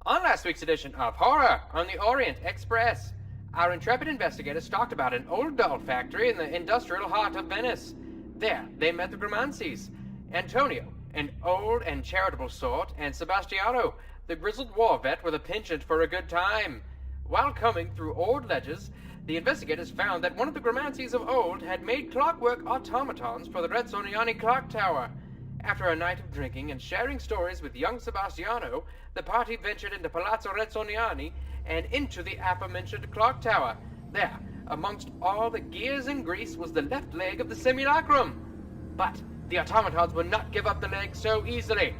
On last week's edition of Horror on the Orient Express, our intrepid investigators talked about an old doll factory in the industrial heart of Venice. There, they met the Gramances, Antonio, an old and charitable sort, and Sebastiano, the grizzled war vet with a penchant for a good time. While combing through old ledgers, the investigators found that one of the Gramances of old had made clockwork automatons for the Rezzoniani clock tower. After a night of drinking and sharing stories with young Sebastiano, the party ventured into Palazzo Rezzoniani and into the aforementioned clock tower. There, amongst all the gears and grease, was the left leg of the simulacrum. But the automatons would not give up the leg so easily.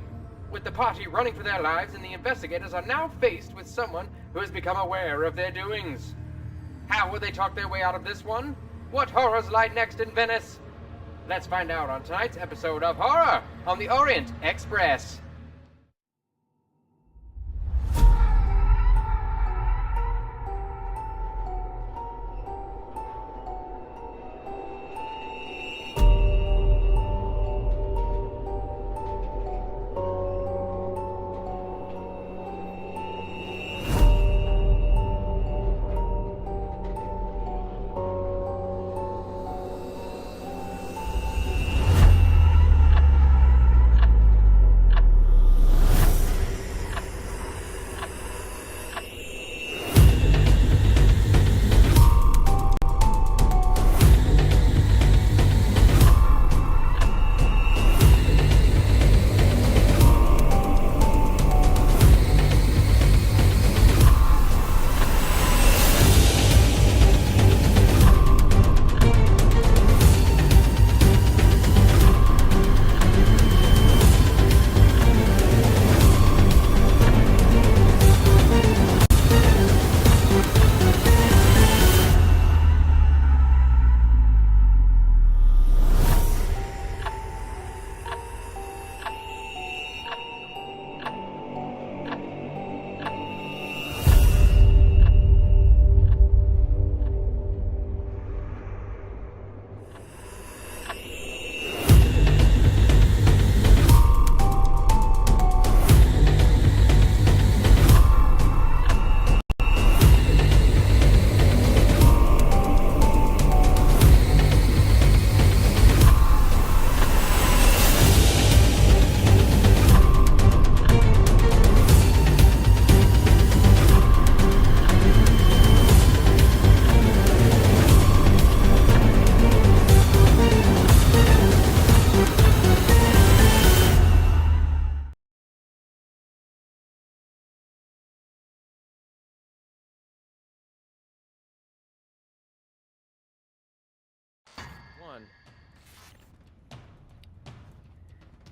With the party running for their lives, and the investigators are now faced with someone who has become aware of their doings. How will they talk their way out of this one? What horrors lie next in Venice? Let's find out on tonight's episode of Horror on the Orient Express.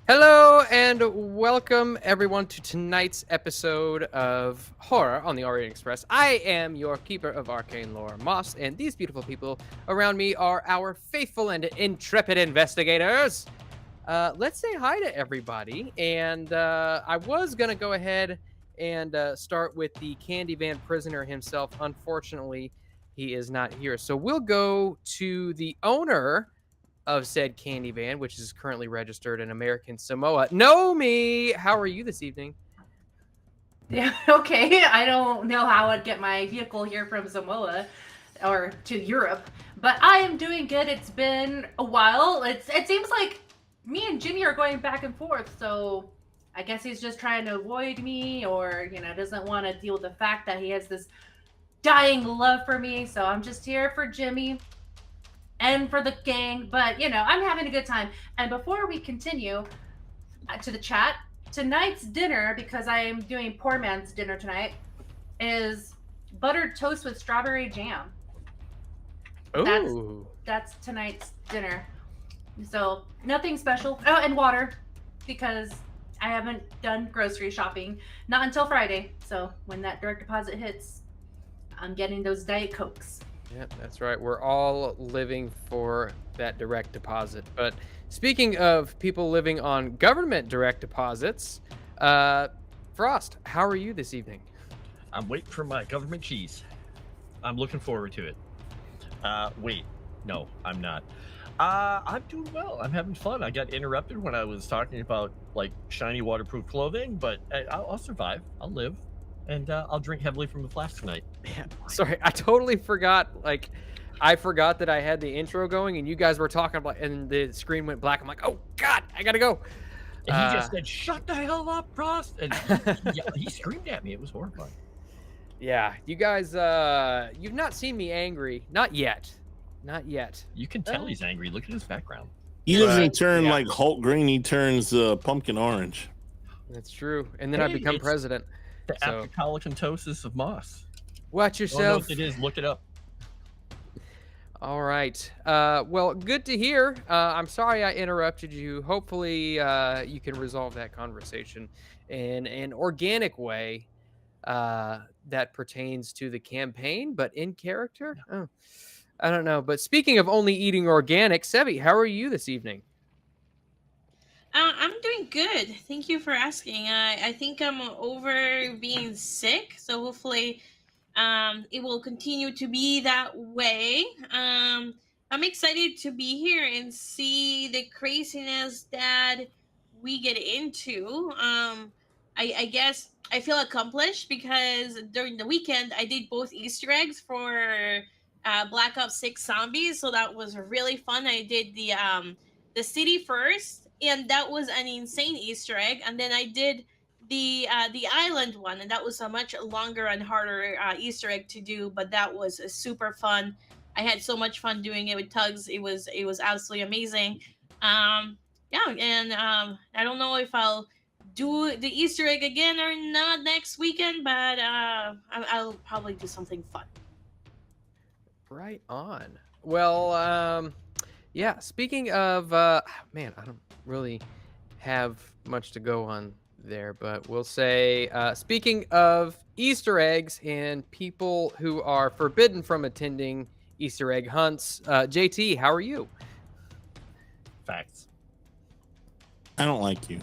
Hello and welcome everyone to tonight's episode of Horror on the Orient Express. I am your keeper of arcane lore, Moss, and these beautiful people around me are our faithful and intrepid investigators. Let's say hi to everybody, and I was gonna go ahead and start with the candy van prisoner himself. Unfortunately, he is not here, so we'll go to the owner of said candy van, which is currently registered in American Samoa. Nomi, how are you this evening? Yeah, okay. I don't know how I'd get my vehicle here from Samoa or to Europe, but I am doing good. It's been a while. It seems like me and Jimmy are going back and forth, so I guess he's just trying to avoid me, or doesn't want to deal with the fact that he has this dying love for me. So I'm just here for Jimmy and for the gang, but I'm having a good time. And before we continue to the chat, tonight's dinner, because I am doing poor man's dinner tonight, is buttered toast with strawberry jam. Ooh. That's tonight's dinner. So nothing special. Oh, and water, because I haven't done grocery shopping, not until Friday. So when that direct deposit hits, I'm getting those Diet Cokes. Yeah, that's right. We're all living for that direct deposit. But speaking of people living on government direct deposits, Froste, how are you this evening? I'm waiting for my government cheese. I'm looking forward to it. Wait, no, I'm not. I'm doing well. I'm having fun. I got interrupted when I was talking about like shiny waterproof clothing, but I'll survive. I'll live. and I'll drink heavily from the flask tonight. Yeah, sorry, I totally forgot. Like, I forgot that I had the intro going, and you guys were talking about, and the screen went black. I'm like, oh God, I gotta go. And he just said, "Shut the hell up, Frost!" And he screamed at me. It was horrifying. Yeah, you guys, you've not seen me angry, not yet, not yet. You can tell he's angry. Look at his background. He doesn't turn like Hulk green. He turns pumpkin orange. That's true. And then I become president. The apoptosis of moss. Watch Don't know yourself. what it is. Look it up. All right. Well, good to hear. I'm sorry I interrupted you. Hopefully, you can resolve that conversation in an organic way that pertains to the campaign, but in character. Oh, I don't know. But speaking of only eating organic, Sevvy, how are you this evening? I'm doing good. Thank you for asking. I think I'm over being sick, so hopefully it will continue to be that way. I'm excited to be here and see the craziness that we get into. I guess I feel accomplished because during the weekend I did both Easter eggs for Black Ops 6 Zombies, so that was really fun. I did the city first, and that was an insane Easter egg, and then I did the island one, and that was a much longer and harder Easter egg to do, but that was super fun. I had so much fun doing it with Tugs. It was absolutely amazing. Yeah, and I don't know if I'll do the Easter egg again or not next weekend, but I'll probably do something fun. Right on. Well, yeah, speaking of, man, I don't really have much to go on there, but we'll say, speaking of Easter eggs and people who are forbidden from attending Easter egg hunts, JT, how are you? Facts. I don't like you.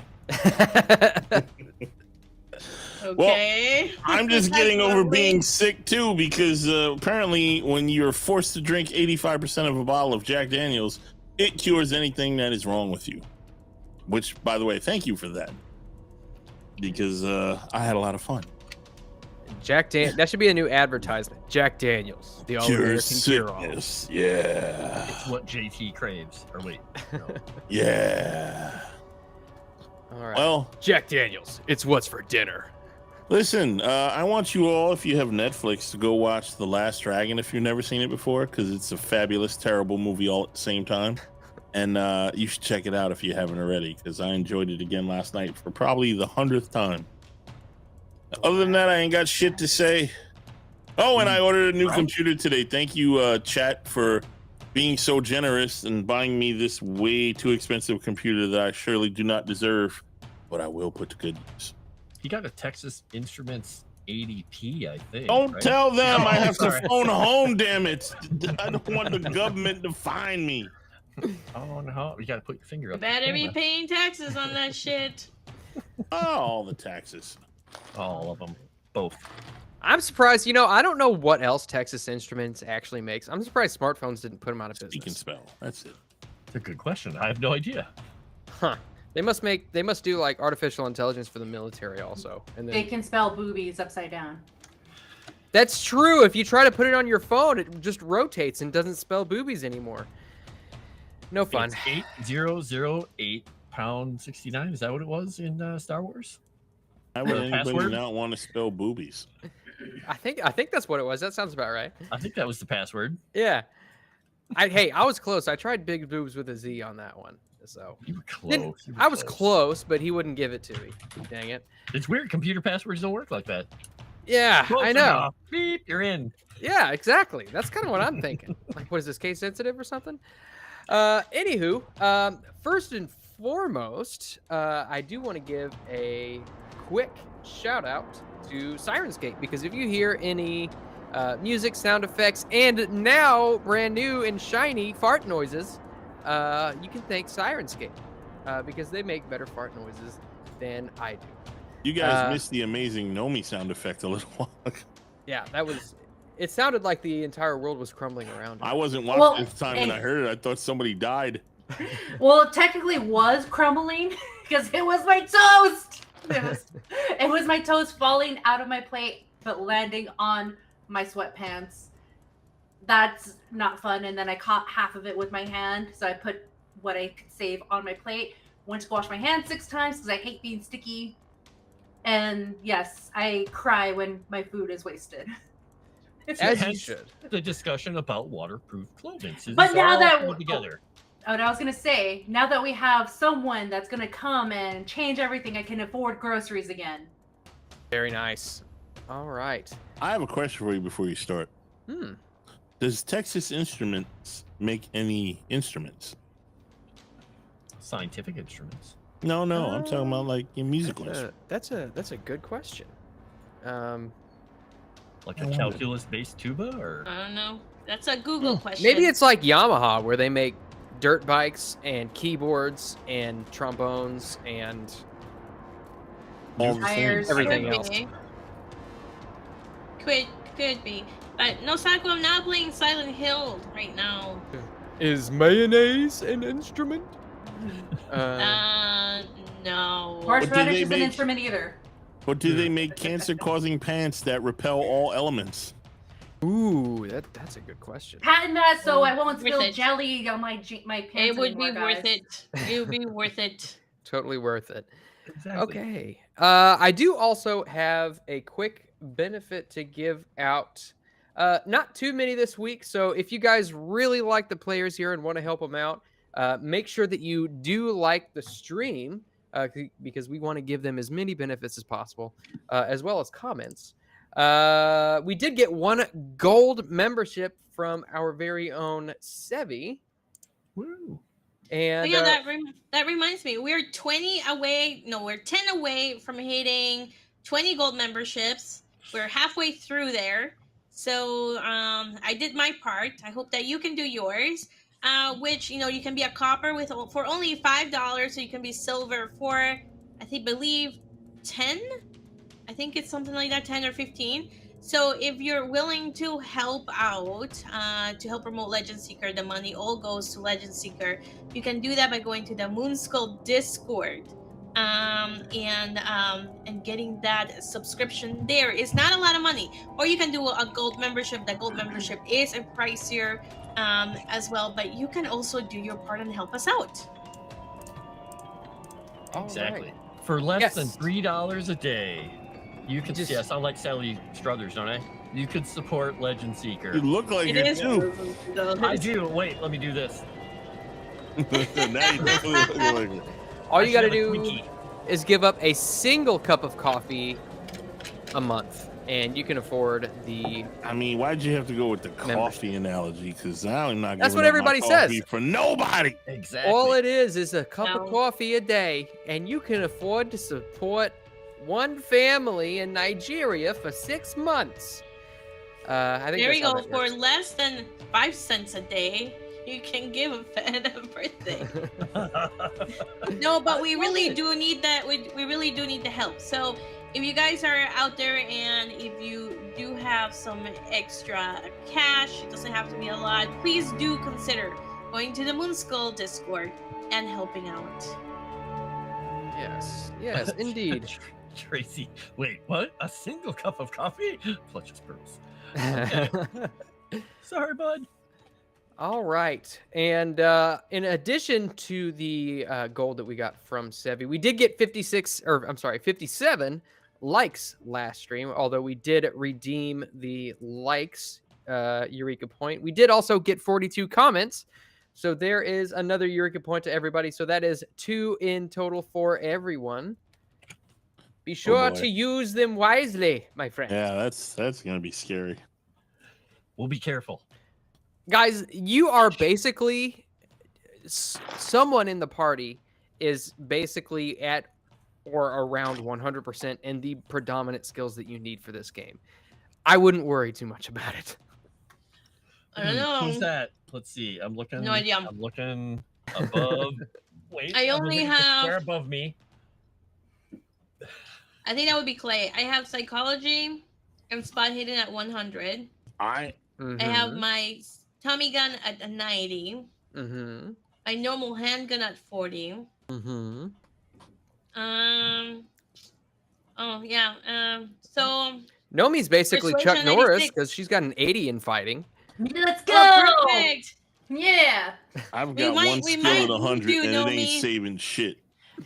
Okay. Well, I'm just getting over being sick too, because apparently when you're forced to drink 85% of a bottle of Jack Daniels, it cures anything that is wrong with you. Which, by the way, thank you for that, because I had a lot of fun. That should be a new advertisement. Jack Daniels, the all-American cure-all. Yeah. It's what JT craves. Or wait. No. Yeah. All right. Well, Jack Daniels, it's what's for dinner. listen, I want you all, if you have Netflix, to go watch The Last Dragon if you've never seen it before, because it's a fabulous, terrible movie all at the same time. And you should check it out if you haven't already, because I enjoyed it again last night for probably the 100th time. Other than that, I ain't got shit to say. Oh, and I ordered a new computer today. Thank you, chat, for being so generous and buying me this way too expensive computer that I surely do not deserve, but I will put to good use. He got a Texas Instruments 80p, I think. Don't right? tell them I have sorry. to phone home, damn it. I don't want the government to find me. Oh, no. You got to put your finger You up. better be paying taxes on that shit. Oh, all the taxes. All of them. Both. I'm surprised. I don't know what else Texas Instruments actually makes. I'm surprised smartphones didn't put them out of business. Speak and spell. That's it. It's a good question. I have no idea. Huh. They must do like artificial intelligence for the military also. And then They can spell boobies upside down. that's true. If you try to put it on your phone, it just rotates and doesn't spell boobies anymore. No fun. It's 8008 pound 69. Is that what it was in Star Wars? How would anybody password? not want to spell boobies? I think that's what it was. That sounds about right. I think that was the password. Yeah. I was close. I tried big boobs with a Z on that one. So You were close. You were I was close, but he wouldn't give it to me. Dang it. It's weird. Computer passwords don't work like that. Yeah, Close I know. enough. Beep, you're in. Yeah, exactly. That's kind of what I'm thinking. Like, what is this, case sensitive or something? Anywho, first and foremost, I do want to give a quick shout out to Sirenscape, because if you hear any music, sound effects, and now brand new and shiny fart noises, you can thank Sirenscape, because they make better fart noises than I do. You guys missed the amazing Nomi sound effect a little while ago. Yeah, it sounded like the entire world was crumbling around it. I wasn't watching at the time when I heard it. I thought somebody died. Well, it technically was crumbling because it was my toast. It was my toes falling out of my plate, but landing on my sweatpants. That's not fun. And then I caught half of it with my hand, so I put what I could save on my plate. Went to wash my hands 6 times because I hate being sticky. And yes, I cry when my food is wasted. As you Hence should. the discussion about waterproof clothing. So But this now all that- coming together. Oh, and I was gonna say, now that we have someone that's gonna come and change everything, I can afford groceries again. Very nice. All right. I have a question for you before you start. Does Texas Instruments make any instruments? Scientific instruments. No, I'm talking about like musical instruments. That's a good question. Like a calculus-based tuba, or I don't know. That's a Google question. Maybe it's like Yamaha, where they make dirt bikes and keyboards and trombones and All the Tires. same. Everything Could else. be. Could be. But no, Saku, I'm not playing Silent Hill right now. Is mayonnaise an instrument? No. Horseradish they is an make? instrument either. But do they make cancer-causing pants that repel all elements? Ooh, that's a good question. Patent that so I won't Worth spill it. jelly on my pants. It would be anymore, worth guys. it. It would be worth it. Totally worth it. exactly. Okay. I do also have a quick benefit to give out. Not too many this week, so if you guys really like the players here and want to help them out, make sure that you do like the stream because we want to give them as many benefits as possible, as well as comments. We did get 1 gold membership from our very own Sevvy. Woo. And Oh, yeah, that reminds me. We're 20 away. No, we're 10 away from hitting 20 gold memberships. We're halfway through there. So I did my part. I hope that you can do yours. Which, you can be a copper for only $5. So you can be silver for, believe 10. I think it's something like that, 10 or 15. So if you're willing to help out, to help promote Legend Seeker, the money all goes to Legend Seeker. You can do that by going to the Moonskull Discord, and getting that subscription there. Is not a lot of money. Or you can do a gold membership. The gold membership is a pricier as well, but you can also do your part and help us out. all Exactly. right. For less than Yes. $3 a day, you could. Just- Yeah, I sound like Sally Struthers, don't I? You could support Legend Seeker. You look like It it is. too. I do. Wait, let me do this. Now you definitely look like it. All you got to I should have a do Twinkie. is give up a single cup of coffee a month, and you can afford the. I mean, why'd you have to go with the coffee analogy? Because I'm not. That's giving what up my everybody coffee says. for nobody. Exactly. All it is a cup No. of coffee a day, and you can afford to support one family in Nigeria for 6 months. I think There that's we how go. that For works. less than 5 cents a day, you can give a fan a birthday. No, but we really do need that. We really do need the help. So if you guys are out there and if you do have some extra cash, it doesn't have to be a lot, please do consider going to the Moonskull Discord and helping out. Yes, indeed. Tracy, wait, what? A single cup of coffee? Clutches pearls. Sorry, bud. All right. And in addition to the gold that we got from Sevvy, we did get 57 likes last stream, although we did redeem the likes Eureka point. We did also get 42 comments. So there is another Eureka point to everybody. So that is 2 in total for everyone. Be sure boy. to use them wisely, my friend. Yeah, that's gonna be scary. We'll be careful. Guys, you are basically someone in the party is basically at or around 100% in the predominant skills that you need for this game. I wouldn't worry too much about it. I don't know. Who's that? Let's see. I'm looking. No idea. I'm looking above. Wait. I I'm only looking at the have- square above me. I think that would be Clay. I have psychology and spot hidden at 100. I have my Tommy gun at a 90. My normal handgun at 40. Oh yeah. So Nomi's basically Chuck Persuasion Norris 86. because she's got an 80 in fighting. Let's go. oh, perfect. Yeah. I've We got might- one we skill might at 100, need you, and it ain't Nomi. saving shit.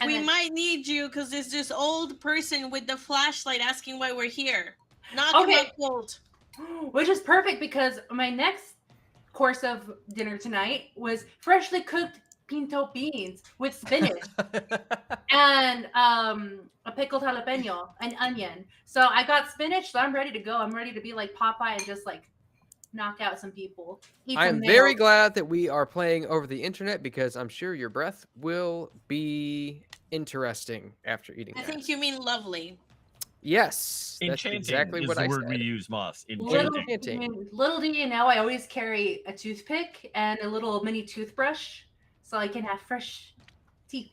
And We then- might need you because there's this old person with the flashlight asking why we're here. Knock Okay. him out cold. Which is perfect because my next course of dinner tonight was freshly cooked pinto beans with spinach and a pickled jalapeno and onion. So I got spinach, so I'm ready to go. I'm ready to be like Popeye and just like knock out some people. Eat I some am very nails. glad that we are playing over the internet because I'm sure your breath will be interesting after eating I that. think you mean lovely. Yes, that's Enchanting exactly is what the I word said. we use, Moss. Little, Enchanting. little do you know, I always carry a toothpick and a little mini toothbrush so I can have fresh teeth.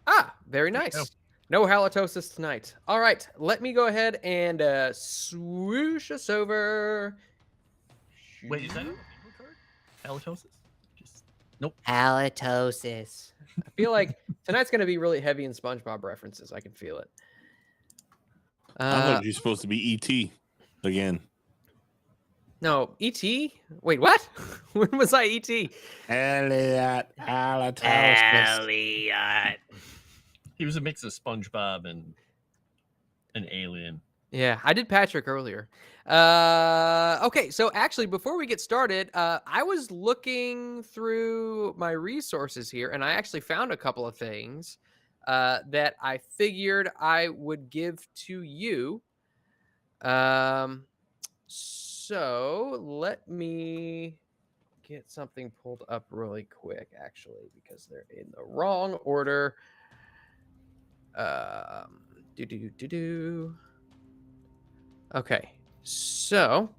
Ah, very There you go. nice. No halitosis tonight. All right, let me go ahead and swoosh us over. Wait, is that a bingo card? Halitosis? Just nope. Halitosis. I feel like tonight's going to be really heavy in SpongeBob references. I can feel it. I thought you're supposed to be ET again. No, E.T.? Wait, what? When was I E.T.? Elliot, halitosis. Elliot. He was a mix of SpongeBob and an alien. Yeah, I did Patrick earlier. Okay, so actually, before we get started, I was looking through my resources here, and I actually found a couple of things that I figured I would give to you. So let me get something pulled up really quick, actually, because they're in the wrong order. Okay, so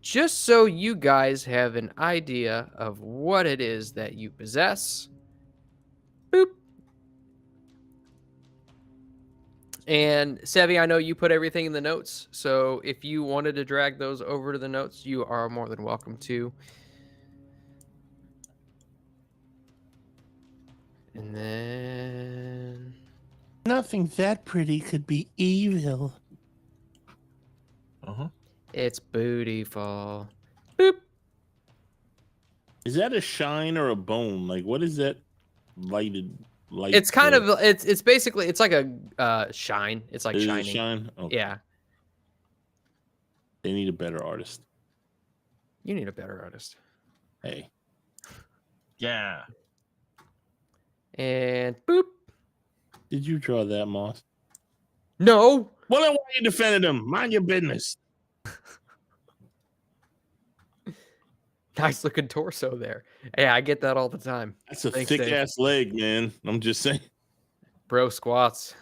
just so you guys have an idea of what it is that you possess, boop. And Sevvy, I know you put everything in the notes, so if you wanted to drag those over to the notes, you are more than welcome to. And then Nothing that pretty could be evil. Uh-huh. it's bootyful. Boop. Is that a shine or a bone? Like, what is that lighted light? It's kind there? of it's basically it's like a shine. It's like Is it a shining. shine? Okay. Yeah, They need a better artist. you need a better artist. Hey. Yeah. And boop. Did you draw that, Moss? No. Well, then why you defending him? Mind your business. Nice looking torso there. Yeah, I get that all the time. That's a Thanks, thick Dave. ass leg, man. I'm just saying. Bro squats.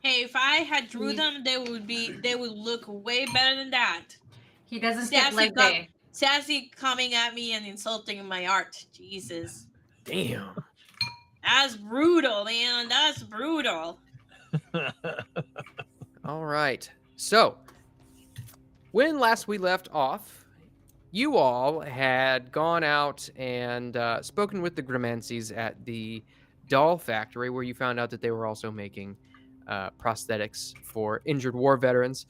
Hey, if I had drew them, they would look way better than that. He doesn't skip Sassy, leg got- day. Sassy coming at me and insulting my art. Jesus. Damn. That's brutal, man. That's brutal. All right. So, when last we left off, you all had gone out and spoken with the Gramancies at the doll factory, where you found out that they were also making prosthetics for injured war veterans.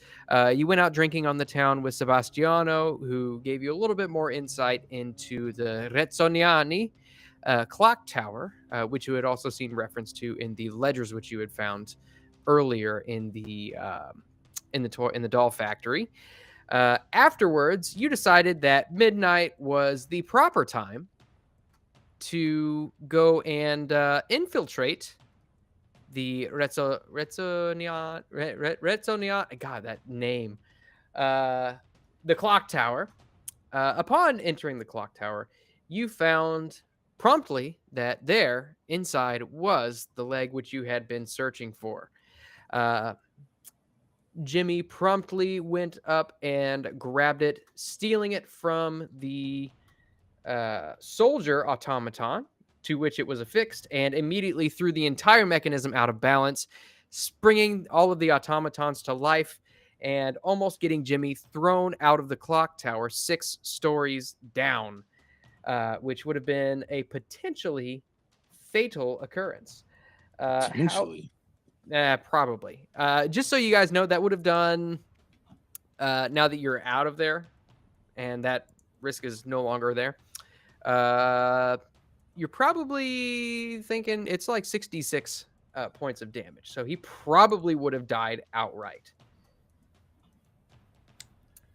You went out drinking on the town with Sebastiano, who gave you a little bit more insight into the Rezzoniani clock tower, which you had also seen reference to in the ledgers which you had found earlier in the doll factory. Afterwards, you decided that midnight was the proper time to go and infiltrate the Rezzoniani. God, that name. The clock tower. Upon entering the clock tower, you found promptly that there inside was the leg which you had been searching for. Jimmy promptly went up and grabbed it, stealing it from the soldier automaton to which it was affixed, and immediately threw the entire mechanism out of balance, springing all of the automatons to life and almost getting Jimmy thrown out of the clock tower 6 stories down, which would have been a potentially fatal occurrence. Potentially. Probably. Just so you guys know, that would have done. Now that you're out of there, and that risk is no longer there, you're probably thinking it's like 66 points of damage. So he probably would have died outright.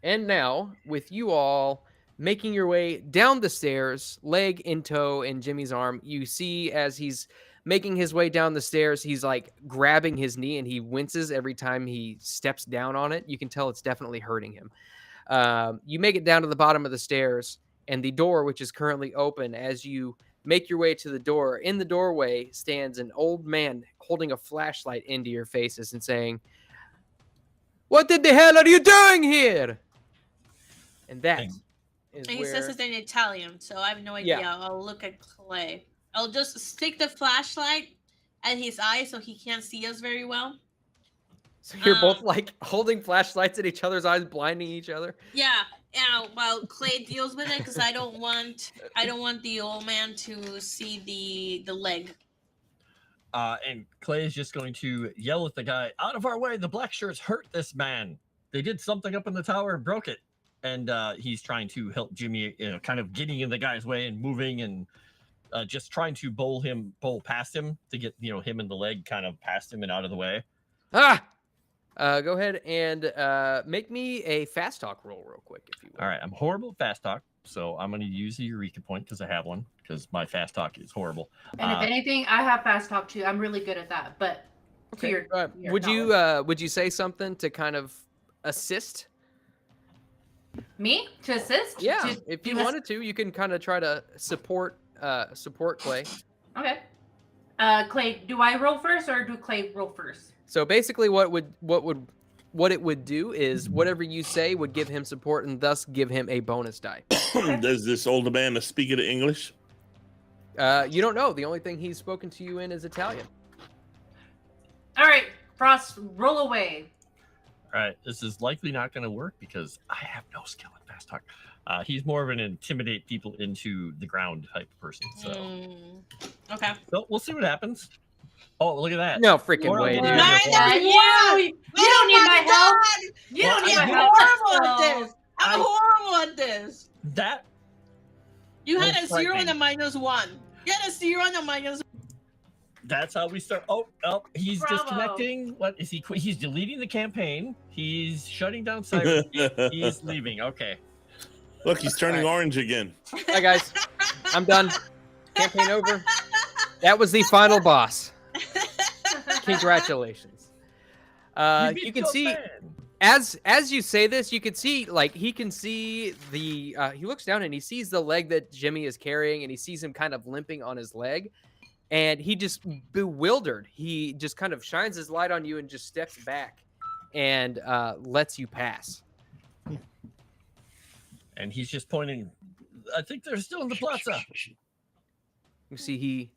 And now, with you all making your way down the stairs, leg in tow in Jimmy's arm, you see as he's making his way down the stairs, he's like grabbing his knee and he winces every time he steps down on it. You can tell it's definitely hurting him. You make it down to the bottom of the stairs, and the door, which is currently open, as you make your way to the door, in the doorway stands an old man holding a flashlight into your faces and saying, "What in the hell are you doing here?" And that is And he where... says it in Italian, so I have no idea. Yeah. I'll look at Clay. I'll just stick the flashlight at his eyes so he can't see us very well. So you're both like holding flashlights at each other's eyes, blinding each other. Yeah, while Clay deals with it, because I don't want the old man to see the leg. And Clay is just going to yell at the guy, "Out of our way! The black shirts hurt this man. They did something up in the tower and broke it." And he's trying to help Jimmy, kind of getting in the guy's way and moving and just trying to bowl past him to get, him and the leg kind of past him and out of the way. Go ahead and make me a fast talk roll real quick, if you will. All right, I'm horrible at fast talk, so I'm going to use the Eureka point because I have one, because my fast talk is horrible. And if anything, I have fast talk too. I'm really good at that. But Okay. to your Would you say something to kind of assist? me to assist? Yeah, if you wanted to, you can kind of try to support Clay. Okay. Clay, do I roll first or do Clay roll first? So basically, what it would do is whatever you say would give him support and thus give him a bonus die. Does this older man speak it in English? You don't know. The only thing he's spoken to you in is Italian. All right, Frost, roll away. All right, this is likely not going to work because I have no skill in fast talk. He's more of an intimidate people into the ground type of person. So, Okay. So we'll see what happens. Oh, look at that. No freaking way, dude. You don't need my help. You don't need my help. I'm horrible at this. That You had That's a 0 and a frightening. -1. You had a 0 and a -1. That's how we start. Oh, he's Bravo. disconnecting. What is he? He's deleting the campaign. He's shutting down cyber. He's leaving. Okay. Look, he's turning orange again. Hi guys, I'm done. Campaign over. That was the final boss. Congratulations. You can see as you say this, you can see he can see the he looks down and he sees the leg that Jimmy is carrying and he sees him kind of limping on his leg. And he just bewildered. He just kind of shines his light on you and just steps back and lets you pass. And he's just pointing. I think they're still in the plaza. You see, he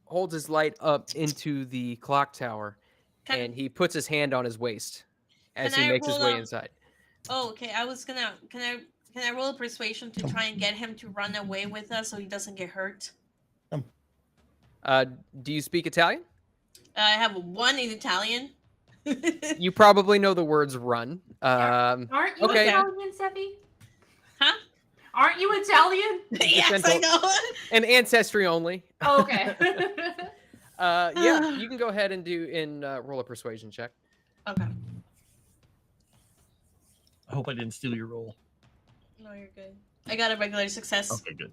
holds his light up into the clock tower, and he puts his hand on his waist as Can he I makes his roll way up? inside. Oh, okay. I was gonna. Can I roll a persuasion to try and get him to run away with us so he doesn't get hurt? Do you speak Italian? I have a 1 in Italian. You probably know the words "run." Aren't you okay. Italian, Sevvy? Huh? Aren't you Italian? Yes, I know. And ancestry only. Oh, okay. Yeah, you can go ahead and roll a persuasion check. Okay. I hope I didn't steal your roll. No, you're good. I got a regular success. Okay, good.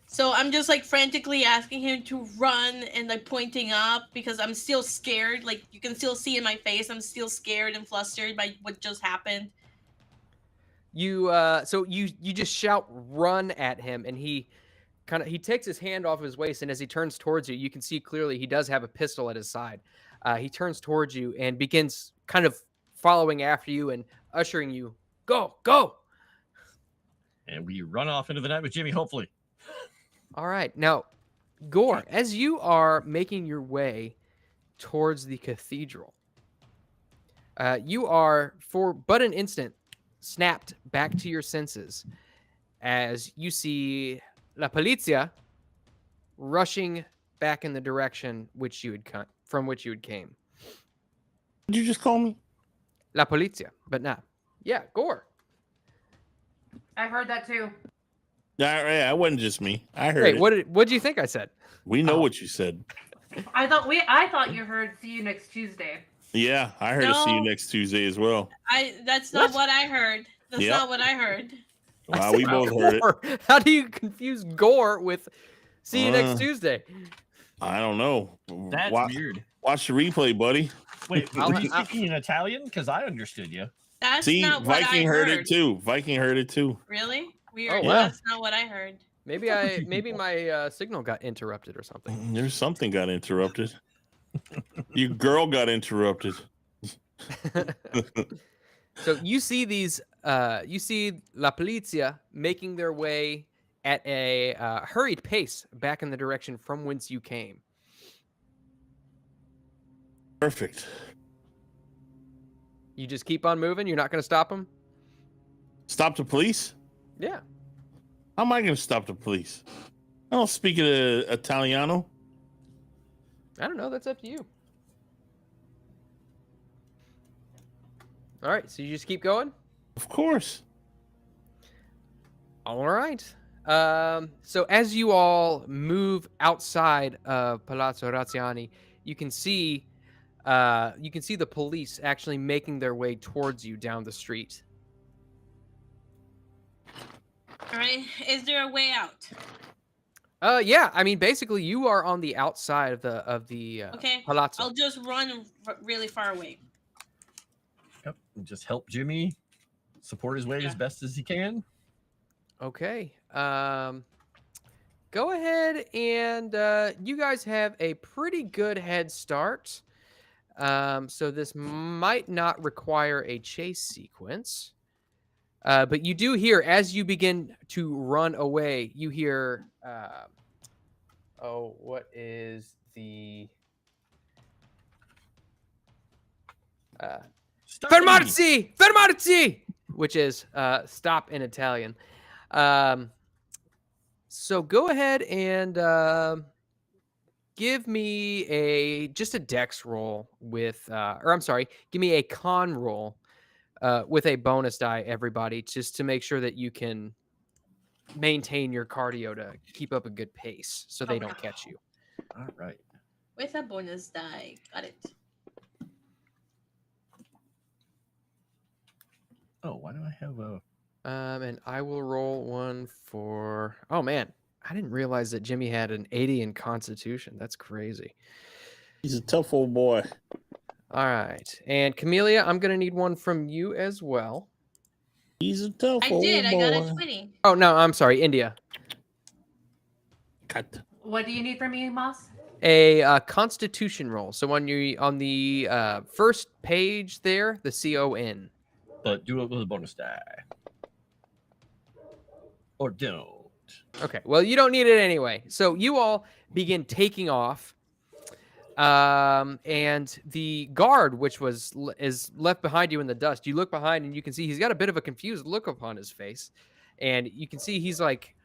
So I'm just frantically asking him to run and pointing up because I'm still scared. You can still see in my face, I'm still scared and flustered by what just happened. So you just shout "run" at him, and he takes his hand off his waist, and as he turns towards you, you can see clearly he does have a pistol at his side. He turns towards you and begins kind of following after you and ushering you, go. And we run off into the night with Jimmy, hopefully. All right. Now, Gore, as you are making your way towards the cathedral, you are, for but an instant, snapped back to your senses as you see La Polizia rushing back in the direction from which you had came. Did you just call me? La polizia, but nah. Yeah, Gore. I heard that too. Yeah, it wasn't just me. I heard Wait, it. what did you think I said? We know Oh. what you said. I thought you heard see you next Tuesday. Yeah, I heard to see you No. next Tuesday as well. That's not What? what I heard. That's Yep. not what I heard. I Wow, said we both heard it. Gore. How do you confuse Gore with see you next Uh, Tuesday? I don't know. That's weird. Watch the replay, buddy. Wait, I'll- were you I'll- speaking in Italian? Because I understood you. That's See, not what Viking I heard it too. Viking heard it too. Really? Weird. Oh, wow. That's not what I heard. Maybe my signal got interrupted or something. There's something got interrupted. Your girl got interrupted. So you see you see La Polizia making their way at a hurried pace back in the direction from whence you came. Perfect. You just keep on moving. You're not going to stop them. Stop the police? Yeah. How am I going to stop the police? I don't speak Italiano. I don't know. That's up to you. All right. So you just keep going. Of course. All right. So as you all move outside of Palazzo Razziani, you can see the police actually making their way towards you down the street. All right. Is there a way out? Yeah. I mean, basically, you are on the outside of the Okay. Palazzo. I'll just run really far away. Yep. And just help Jimmy support his way Yeah. as best as he can. Okay. Go ahead and you guys have a pretty good head start. So this might not require a chase sequence. But you do hear, as you begin to run away, you hear, what is the... Stop Fermarsi! Fermarsi! Which is stop in Italian. So go ahead and give me just a dex roll with, give me a con roll with a bonus die, everybody, just to make sure that you can maintain your cardio to keep up a good pace so they don't catch you. All right. With a bonus die. Got it. Oh, why do I have a... And I will roll one for... Oh, man. I didn't realize that Jimmy had an 80 in Constitution. That's crazy. He's a tough old boy. All right. And Camellia, I'm going to need one from you as well. He's a tough I old did. boy. I got a 20. Oh, no, I'm sorry. India. Cut. What do you need from me, Moss? A Constitution roll. So on the first page there, the CON. But do it with a bonus die. Or don't. Okay. Well, you don't need it anyway. So you all begin taking off. And the guard, which is left behind you in the dust, you look behind and you can see he's got a bit of a confused look upon his face. And you can see he's like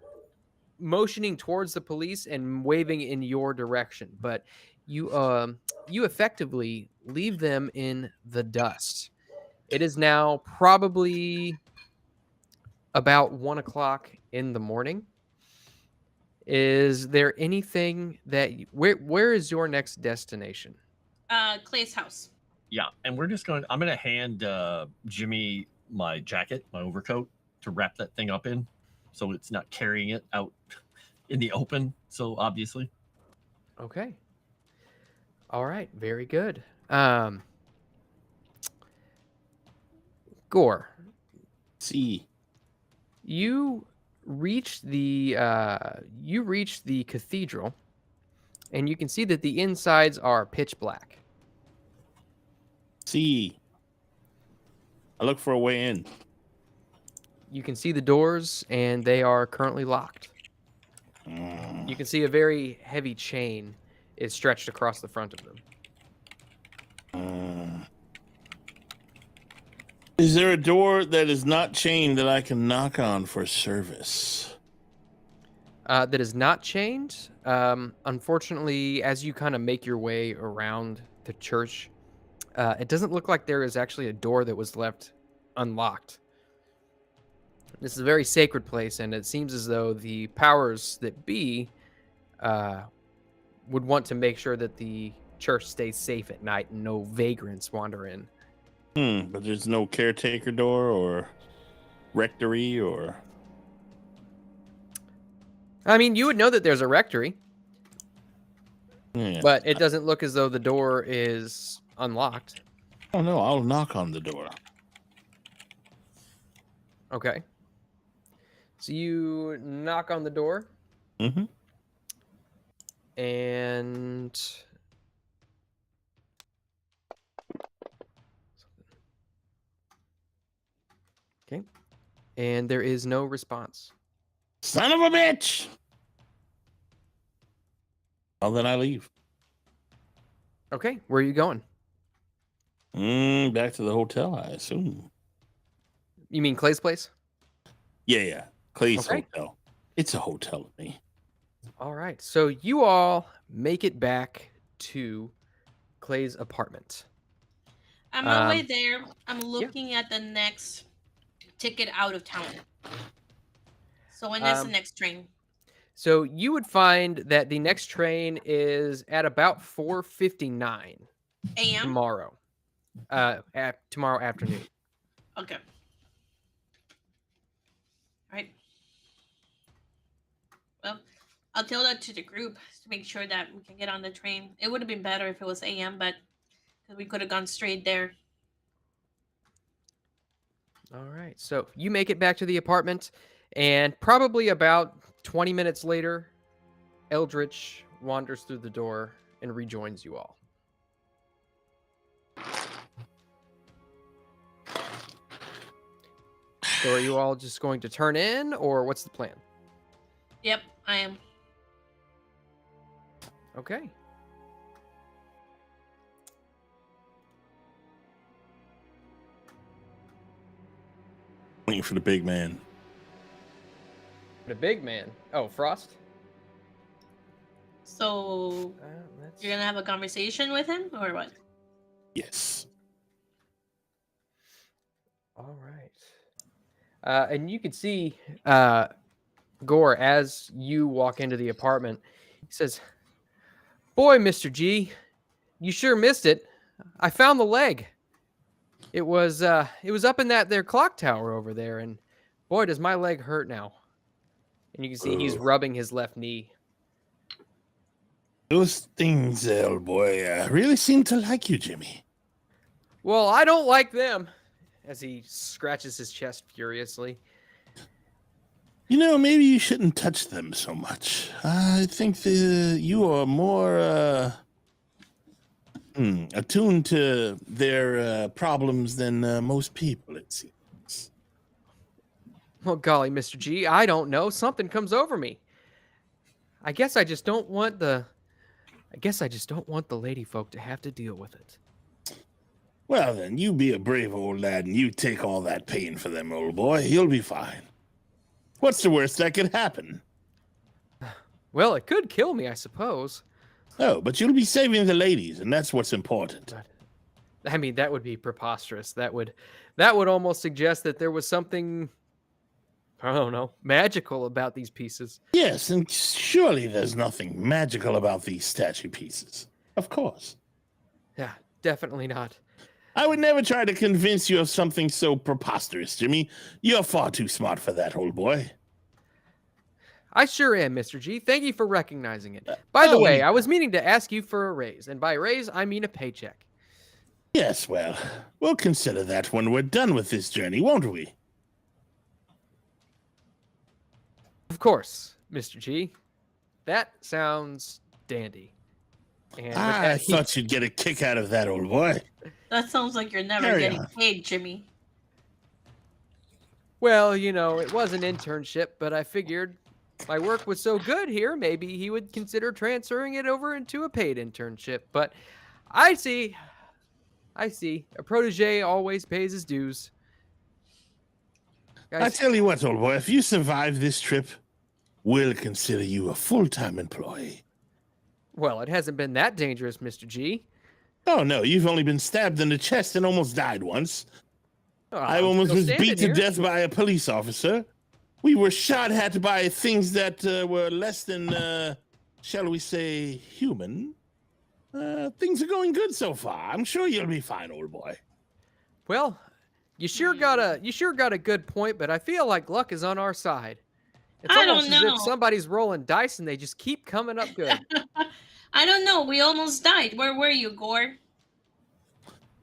motioning towards the police and waving in your direction. But you effectively leave them in the dust. It is now probably about 1 o'clock in the morning. Is there anything that where is your next destination? Clay's house. Yeah, and I'm going to hand Jimmy my jacket, my overcoat, to wrap that thing up in so it's not carrying it out in the open, so obviously. Okay. All right, very good. Gore, See. you reach the cathedral, and you can see that the insides are pitch black. See. I look for a way in. You can see the doors, and they are currently locked. You can see a very heavy chain is stretched across the front of them. Is there a door that is not chained that I can knock on for service? That is not chained. Unfortunately, as you kind of make your way around the church, it doesn't look like there is actually a door that was left unlocked. This is a very sacred place, and it seems as though the powers that be would want to make sure that the church stays safe at night and no vagrants wander in. But there's no caretaker door or rectory or... I mean, you would know that there's a rectory, Yeah. but it doesn't look as though the door is unlocked. Oh, no, I'll knock on the door. Okay. So you knock on the door, Mm-hmm. and okay, and there is no response. Son of a bitch! Well, then I leave. Okay, where are you going? Back to the hotel, I assume. You mean Clay's place? Yeah. Clay's Okay. hotel. It's a hotel to me. All right. So you all make it back to Clay's apartment. I'm on my way there. I'm looking at the next ticket out of town. So when is the next train? So you would find that the next train is at about 4:59 AM? tomorrow. Tomorrow afternoon. Okay. All right. Well, I'll tell that to the group to make sure that we can get on the train. It would have been better if it was AM, but we could have gone straight there. All right. So you make it back to the apartment, and probably about 20 minutes later, Eldritch wanders through the door and rejoins you all. So are you all just going to turn in, or what's the plan? Yep, I am. Okay. Waiting for the big man. The big man. Oh, Froste? So That's... you're gonna have a conversation with him, or what? Yes. All right. And you can see Gore as you walk into the apartment. He says, "Boy, Mr. G, you sure missed it. I found the leg. It was up in that there clock tower over there, and boy, does my leg hurt now." And you can see he's rubbing his left knee. Those things, old boy, really seem to like you, Jimmy. Well, I don't like them. As he scratches his chest furiously. You know, maybe you shouldn't touch them so much. I think you are more attuned to their problems than most people, it seems. Well, golly, Mr. G, I don't know. Something comes over me. I guess I just don't want the lady folk to have to deal with it. Well, then, you be a brave old lad and you take all that pain for them, old boy. You'll be fine. What's the worst that could happen? Well, it could kill me, I suppose. Oh, but you'll be saving the ladies, and that's what's important. I mean, that would be preposterous. That would almost suggest that there was something, I don't know, magical about these pieces. Yes, and surely there's nothing magical about these statue pieces. Of course. Yeah, definitely not. I would never try to convince you of something so preposterous, Jimmy. You're far too smart for that, old boy. I sure am, Mr. G. Thank you for recognizing it. By the way, I was meaning to ask you for a raise, and by raise, I mean a paycheck. Yes, well, we'll consider that when we're done with this journey, won't we? Of course, Mr. G. That sounds dandy. And I thought you'd get a kick out of that, old boy. That sounds like you're never Carry getting on. paid, Jimmy. Well, you know, it was an internship, but I figured my work was so good here, maybe he would consider transferring it over into a paid internship. But I see. A protege always pays his dues. I Guys, tell you what, old boy, if you survive this trip, we'll consider you a full-time employee. well, it hasn't been that dangerous, Mr. G. Oh, no, you've only been stabbed in the chest and almost died once. Oh, I I'm almost still was standing beat to here. death by a police officer. We were shot at by things that were less than, shall we say, human. Things are going good so far. I'm sure you'll be fine, old boy. Well, you sure got a good point, but I feel like luck is on our side. It's I don't almost as if know. somebody's rolling dice and they just keep coming up good. I don't know. We almost died. Where were you, Gore?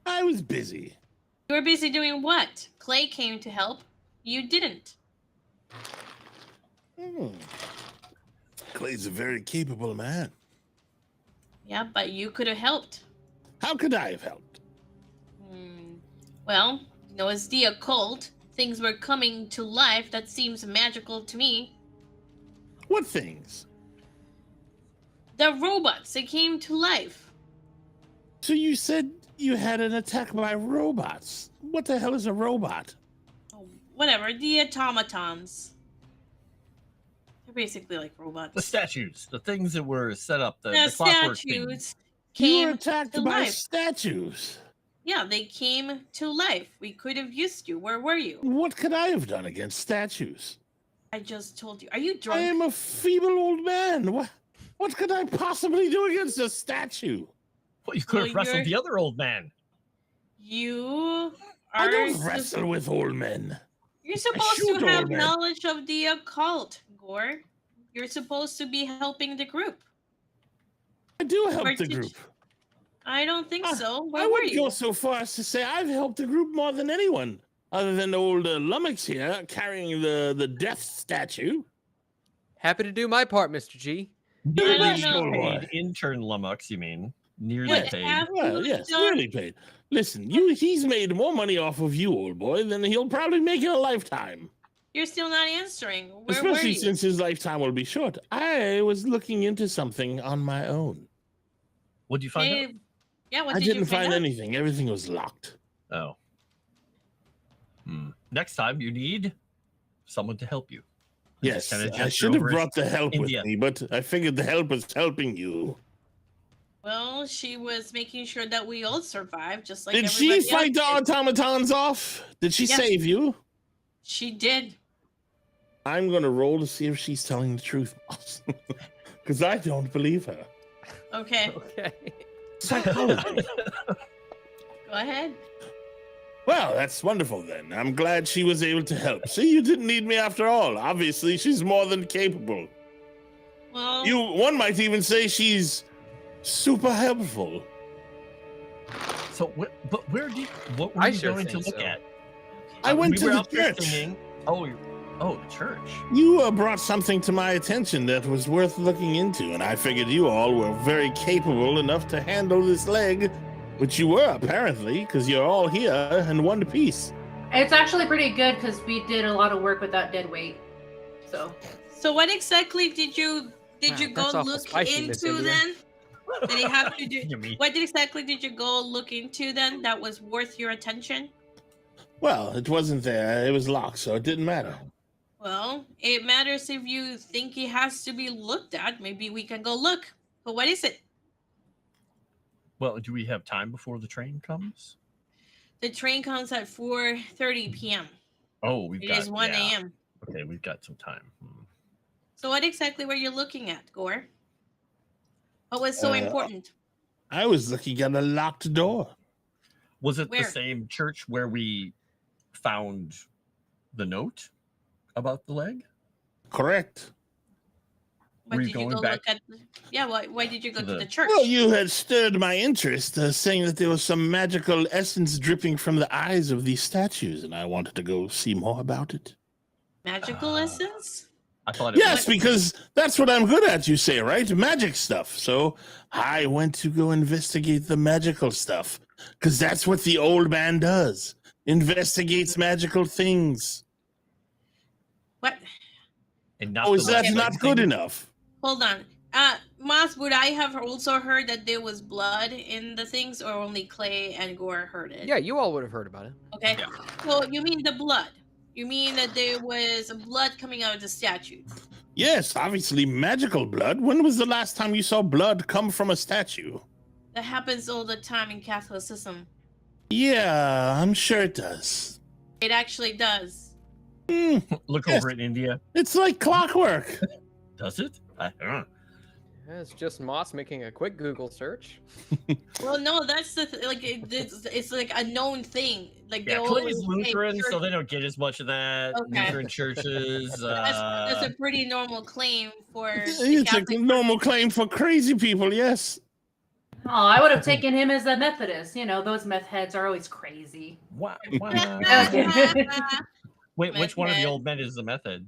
I was busy. You were busy doing what? Clay came to help. You didn't. Clay's a very capable man. Yeah, but you could have helped. How could I have helped? Well, as the occult, things were coming to life that seems magical to me. What things? The robots, they came to life. So you said you had an attack by robots. What the hell is a robot? Oh, whatever, the automatons. They're basically like robots. The statues, the things that were set up, the The clockwork statues things. You came were attacked to by life. statues. Yeah, they came to life. We could have used you. Where were you? What could I have done against statues? I just told you. Are you I drunk? am a feeble old man. What could I possibly do against a statue? Well, you could have Well, wrestled you're- the other old man. You I are. don't wrestle with old men. You're supposed shoot to have old men. knowledge of the occult, Gore. You're supposed to be helping the group. I do help Where the did group. I don't think so. Where I were wouldn't you? go so far as to say I've helped the group more than anyone, other than old Lummox here carrying the death statue. Happy to do my part, Mr. G. I don't Nearly know. Paid intern Lummox, you mean? Nearly What paid. have Well, you yes, done? nearly paid. Listen, he's made more money off of you, old boy, than he'll probably make in a lifetime. You're still not answering. Where were Especially you? since his lifetime will be short. I was looking into something on my own. What'd you find out? Hey, yeah, what I did you didn't find out? anything. Everything was locked. Oh. Next time you need someone to help you. Yes, Kinda I gesture should have over brought the help India. with me, but I figured the help was helping you. Well, she was making sure that we all survived, just like Did she everybody fight the else did. automatons off? Did she Yes. save you? She did. I'm going to roll to see if she's telling the truth, boss. Because I don't believe her. Okay, Okay. Psychology. go ahead. Well, that's wonderful then. I'm glad she was able to help. See, you didn't need me after all. Obviously, she's more than capable. Well, One might even say she's super helpful. So, but where do you, what were I you sure going to think look so. at? I went We to were the out there church. singing. Oh, the church. You brought something to my attention that was worth looking into, and I figured you all were very capable enough to handle this leg, which you were apparently, because you're all here in one piece. It's actually pretty good because we did a lot of work with that dead weight. So what exactly did you Wow, go that's awful look spicy, Miss into India. then? Did you have to do? You mean? What exactly did you go look into then? That was worth your attention. Well, it wasn't there. It was locked, so it didn't matter. Well, it matters if you think it has to be looked at. Maybe we can go look. But what is it? Well, do we have time before the train comes? The train comes at 4:30 p.m. Oh, we've It got is 1 yeah. a.m. Okay, we've got some time. So what exactly were you looking at, Gore? What was so important? I was looking at a locked door. Was it Where? the same church where we found the note about the leg? Correct. Why were you did you going go back look at? Yeah, why did you go to to the- the church? Well, you had stirred my interest, saying that there was some magical essence dripping from the eyes of these statues, and I wanted to go see more about it. Magical essence? I thought it Yes, was because that's what I'm good at, you say, right? Magic stuff. So I went to go investigate the magical stuff, because that's what the old man does. Investigates magical things. What? and not Oh, is the that leg not good thing? enough? Hold on. Moss, would I have also heard that there was blood in the things, or only Clay and Gore heard it? Yeah, you all would have heard about it. Okay. Yeah. So you mean the blood? You mean that there was blood coming out of the statue? Yes, obviously magical blood. When was the last time you saw blood come from a statue? That happens all the time in Catholicism. Yeah, I'm sure it does. It actually does. Look Yes. over at India. It's like clockwork. Does it? I don't know. Yeah, it's just Moss making a quick Google search. Well, no, that's the it's like a known thing. Like Yeah, they Clay's always say Lutheran, so church- they don't get as much of that. Okay. Lutheran churches. that's a pretty normal claim for. the It's a Catholic normal claim for crazy people, yes. Oh, I would have taken him as a Methodist. You know, those meth heads are always crazy. Wow. Okay. Wait, which one of the Method. old men is the method?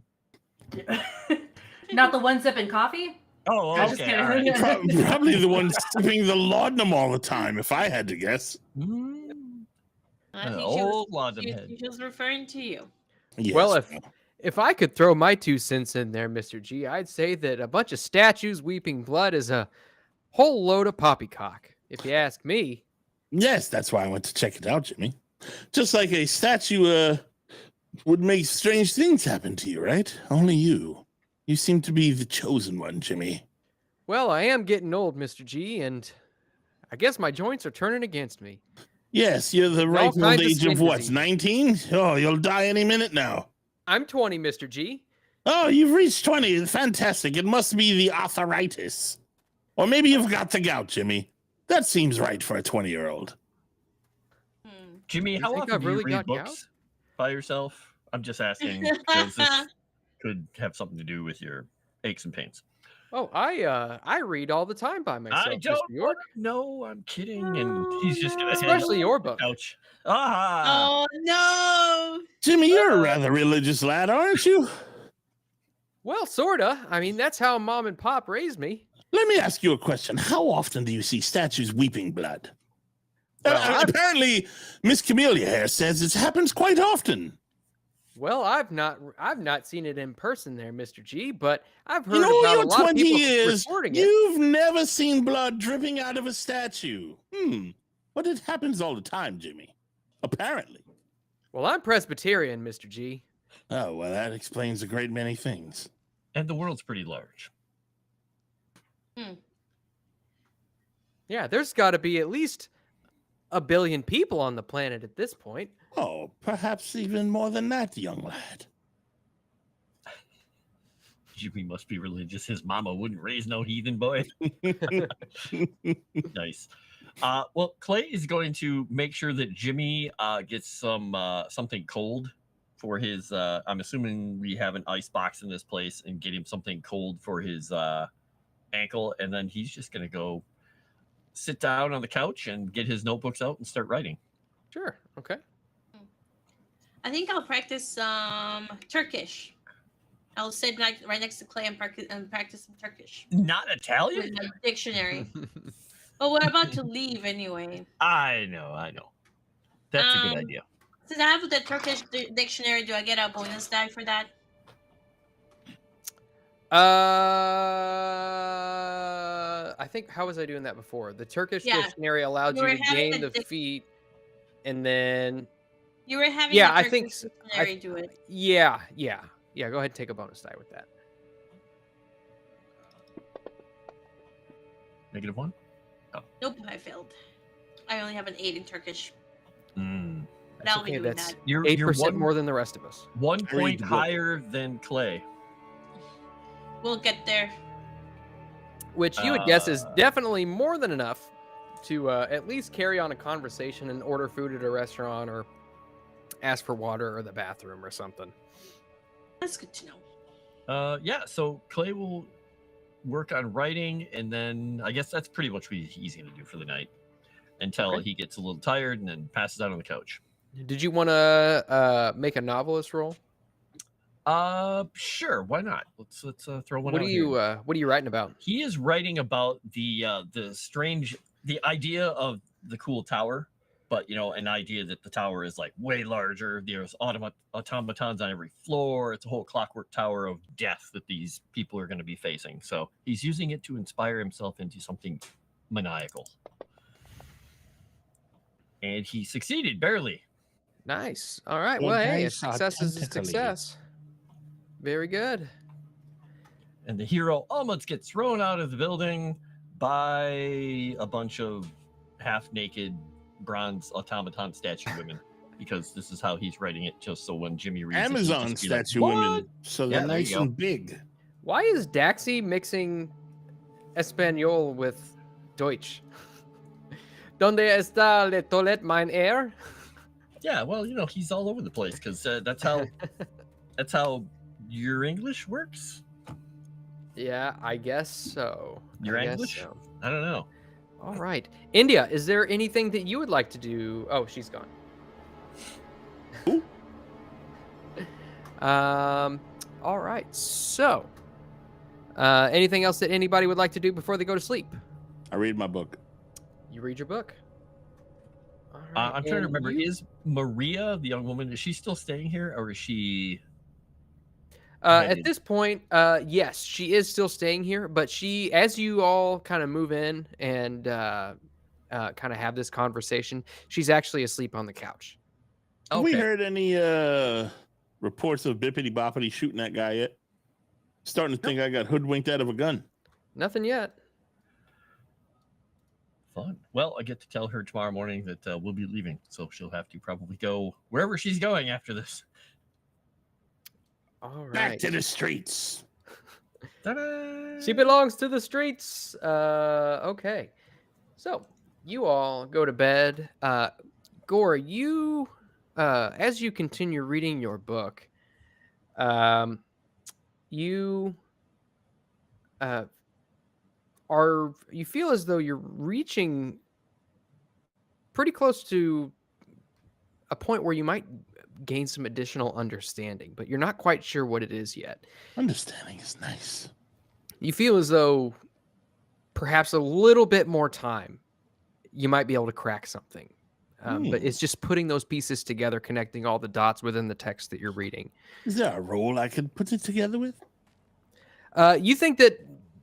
Not the one sipping coffee? Oh, I'm just okay. kidding. All right. Probably the one sipping the laudanum all the time, if I had to guess. I think Old laudanum she head. was referring to you. Yes. Well, if I could throw my 2 cents in there, Mr. G, I'd say that a bunch of statues weeping blood is a whole load of poppycock. If you ask me. Yes, that's why I went to check it out, Jimmy. Just like a statue would make strange things happen to you, right? Only you. You seem to be the chosen one, Jimmy. Well, I am getting old, Mr. G, and I guess my joints are turning against me. Yes, you're the All right old kinds of age of skin what, disease. 19? Oh, you'll die any minute now. I'm 20, Mr. G. Oh, you've reached 20. Fantastic. It must be the arthritis. Or maybe you've got the gout, Jimmy. That seems right for a 20-year-old. Jimmy, You how think often I've do you really read got books gout? by yourself? I'm just asking because this could have something to do with your aches and pains. Oh, I read all the time by myself, I Mr. don't York. know. I'm kidding. And he's just going to Especially your book. couch. Ah. Oh no! Jimmy, you're a rather religious lad, aren't you? Well, sorta. I mean, that's how Mom and Pop raised me. Let me ask you a question. How often do you see statues weeping blood? Well, Apparently, Miss Camellia here says it happens quite often. Well, I've not seen it in person there, Mr. G, but I've heard In all about your a lot 20 of people years, reporting it. you've never seen blood dripping out of a statue. But it happens all the time, Jimmy. Apparently. Well, I'm Presbyterian, Mr. G. Oh, well, that explains a great many things. And the world's pretty large. Yeah, there's got to be at least 1 billion people on the planet at this point. Oh, perhaps even more than that, young lad. Jimmy must be religious. His mama wouldn't raise no heathen boy. Nice. Well, Clay is going to make sure that Jimmy gets something cold for his. I'm assuming we have an ice box in this place, and get him something cold for his ankle, and then he's just gonna go sit down on the couch and get his notebooks out and start writing. Sure. Okay. I think I'll practice some Turkish. I'll sit right next to Clay and practice some Turkish Not Italian? with my dictionary. But we're about to leave anyway. I know. That's a good idea. Since I have the Turkish dictionary, do I get a bonus die for that? I think, how was I doing that before? The Turkish Yeah. dictionary allowed You you were to having gain the the feat, and then You were having Yeah, the I Turkish think dictionary do it. yeah. Go ahead and take a bonus die with that. -1. Nope, I failed. I only have an 8 in Turkish. Mm. But I'll be okay, doing that's that. You're 8% one, more than the rest of us. 1 I read point the book. higher than Clay. We'll get there. Which you would guess is definitely more than enough to at least carry on a conversation and order food at a restaurant or ask for water or the bathroom or something. That's good to know. Yeah, so Clay will work on writing, and then I guess that's pretty much what he's going to do for the night until Okay. he gets a little tired and then passes out on the couch. Did you want to make a novelist roll? Sure, why not? Let's throw one What out are here. you writing about? He is writing about the idea of the cool tower, but an idea that the tower is like way larger. There's automatons on every floor. It's a whole clockwork tower of death that these people are going to be facing. So he's using it to inspire himself into something maniacal. And he succeeded barely. Nice. All right. The Well, hey, a dice are success is a tentacly. success. Very good. And the hero almost gets thrown out of the building, by a bunch of half-naked bronze automaton statue women, because this is how he's writing it, just so when Jimmy reads Amazon it, he'll just be statue like, women, "What?" so Yeah, they're there you nice go. and big. Why is Daxi mixing Espanol with Deutsch? Donde está le toilette mein air? Yeah, well, he's all over the place because that's how your English works. Yeah, I guess so. Your I guess English? so. I don't know. All right. India, is there anything that you would like to do? Oh, she's gone. Ooh. All right. So, anything else that anybody would like to do before they go to sleep? I read my book. You read your book. All I'm trying to and remember. you- Is Maria, the young woman, is she still staying here, or is she? At headed? this point, yes, she is still staying here, but she, as you all kind of move in and kind of have this conversation, she's actually asleep on the couch. Have we Okay. heard any reports of Bippity Boppity shooting that guy yet? Starting to think I got hoodwinked out of a gun. Nothing yet. Fun. Well, I get to tell her tomorrow morning that we'll be leaving, so she'll have to probably go wherever she's going after this. All right. Back to the streets. Ta-da! She belongs to the streets. Okay. So you all go to bed. Gore, you, as you continue reading your book, you you feel as though you're reaching pretty close to a point where you might gain some additional understanding, but you're not quite sure what it is yet. Understanding is nice. You feel as though perhaps a little bit more time, you might be able to crack something. But it's just putting those pieces together, connecting all the dots within the text that you're reading. Is there a role I could put it together with? You think that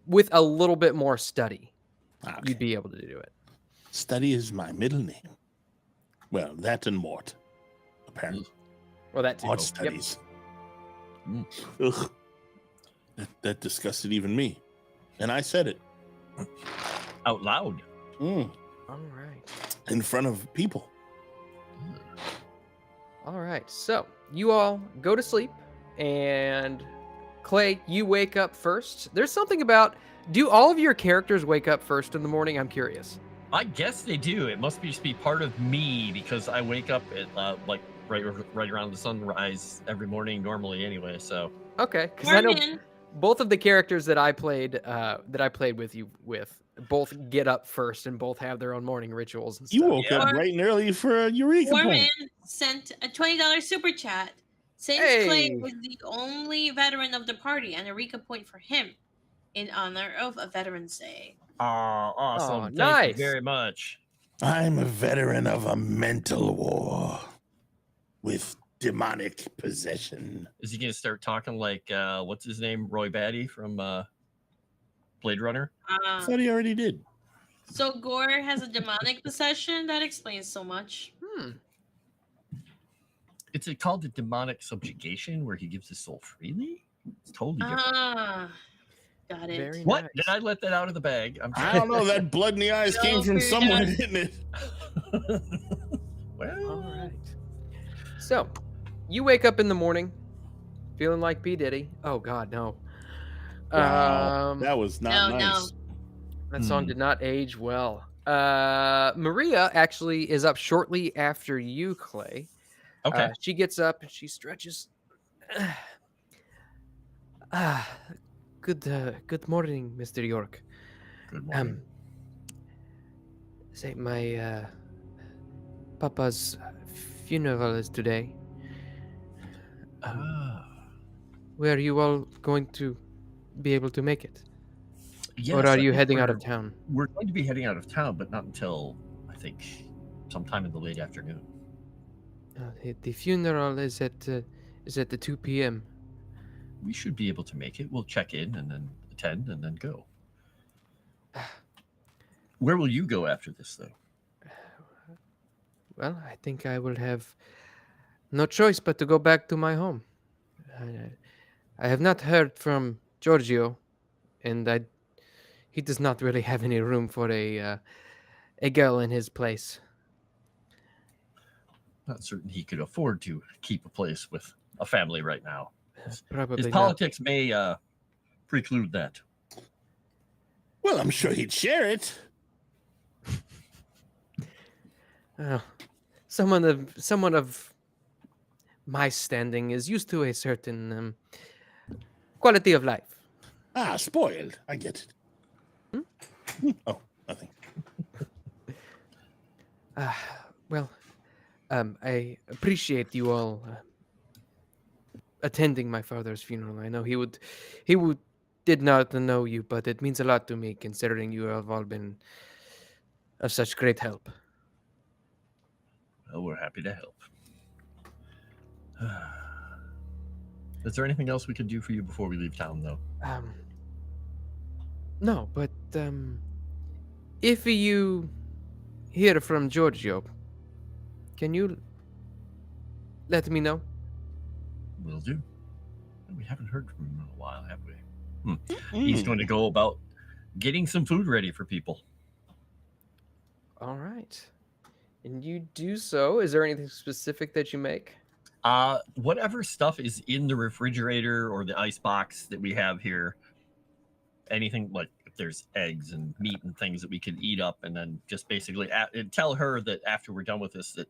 with a little bit more study, Okay. you'd be able to do it. Study is my middle name. Well, that and Mort, apparently. Well, that too. Mort Yep. studies. Mm. Ugh. That disgusted even me. And I said it. Out loud. Mm. All right. In front of people. All right. So you all go to sleep, and Clay, you wake up first. There's something about. Do all of your characters wake up first in the morning? I'm curious. I guess they do. It must just be part of me because I wake up at like right around the sunrise every morning normally anyway. So Okay, because I know Morning. both of the characters that I played with you with both get up first and both have their own morning rituals and stuff. You woke up bright and early for a Eureka Warman point. sent a $20 super chat. Since Clay Hey. was the only veteran of the party, and a Eureka point for him in honor of a Veterans Day. awesome. Aw, Thank nice. you very much. I'm a veteran of a mental war with demonic possession. Is he gonna start talking like what's his name? Roy Batty from Blade Runner? I thought he already did. So Gore has a demonic possession. That explains so much. It's called the demonic subjugation, where he gives his soul freely. It's totally different. Ah, got it. Very What? nice. Did I let that out of the bag? I'm I don't know. That blood in the eyes came from Don't do somewhere, that. didn't it? Well, All right. So, you wake up in the morning feeling like P. Diddy. Oh, God, no. Wow, that was not No, nice. That song did not age well. Maria actually is up shortly after you, Clay. okay. She gets up and she stretches. Good morning, Mr. York. Good morning. Say my papa's funeral is today. Were you all going to be able to make it? Yes, Or I are you think heading out we're- of town? We're going to be heading out of town, but not until I think sometime in the late afternoon. The funeral is at the 2 p.m. We should be able to make it. We'll check in and then attend and then go. Where will you go after this, though? Well, I think I will have no choice but to go back to my home. I have not heard from Giorgio, and he does not really have any room for a girl in his place. Not certain he could afford to keep a place with a family right now. Probably His not. politics may preclude that. Well, I'm sure he'd share it. Someone of my standing is used to a certain quality of life. Ah, spoiled. I get it. Oh, nothing. Well, I appreciate you all attending my father's funeral. I know he did not know you, but it means a lot to me considering you have all been of such great help. Well, we're happy to help. Is there anything else we could do for you before we leave town, though? No, but if you hear from Giorgio, can you let me know? Will do. We haven't heard from him in a while, have we? He's going to go about getting some food ready for people. All right. And you do so. Is there anything specific that you make? Whatever stuff is in the refrigerator or the ice box that we have here, anything like if there's eggs and meat and things that we can eat up, and then just basically tell her that after we're done with this, that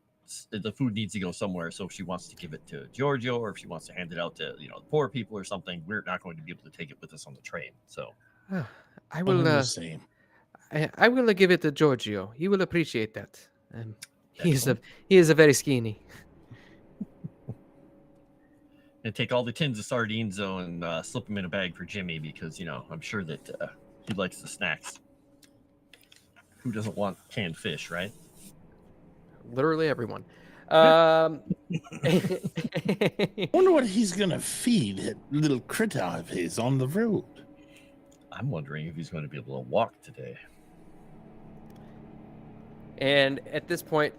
the food needs to go somewhere. So if she wants to give it to Giorgio, or if she wants to hand it out to the poor people or something, we're not going to be able to take it with us on the train. So I will. The same. I will give it to Giorgio. He will appreciate that. He is a very skinny. And take all the tins of sardines though, and slip them in a bag for Jimmy because I'm sure that he likes the snacks. Who doesn't want canned fish, right? Literally everyone. Wonder what he's gonna feed that little critter of his on the road. I'm wondering if he's going to be able to walk today. And at this point,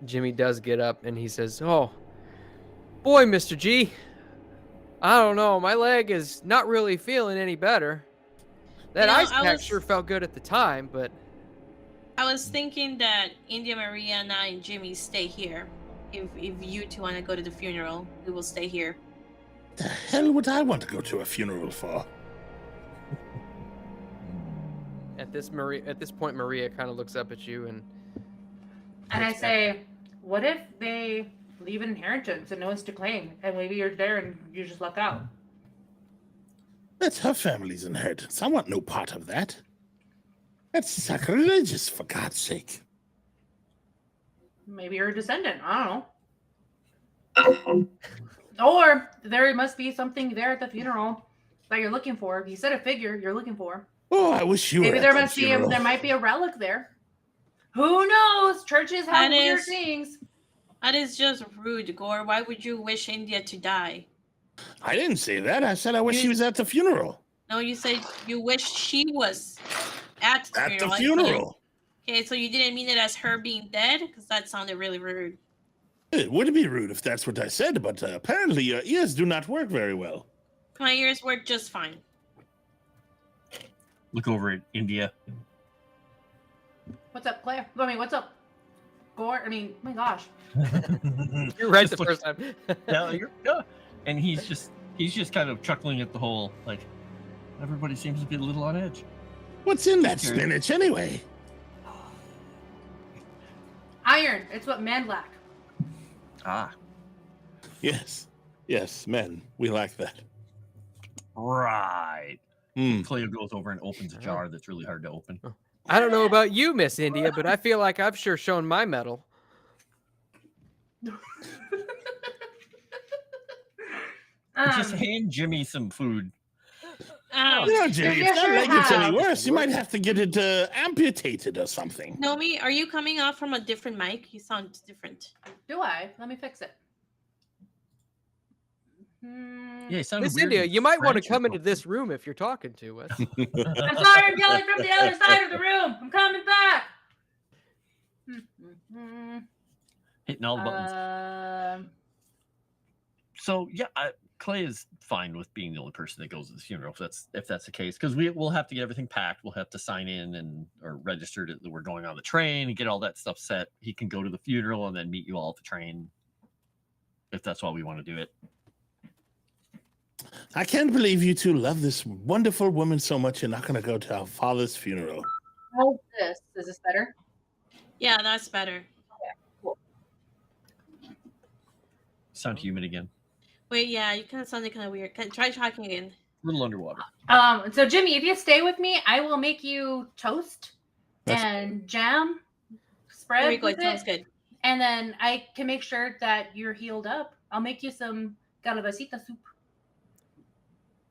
Jimmy does get up and he says, "Oh, boy, Mr. G, I don't know. My leg is not really feeling any better. That ice pack sure felt good at the time, but..." I was thinking that India, Maria, and I and Jimmy stay here. If you two want to go to the funeral, we will stay here. The hell would I want to go to a funeral for? At this point, Maria kind of looks up at you and I say, what if they leave an inheritance and no one's to claim, and maybe you're there and you just luck out? That's her family's inheritance. I want no part of that. That's sacrilegious, for God's sake. Maybe you're a descendant. I don't know. Or there must be something there at the funeral that you're looking for. You said a figure you're looking for. Oh, I wish you were. Maybe there might be a relic there. Who knows? Churches have weird things. That is just rude, Gore. Why would you wish India to die? I didn't say that. I said I wish she was at the funeral. No, you said you wish she was at the funeral. At the funeral. Okay, so you didn't mean it as her being dead? Because that sounded really rude. It would be rude if that's what I said, but apparently your ears do not work very well. My ears work just fine. Look over at India. What's up, Claire? What's up, Gore? My gosh. You're right Just the first time. Yeah, and he's just kind of chuckling at the whole, like, everybody seems to be a little on edge. What's in that spinach anyway? Iron. It's what men lack. Ah. Yes, men. We like that. Right. Cleo goes over and opens a jar that's really hard to open. I don't know about you, Miss India, but I feel like I've sure shown my mettle. Just hand Jimmy some food. Jimmy, if that leg gets any worse, you might have to get it amputated or something. Nomi, are you coming off from a different mic? You sound different. Do I? Let me fix it. Yeah, Miss India, you might want to come into this room if you're talking to us. I'm sorry, I'm yelling from the other side of the room. I'm coming back. Hitting all the buttons. So yeah, Clay is fine with being the only person that goes to the funeral if that's the case, because we'll have to get everything packed. We'll have to sign in or register that we're going on the train and get all that stuff set. He can go to the funeral and then meet you all at the train if that's why we want to do it. I can't believe you two love this wonderful woman so much. You're not going to go to our father's funeral. How's this? Is this better? Yeah, that's better. Sound humid again. Wait, yeah, you kind of sounded kind of weird. Try talking again. A little underwater. So Jimmy, if you stay with me, I will make you toast and jam spread. There we go. with It sounds it, good. and then I can make sure that you're healed up. I'll make you some calabacita soup.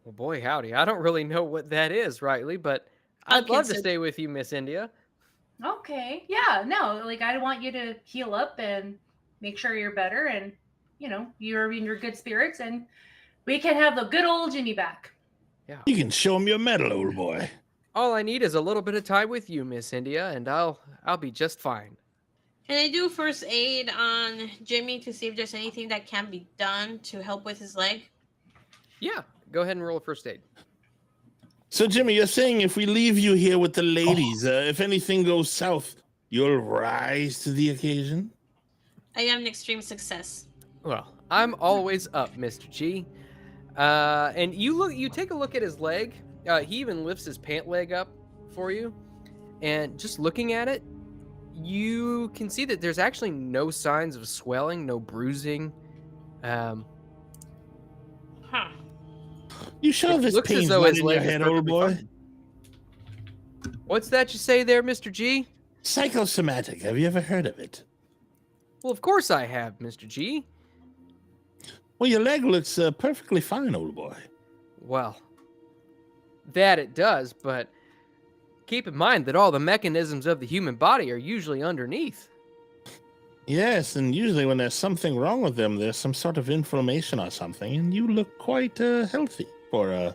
Well, boy, howdy. I don't really know what that is, Riley, but I'd Okay, love to so- stay with you, Miss India. Okay. Yeah. No. Like I want you to heal up and make sure you're better, and you're in your good spirits, and we can have the good old Jimmy back. Yeah. You can show him your medal, old boy. All I need is a little bit of time with you, Miss India, and I'll be just fine. Can I do first aid on Jimmy to see if there's anything that can be done to help with his leg? Yeah, go ahead and roll a first aid. So, Jimmy, you're saying if we leave you here with the ladies, if anything goes south, you'll rise to the occasion? I am an extreme success. Well, I'm always up, Mr. G. And you take a look at his leg. He even lifts his pant leg up for you. And just looking at it, you can see that there's actually no signs of swelling, no bruising. Huh. You sure It this looks as pain's though not his in your leg is head, old boy? perfectly What's that you say there, Mr. G? Psychosomatic. Have you ever heard of it? Well, of course I have, Mr. G. Well, your leg looks perfectly fine, old boy. Well, that it does, but keep in mind that all the mechanisms of the human body are usually underneath. Yes, and usually when there's something wrong with them, there's some sort of inflammation or something, and you look quite healthy for,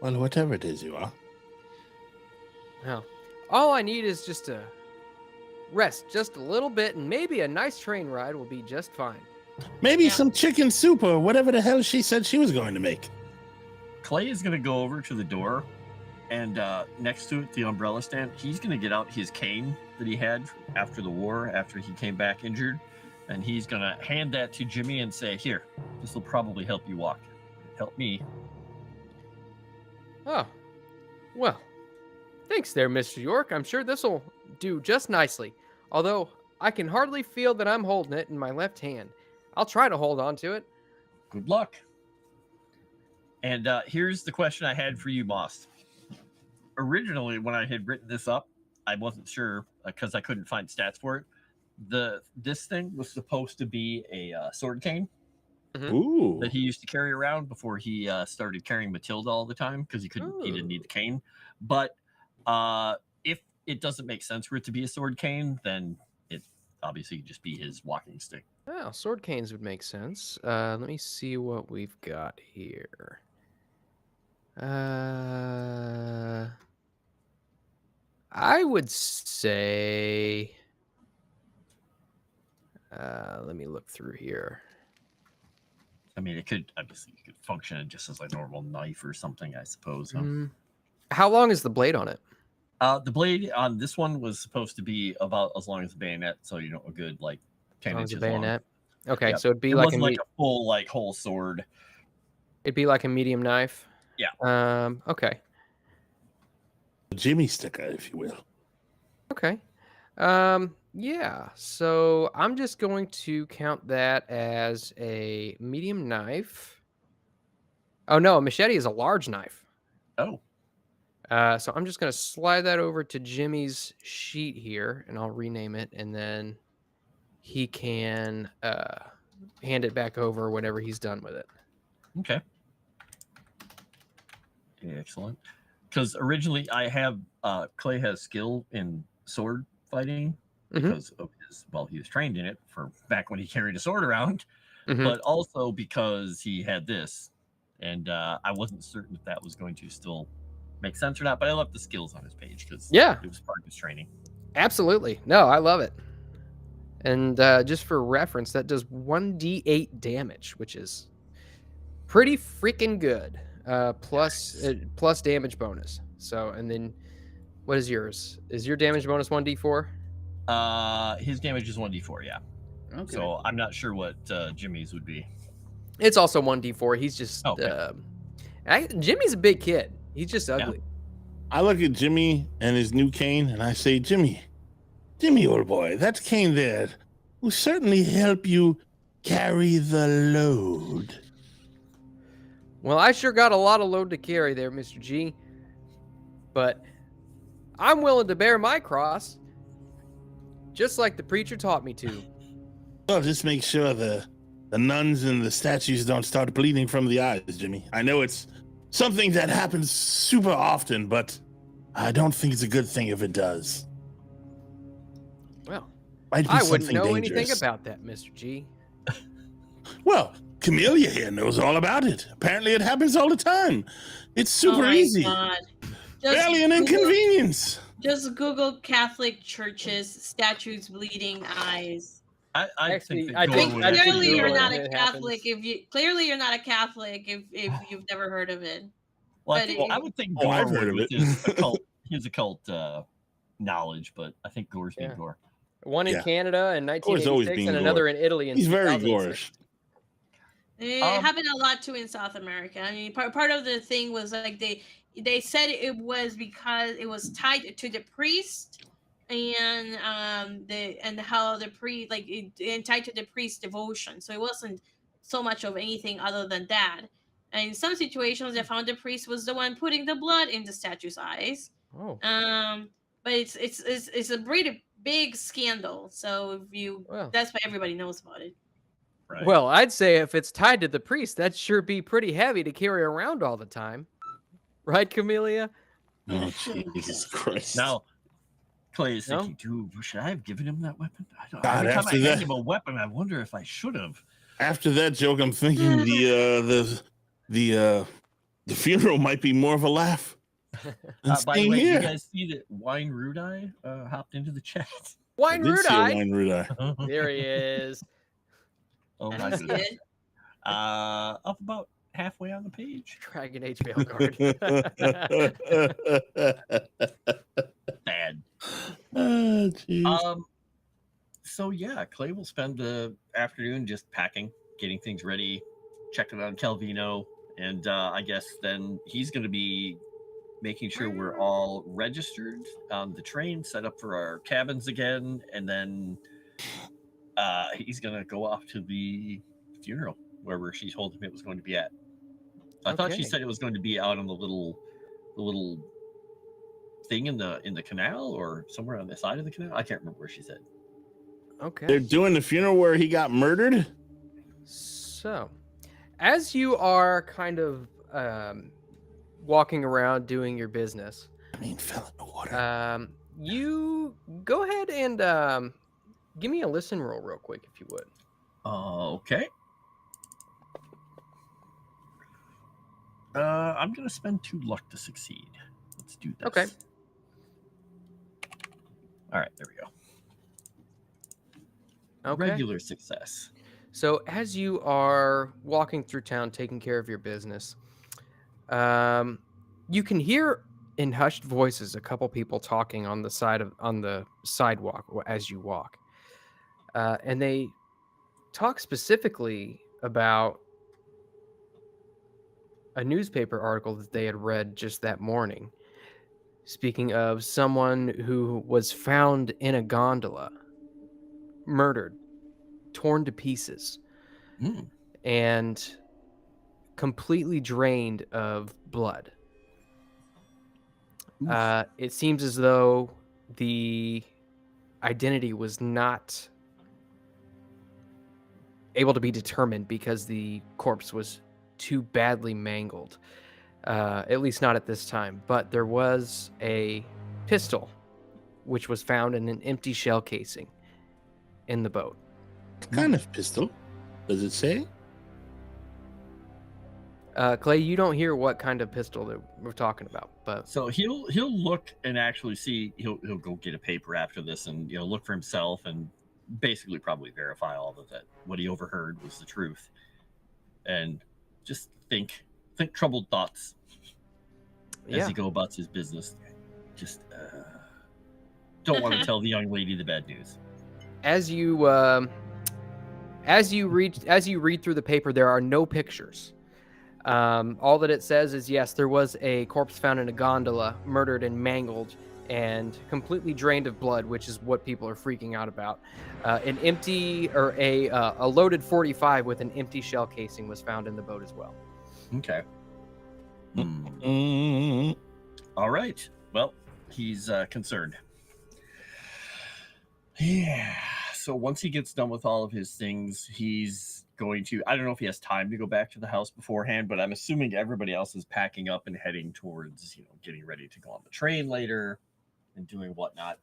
well, whatever it is you are. Well, all I need is just to rest just a little bit, and maybe a nice train ride will be just fine. Maybe Yeah. some chicken soup or whatever the hell she said she was going to make. Clay is going to go over to the door, and next to it, the umbrella stand, he's going to get out his cane that he had after the war, after he came back injured, and he's going to hand that to Jimmy and say, "Here, this will probably help you walk. Help me." Oh, well, thanks there, Mr. York. I'm sure this'll do just nicely. Although I can hardly feel that I'm holding it in my left hand. I'll try to hold on to it. Good luck. And here's the question I had for you, Moss. Originally, when I had written this up, I wasn't sure because I couldn't find stats for it. This thing was supposed to be a sword cane Ooh. that he used to carry around before he started carrying Matilda all the time because he didn't Ooh. need the cane. But if it doesn't make sense for it to be a sword cane, then it obviously could just be his walking stick. Oh, sword canes would make sense. Let me see what we've got here. I would say. Let me look through here. I mean, it could function just as a normal knife or something, I suppose. Huh? How long is the blade on it? The blade on this one was supposed to be about as long as the bayonet, so a good 10 Long as a inches bayonet. Okay, Yep. so it'd be It like wasn't like a full whole sword. it'd be like a medium knife. Yeah. Okay. Jimmy sticker, if you will. Okay. Yeah. So I'm just going to count that as a medium knife. Oh no, a machete is a large knife. Oh, So I'm just going to slide that over to Jimmy's sheet here, and I'll rename it, and then he can hand it back over whenever he's done with it. okay. Excellent. Because originally I have Clay has skill in sword fighting because of he was trained in it for back when he carried a sword around, but also because he had this, and I wasn't certain if that was going to still make sense or not. But I left the skills on his page because it was part of his training. Absolutely. No, I love it. And just for reference, that does 1d8 damage, which is pretty freaking good. Plus damage bonus. So, and then what is yours? Is your damage bonus 1d4? His damage is 1d4, yeah. Okay. So I'm not sure what Jimmy's would be. It's also 1d4. He's just Jimmy's a big kid. He's just ugly. I look at Jimmy and his new cane, and I say, Jimmy, old boy, that cane there will certainly help you carry the load. Well, I sure got a lot of load to carry there, Mr. G. But I'm willing to bear my cross, just like the preacher taught me to. Well, just make sure the nuns and the statues don't start bleeding from the eyes, Jimmy. I know it's something that happens super often, but I don't think it's a good thing if it does. Well, Might be I wouldn't something know dangerous. anything about that, Mr. G. Well, Camellia here knows all about it. Apparently it happens all the time. It's super easy. God. Barely an inconvenience. Just Google Catholic churches, statues, bleeding eyes. I Actually, think I that think- Gore would I think Clearly, actually you're know not it. a It Catholic happens. clearly you're not a Catholic if you've never heard of it. Well, but I would think Oh, Gore I've heard would of with it. his occult knowledge, but I think Gore's being Yeah. Gore. One in Yeah. Canada in Gore's always 1986 being and Gore. another in Italy in He's very 2006. gorish. It happened a lot too in South America. I mean, part of the thing was like they said it was because it was tied to the priest and how the priest and tied to the priest's devotion. So it wasn't so much of anything other than that. And in some situations, they found the priest was the one putting the blood in the statue's eyes. Oh, But it's a pretty big scandal. So well. that's why everybody knows about it. Right. Well, I'd say if it's tied to the priest, that'd sure be pretty heavy to carry around all the time. Right, Camellia? Oh, Jesus Christ. Now, Clay is No? thinking, dude, should I have given him that weapon? I don't. God, Every time I after hand that- him a weapon, I wonder if I should have. After that joke, I'm thinking the funeral might be more of a laugh. than By the staying way, here. you guys see that Wine Rudai hopped into the chat? I Wine did see a Rudai. Wine Rudai. There he is. Oh my That's goodness. good. Up about halfway on the page. Dragon Age Veilguard. Bad. Oh, jeez. So yeah, Clay will spend the afternoon just packing, getting things ready, checking on Calvino, and I guess then he's going to be making sure we're all registered on the train, set up for our cabins again, and then he's going to go off to the funeral wherever she told him it was going to be at. I thought she Okay. said it was going to be out on the little thing in the canal or somewhere on the side of the canal. I can't remember where she said. Okay. They're doing the funeral where he got murdered? So, as you are kind of walking around doing your business, I mean, fell in the water. you go ahead and give me a listen roll real quick, if you would. Okay. I'm gonna spend 2 luck to succeed. Let's do this. Okay. All right, there we go. Okay. Regular success. So as you are walking through town, taking care of your business, you can hear in hushed voices a couple people talking on the sidewalk as you walk, and they talk specifically about a newspaper article that they had read just that morning, speaking of someone who was found in a gondola, murdered, torn to pieces, Mm. and completely drained of blood. Oof. It seems as though the identity was not able to be determined because the corpse was too badly mangled, at least not at this time. But there was a pistol which was found in an empty shell casing in the boat. What kind of pistol? Does it say? Clay, you don't hear what kind of pistol that we're talking about, but So he'll look and actually see. He'll go get a paper after this and look for himself and basically probably verify all of that. What he overheard was the truth. And just think troubled thoughts as Yeah. he go about his business. Just don't want to tell the young lady the bad news. As you read through the paper, there are no pictures. All that it says is, yes, there was a corpse found in a gondola, murdered and mangled, and completely drained of blood, which is what people are freaking out about. An empty or a loaded 45 with an empty shell casing was found in the boat as well. Okay. Mm. All right. Well, he's concerned. Yeah. So once he gets done with all of his things, he's going to, I don't know if he has time to go back to the house beforehand, but I'm assuming everybody else is packing up and heading towards, getting ready to go on the train later and doing whatnot.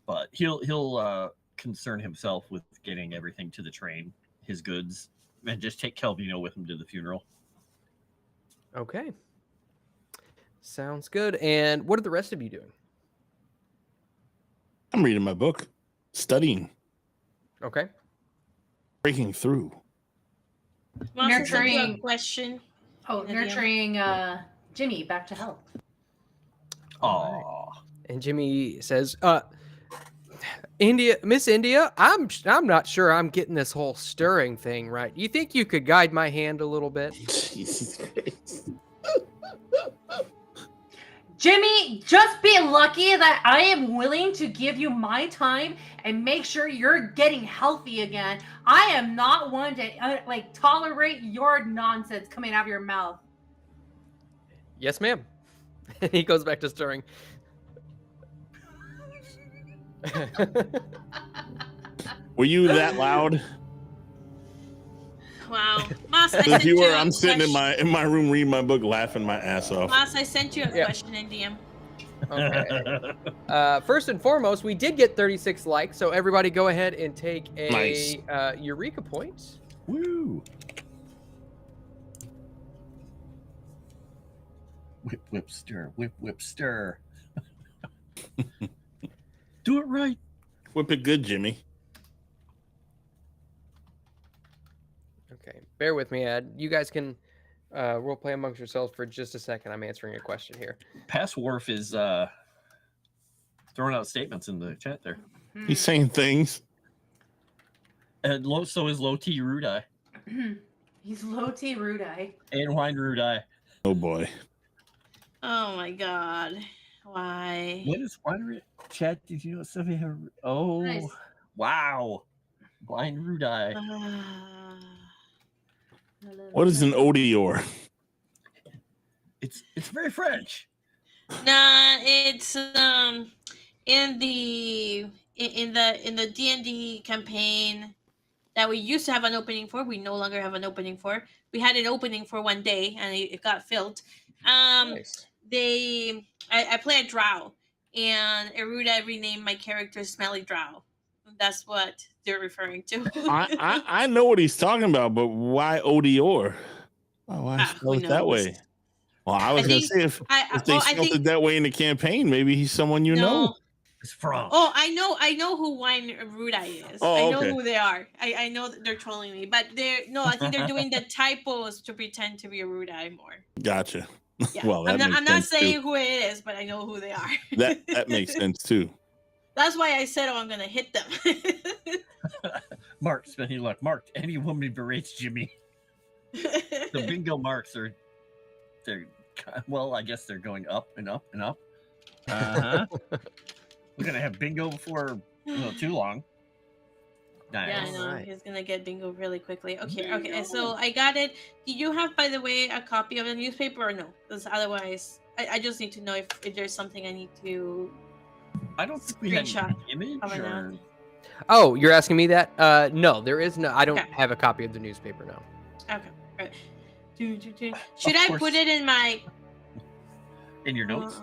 But he'll concern himself with getting everything to the train, his goods, and just take Calvino with him to the funeral. Okay. Sounds good. And what are the rest of you doing? I'm reading my book, studying, Okay. breaking through. Moss, I sent you a Nurturing. question. Oh, nurturing Jimmy back to health. Aww. And Jimmy says, Miss India, I'm not sure I'm getting this whole stirring thing right. You think you could guide my hand a little bit? Jesus Christ. Jimmy, just be lucky that I am willing to give you my time and make sure you're getting healthy again. I am not one to tolerate your nonsense coming out of your mouth. Yes, ma'am. And he goes back to stirring. Were you that loud? Wow. Moss, I If sent you you were, a I'm sitting in question. my room reading my book, laughing my ass off. Moss, I sent you a Yeah. question in DM. Okay. First and foremost, we did get 36 likes, so everybody go ahead and take a Nice. Eureka point. Woo! Whip, whip, stir. Whip, whip, stir. Do it right. Whip it good, Jimmy. Okay, bear with me, Ed. You guys can role play amongst yourselves for just a second. I'm answering a question here. Pass Wharf is throwing out statements in the chat there. He's saying things. And so is Low T Rudai. He's low T rude eye. And Wine Rudai. Oh boy. Oh my god. Why? What is Wine Chat? Did you know Sevvy have? Oh, Nice. wow. Wine Rudai. What is an odior? It's very French. Nah, it's in the D&D campaign that we used to have an opening for. We no longer have an opening for. We had an opening for one day and it got filled. Nice. I play a drow, and Eruda renamed my character Smelly Drow. That's what they're referring to. I know what he's talking about, but why odior? Oh, why spell who it that knows? way? Well, I was I gonna think- say if they I spelled think it that way in the campaign, maybe he's someone you know. It's Froste. Oh, I know who Wine Rudai is. Oh, I know okay. who they are. I know that they're trolling me, but I think they're doing the typos to pretend to be a Rudai more. Gotcha. Yeah. Well, that I'm makes not sense, saying too. who it is, but I know who they are. That makes sense too. That's why I said, I'm gonna hit them. Mark, spending luck. Mark, any woman berates Jimmy. The bingo marks they're well, I guess they're going up and up and up. Uh-huh. We're gonna have bingo before too long. Nice. Yeah, I know. Alright. He's gonna get bingo really quickly. Okay. So I got it. Do you have, by the way, a copy of the newspaper or no? Because otherwise, I just need to know if there's something I need to. I don't think we had Screenshot an image of an or... ad. Oh, you're asking me that? No, there is no. I don't Okay. have a copy of the newspaper now. Okay. Right. Should I course. put it in my? in your notes.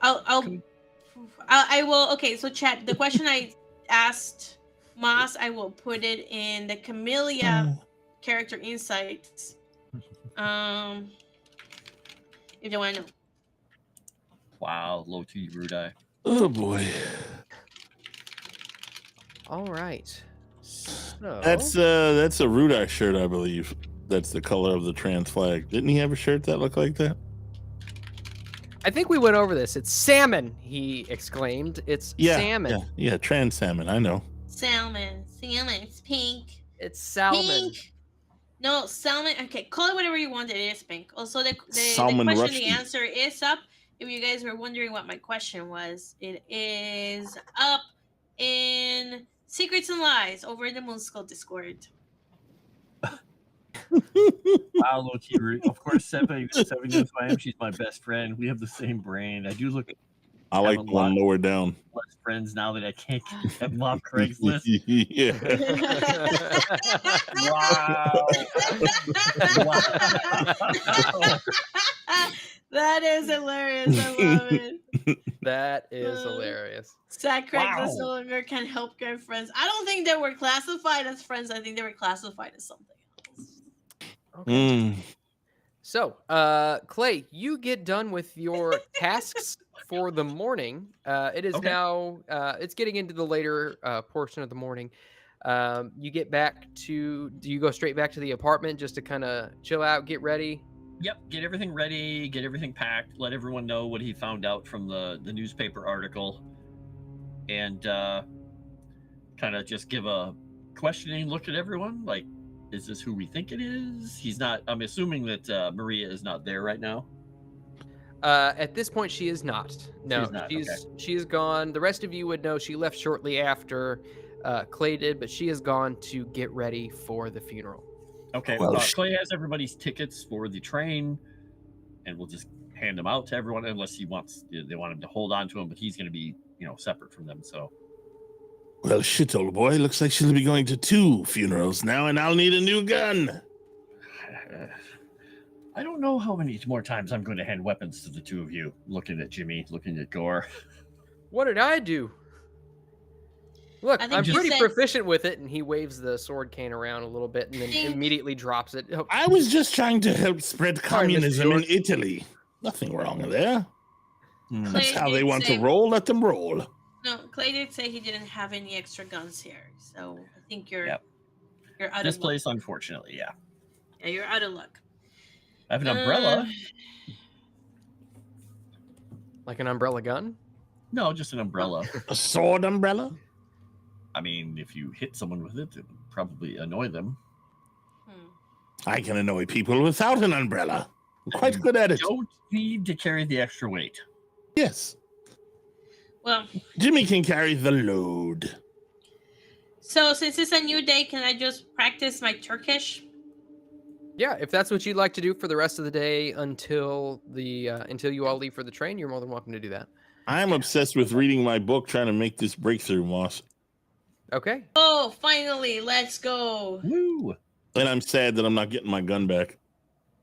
I will. Okay. So chat. The question I asked Moss, I will put it in the Camellia character insights. If you want to know. Wow, Low T Rudai. Oh boy. All right. No. That's a Rudar shirt, I believe. That's the color of the trans flag. Didn't he have a shirt that looked like that? I think we went over this. It's salmon, he exclaimed. It's salmon. Yeah, trans salmon. I know. Salmon. It's pink. It's salmon. Pink. No, salmon. Okay, call it whatever you want. It is pink. Also, the Salmon question, rusty. the answer is up. If you guys were wondering what my question was, it is up in Secrets and Lies over in the Moonskull Discord. Wow, Loki. Of course, Sevvy knows who I am. She's my best friend. We have the same brain. I do look. I like the one lower down. Less friends now that I can't get them off Craigslist. Yeah. Wow. That is hilarious. I love it. That is hilarious. Sad Craigslist no Wow. longer can help get friends. I don't think they were classified as friends. I think they were classified as something else. Okay. So, Clay, you get done with your tasks for the morning. It is now, it's getting into the later portion of the morning. You get back to, do you go straight back to the apartment just to kind of chill out, get ready? Yep, get everything ready, get everything packed, let everyone know what he found out from the newspaper article, and kind of just give a questioning look at everyone, like, is this who we think it is? He's not, I'm assuming that Maria is not there right now. At this point, she is not. No, She's not, she is gone. The rest of you would know she left shortly after Clay did, but she has gone to get ready for the funeral. Okay, Well, Clay has everybody's tickets for the train, and we'll just hand them out to everyone unless they want him to hold on to them, but he's going to be, separate from them, so. Well, shit, old boy. Looks like she'll be going to 2 funerals now, and I'll need a new gun. I don't know how many more times I'm going to hand weapons to the two of you. Looking at Jimmy, looking at Gore. What did I do? Look, I think I'm you pretty said- proficient with it, and he waves the sword cane around a little bit and then Think- immediately drops it. Oh, I was just trying to help spread Sorry, Mr. communism in York. Italy. Nothing wrong there. Hmm. That's Clay how they did want say- to roll. Let them roll. No, Clay did say he didn't have any extra guns here, so I think you're Yep. you're out This of place, luck. unfortunately, yeah. Yeah, you're out of luck. I have an umbrella. like an umbrella gun? No, just an umbrella. A sword umbrella? I mean, if you hit someone with it, it would probably annoy them. I can annoy people without an umbrella. I'm quite good at it. Don't need to carry the extra weight. Yes. Well, Jimmy can carry the load. so since it's a new day, can I just practice my Turkish? Yeah, if that's what you'd like to do for the rest of the day until you all leave for the train, you're more than welcome to do that. I'm obsessed with reading my book, trying to make this breakthrough, Moss. Okay. Oh, finally, let's go. Woo! And I'm sad that I'm not getting my gun back.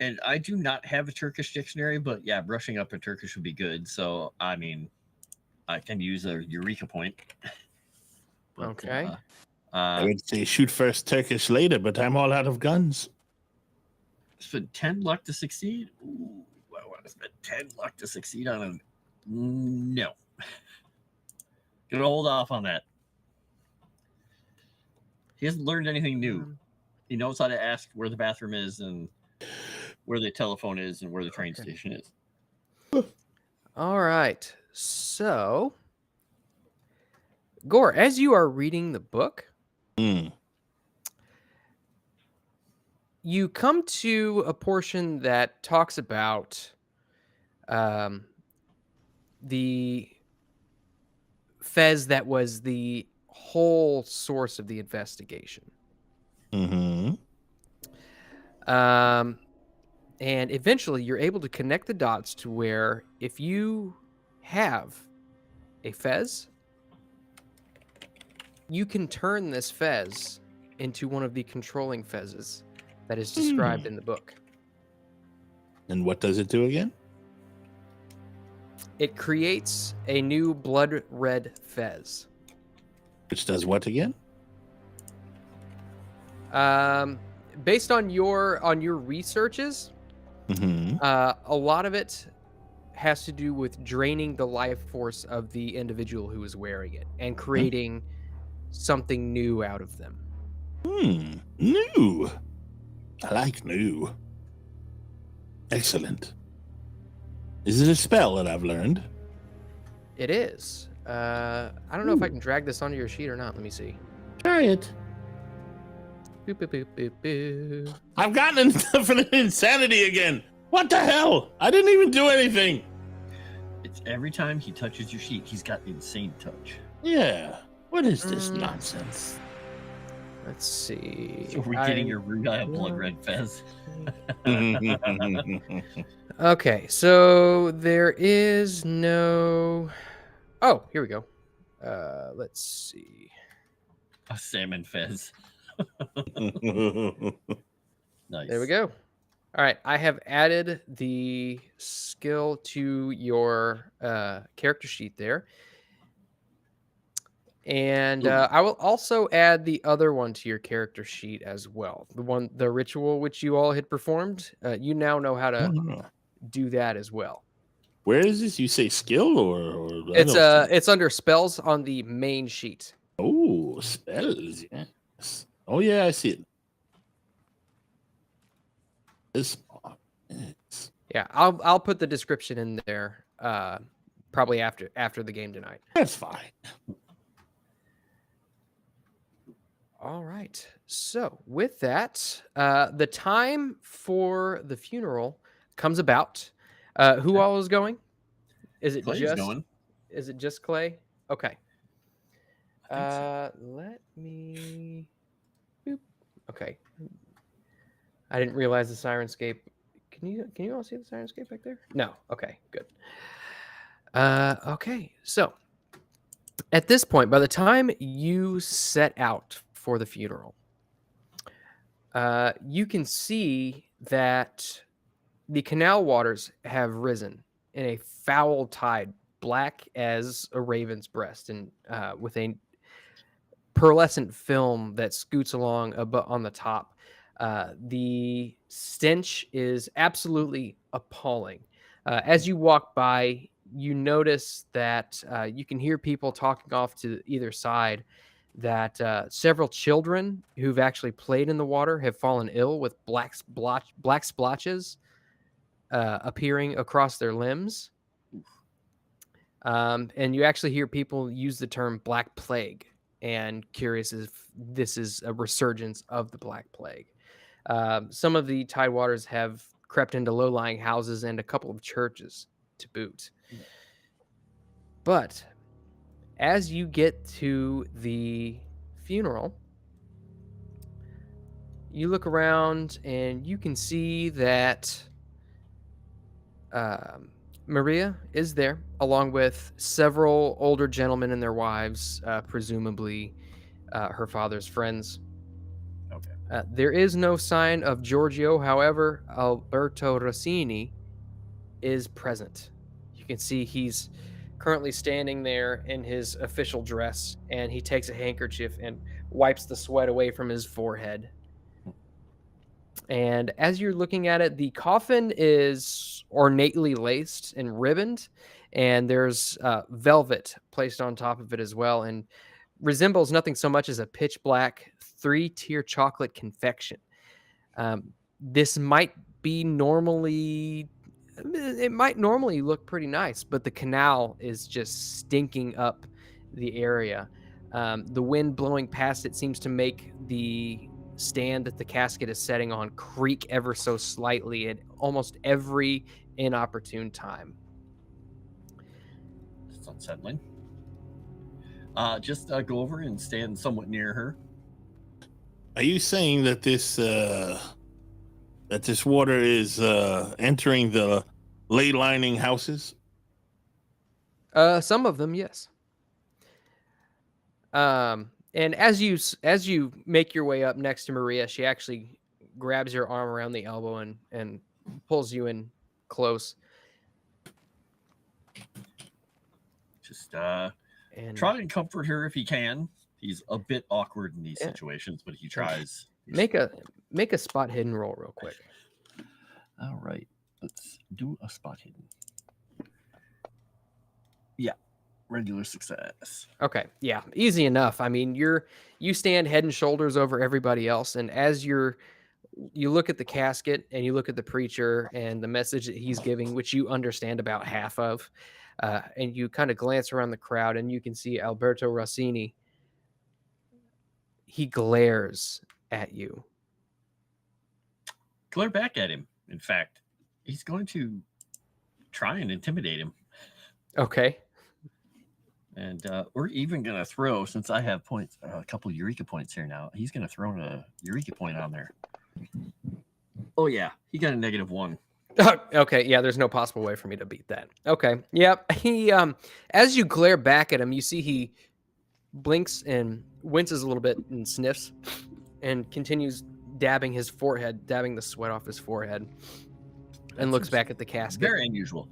And I do not have a Turkish dictionary, but yeah, brushing up in Turkish would be good. So, I mean, I can use a Eureka point. But, Okay. I would say shoot first, Turkish later, but I'm all out of guns. Spend 10 luck to succeed? Ooh, I want to spend 10 luck to succeed on a... No. Gonna hold off on that. He hasn't learned anything new. He knows how to ask where the bathroom is and where the telephone is and where the train station is. All right. So, Gore, as you are reading the book, you come to a portion that talks about the fez that was the whole source of the investigation. Mm-hmm. And eventually you're able to connect the dots to where if you have a fez, you can turn this fez into one of the controlling fezes that is described in the book. And what does it do again? It creates a new blood red fez. Which does what again? Based on your researches, Mm-hmm. a lot of it has to do with draining the life force of the individual who is wearing it and creating something new out of them. New. I like new. Excellent. Is it a spell that I've learned? It is. I don't know if I can drag this onto your sheet or not. Let me see. Try it. Boop, boop, boop, boop, boop. I've gotten infinite insanity again. What the hell? I didn't even do anything. It's every time he touches your sheet, he's got insane touch. Yeah. What is this nonsense? Let's see. So we're getting your rude eye of blood red fez. Okay, so there is no. Oh, here we go. Let's see. A salmon fez. Nice. There we go. All right, I have added the skill to your character sheet there. And I will also add the other one to your character sheet as well. The ritual which you all had performed. You now know how to do that as well. Where is this? You say skill or It's under spells on the main sheet. Oh, spells. Yes. Oh yeah, I see it. This. Yes. Yeah, I'll put the description in there probably after the game tonight. That's fine. All right. So with that, the time for the funeral comes about. Who all is going? Is it Clay's going. Is it just Clay? Okay. I think so. Let me. Boop. Okay. I didn't realize the Sirenscape. Can you all see the Sirenscape back there? No. Okay. Good. Okay. So at this point, by the time you set out for the funeral, you can see that the canal waters have risen in a foul tide, black as a raven's breast, and with a pearlescent film that scoots along on the top. The stench is absolutely appalling. As you walk by, you notice that you can hear people talking off to either side, that several children who've actually played in the water have fallen ill with black splotches appearing across their limbs. And you actually hear people use the term Black Plague, and curious if this is a resurgence of the Black Plague. Some of the tidewaters have crept into low-lying houses and a couple of churches to boot. But as you get to the funeral, you look around and you can see that Maria is there, along with several older gentlemen and their wives, presumably her father's friends. Okay. There is no sign of Giorgio. However, Alberto Rossini is present. You can see he's currently standing there in his official dress, and he takes a handkerchief and wipes the sweat away from his forehead. And as you're looking at it, the coffin is ornately laced and ribboned, and there's velvet placed on top of it as well, and resembles nothing so much as a pitch black 3-tier chocolate confection. This might normally look pretty nice, but the canal is just stinking up the area. The wind blowing past it seems to make the stand that the casket is setting on creak ever so slightly at almost every inopportune time. It's unsettling. Just go over and stand somewhat near her. Are you saying that this water is entering the ley lining houses? Some of them, yes. And as you make your way up next to Maria, she actually grabs your arm around the elbow and pulls you in close. Just try and comfort her if he can. He's a bit awkward in these situations, but he tries. Make a spot hidden roll real quick. All right, let's do a spot hidden. Yeah, Regular success. Okay, yeah, easy enough. I mean, you stand head and shoulders over everybody else, and as you look at the casket and you look at the preacher and the message that he's giving, which you understand about half of, and you kind of glance around the crowd and you can see Alberto Rossini. He glares at you. Glare back at him. In fact, he's going to try and intimidate him. Okay. And we're even going to throw, since I have points, a couple Eureka points here now, he's going to throw in a Eureka point on there. Oh, yeah. He got a -1. Okay, yeah, there's no possible way for me to beat that. Okay, yep. He, as you glare back at him, you see he blinks and winces a little bit and sniffs and continues dabbing his forehead, dabbing the sweat off his forehead, and looks back at the casket. Very unusual.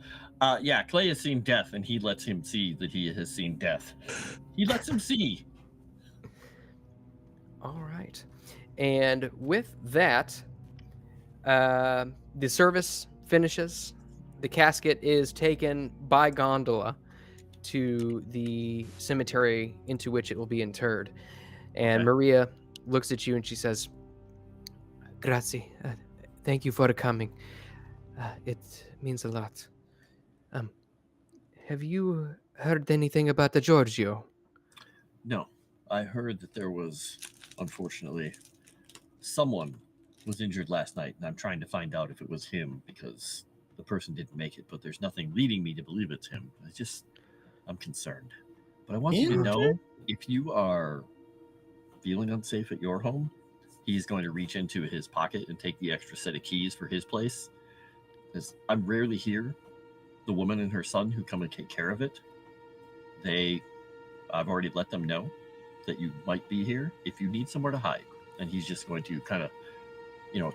Yeah, Clay has seen death, and he lets him see that he has seen death. He lets him see. All right. And with that, the service finishes. The casket is taken by gondola to the cemetery into which it will be interred. And Okay. Maria looks at you and she says, Grazie. Thank you for coming. It means a lot. Have you heard anything about the Giorgio? No, I heard that there was, unfortunately, someone was injured last night, and I'm trying to find out if it was him because the person didn't make it, but there's nothing leading me to believe it's him. I'm concerned. But I want you to know, if you are feeling unsafe at your home, he's going to reach into his pocket and take the extra set of keys for his place. Because I'm rarely here. The woman and her son who come and take care of it, I've already let them know that you might be here if you need somewhere to hide. And he's just going to kind of,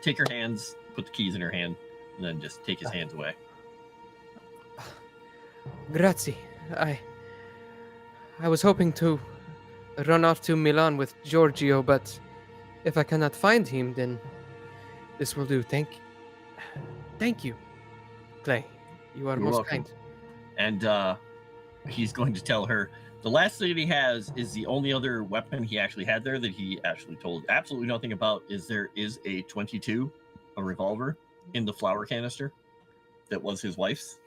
take her hands, put the keys in her hand, and then just take his hands away. Grazie. I was hoping to run off to Milan with Giorgio, but if I cannot find him, then this will do. Thank you, Clay. You are You're most welcome. kind. And he's going to tell her the last thing he has is the only other weapon he actually had there that he actually told absolutely nothing about is there is a 22, a revolver, in the flour canister that was his wife's.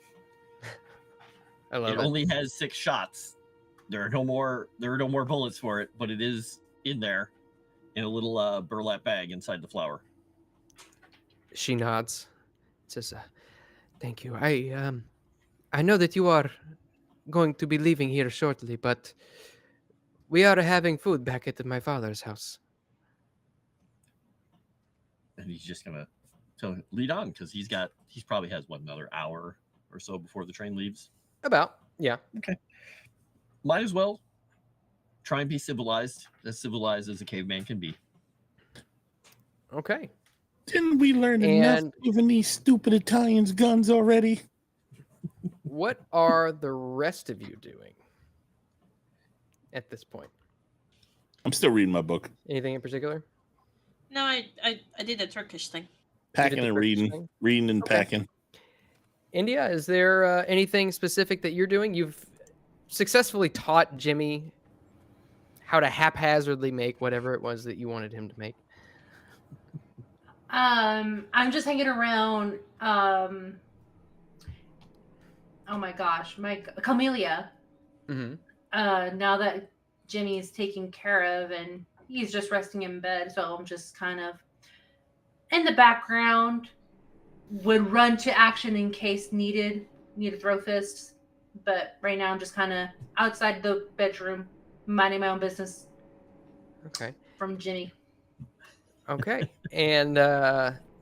I love It it. only has 6 shots. There are no more bullets for it, but it is in there in a little burlap bag inside the flour. She nods. Says, "Thank you. I know that you are going to be leaving here shortly, but we are having food back at my father's house." And he's just gonna lead on because he probably has another hour or so before the train leaves. About, yeah. Might as well try and be civilized as a caveman can be. Okay. Didn't we learn enough And- giving these stupid Italians guns already? What are the rest of you doing at this point? I'm still reading my book. Anything in particular? No, I did the Turkish thing. Packing the and Turkish reading. thing? Reading and Okay. packing. India, is there anything specific that you're doing? You've successfully taught Jimmy how to haphazardly make whatever it was that you wanted him to make. I'm just hanging around. Oh my gosh, my Camellia. Mm-hmm. Now that Jimmy is taken care of and he's just resting in bed, so I'm just kind of in the background. Would run to action in case needed. Need to throw fists, but right now I'm just kind of outside the bedroom, minding my own business Okay. from Jimmy. Okay. And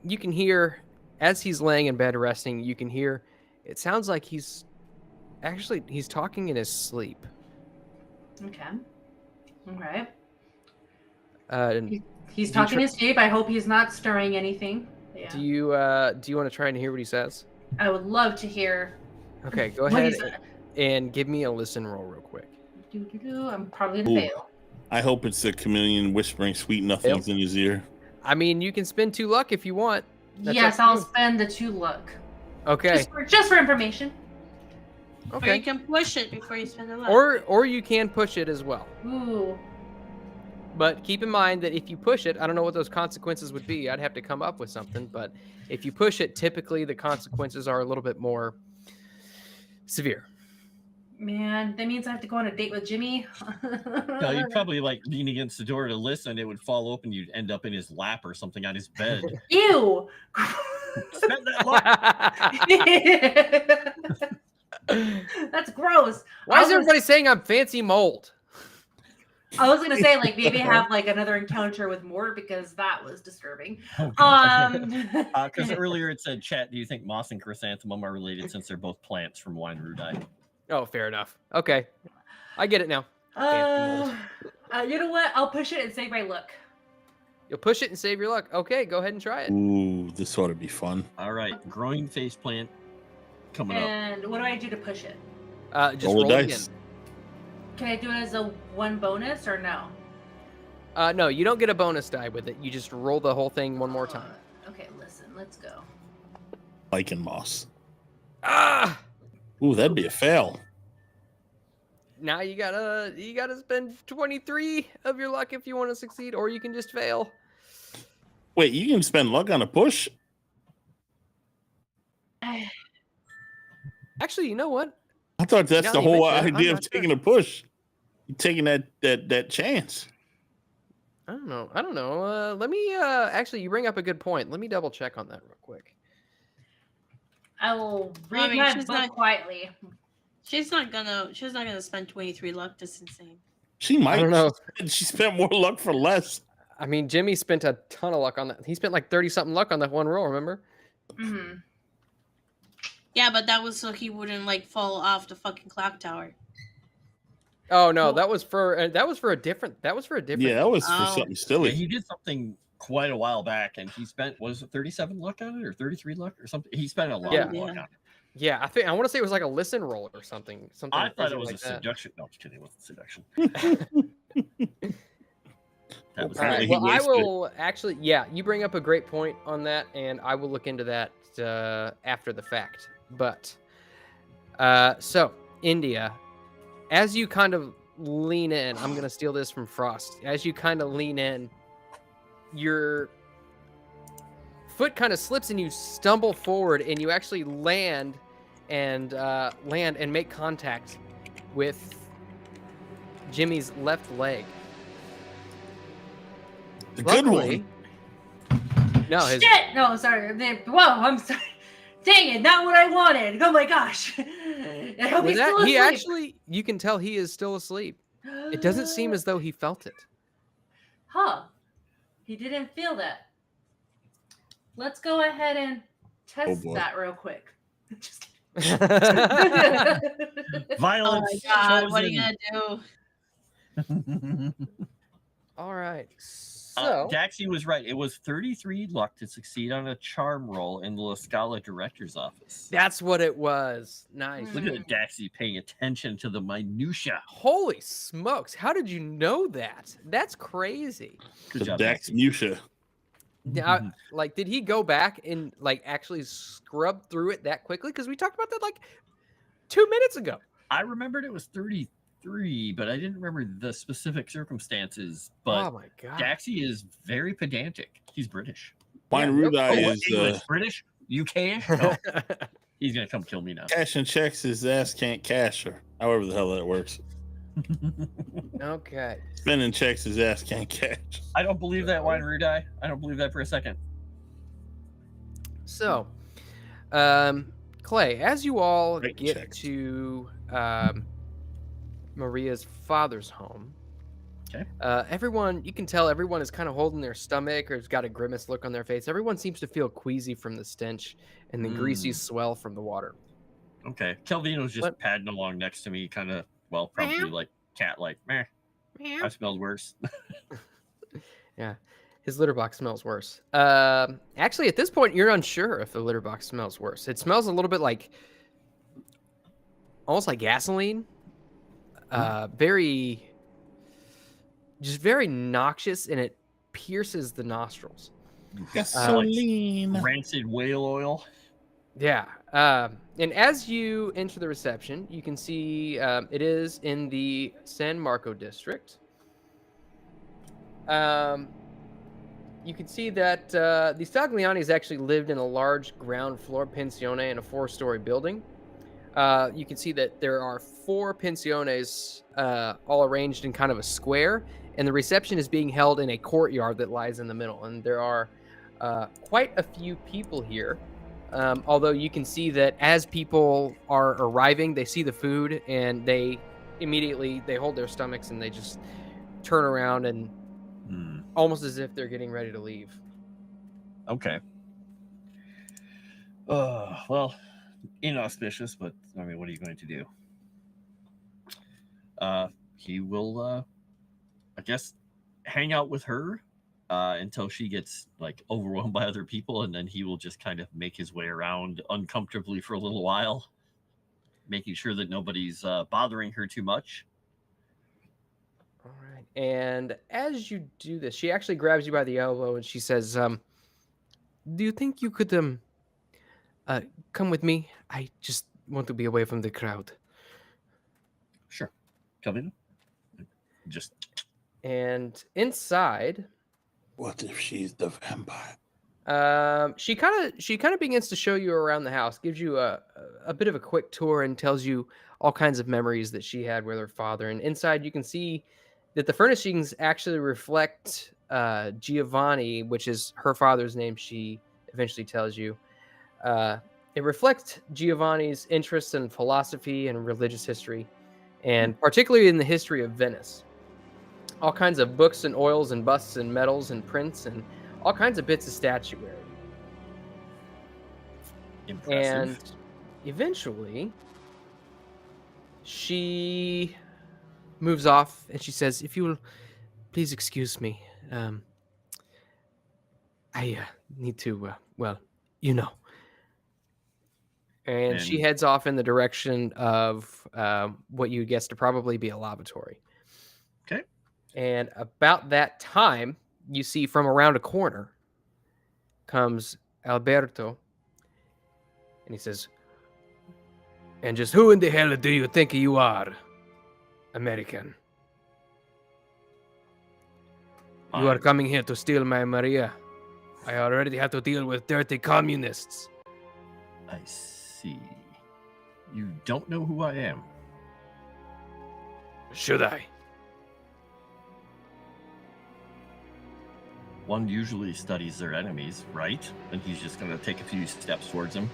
you can hear, as he's laying in bed resting, you can hear, it sounds like he's talking in his sleep. Okay. All right. And He's Do you talking his sleep. I hope he's not stirring anything. Yeah. do you want to try and hear what he says? I would love to hear. Okay, go what ahead he said. and give me a listen roll real quick. I'm probably gonna Ooh. fail. I hope it's the chameleon whispering sweet nothings in his ear. I mean, you can spend 2 luck if you want. That's Yes, up to I'll you. spend the 2 luck. Okay. Just for information. Or Okay. you can push it before you spend the luck. Or you can push it as well. Ooh. But keep in mind that if you push it, I don't know what those consequences would be. I'd have to come up with something. But if you push it, typically the consequences are a little bit more severe. Man, that means I have to go on a date with Jimmy. No, you'd probably like lean against the door to listen. It would fall open. You'd end up in his lap or something on his bed. Ew. Spend that luck. That's gross. Why is everybody saying I'm fancy mold? I was gonna say like maybe have like another encounter with Mort because that was disturbing. Oh, God. Um, Because earlier it said, chat, do you think moss and chrysanthemum are related since they're both plants from wine rudai? Oh, fair enough. Okay. I get it now. you know what? I'll push it and save my look. You'll push it and save your luck. Okay, go ahead and try it. Ooh, this ought to be fun. All right, growing face plant coming up. And what do I do to push it? Just Roll roll the again. dice. Can I do it as a one bonus or no? No, you don't get a bonus die with it. You just roll the whole thing one more time. Okay, listen, let's go. Lichen moss. Ah! Ooh, that'd be a fail. Now you gotta spend 23 of your luck if you want to succeed, or you can just fail. Wait, you can spend luck on a push? Actually, you know what? I thought that's Now the that you whole mention it, I'm idea of not sure. taking a push. You're taking that chance. I don't know. Let me actually, you bring up a good point. Let me double check on that real quick. I will read I mean, my she's book not- quietly. She's not gonna spend 23 luck. That's insane. She might. I don't know. She spent more luck for less. I mean, Jimmy spent a ton of luck on that. He spent like 30 something luck on that one roll, remember? Mm-hmm. Yeah, but that was so he wouldn't like fall off the fucking clock tower. Oh no, Well- that was for a different. Yeah, that was for Oh. something Yeah, silly. he did something quite a while back, and he spent, was it 37 luck on it or 33 luck or something? He spent a lot of Yeah. luck on it. Yeah, I want to say it was like a listen roll or something. Something I thought crazy it was like a that. seduction. No, just kidding. It wasn't seduction. That was All right. Apparently he Well, I wasted it. will actually. Yeah, you bring up a great point on that, and I will look into that after the fact. But so India, as you kind of lean in, I'm gonna steal this from Frost. As you kind of lean in, your foot kind of slips and you stumble forward, and you actually land and make contact with Jimmy's left leg. The good Luckily- one. No, his Shit! No, sorry. Whoa, I'm sorry. Dang it, not what I wanted. Oh my gosh. I hope he's still he asleep. actually, you can tell he is still asleep. It doesn't seem as though he felt it. Huh. He didn't feel that. Let's go ahead and test boy. that real quick. Just All kidding. Oh Violence my god, what are you chosen. gonna do? right. So, Daxi was right. It was 33 luck to succeed on a charm roll in the La Scala director's office. that's what it was. Nice. Mm. Look at Daxi paying attention to the minutia. Holy smokes. How did you know that? That's crazy. Good The job, Dax Daxi. Musha. Yeah, like, did he go back and like actually scrub through it that quickly? Because we talked about that like 2 minutes ago. I remembered it was 33, but I didn't remember the specific circumstances. But Oh my god. Daxi is very pedantic. He's British. Wine Yeah, Rudai Oh, what, is English? British? UK? No, he's gonna come kill me now. cashing checks his ass can't cash, or however the hell that works. Okay. Spending checks his ass can't cash. I don't believe that, Wine Rudai. I don't believe that for a second. So, Clay, as you all Great get check. to Maria's father's home, Okay. everyone, you can tell everyone is kind of holding their stomach or has got a grimace look on their face. Everyone seems to feel queasy from the stench and the greasy swell from the water. Okay. Calvino's just What? padding along next to me, kind of, well, probably like cat like, meh. I smelled worse. Yeah, his litter box smells worse. Actually, at this point, you're unsure if the litter box smells worse. It smells a little bit like, almost like gasoline. Very noxious, and it pierces the nostrils. Gasoline. Rancid whale oil. Yeah. And as you enter the reception, you can see it is in the San Marco district. You can see that the Staglianis actually lived in a large ground floor pensione in a 4-story building. You can see that there are 4 pensiones all arranged in kind of a square, and the reception is being held in a courtyard that lies in the middle. And there are quite a few people here. Although you can see that as people are arriving, they see the food and they immediately hold their stomachs and they just turn around and almost as if they're getting ready to leave. Okay. Well, inauspicious, but I mean, what are you going to do? He will, I guess, hang out with her until she gets like overwhelmed by other people, and then he will just kind of make his way around uncomfortably for a little while, making sure that nobody's bothering her too much. All right. And as you do this, she actually grabs you by the elbow and she says, do you think you could come with me? I just want to be away from the crowd. Sure. Come in. Just. And inside, What if she's the vampire? she kind of begins to show you around the house, gives you a bit of a quick tour, and tells you all kinds of memories that she had with her father. And inside, you can see that the furnishings actually reflect Giovanni, which is her father's name. She eventually tells you. It reflects Giovanni's interests in philosophy and religious history, and particularly in the history of Venice. All kinds of books and oils and busts and medals and prints and all kinds of bits of statuary. Impressive. And eventually, she moves off and she says, if you will please excuse me, I need to, well, you know. And she heads off in the direction of what you guess to probably be a lavatory. Okay. And about that time, you see from around a corner comes Alberto. And he says, and just who in the hell do you think you are, American? You are coming here to steal my Maria. I already have to deal with dirty communists. I see. You don't know who I am. Should I? One usually studies their enemies, right? And he's just going to take a few steps towards him.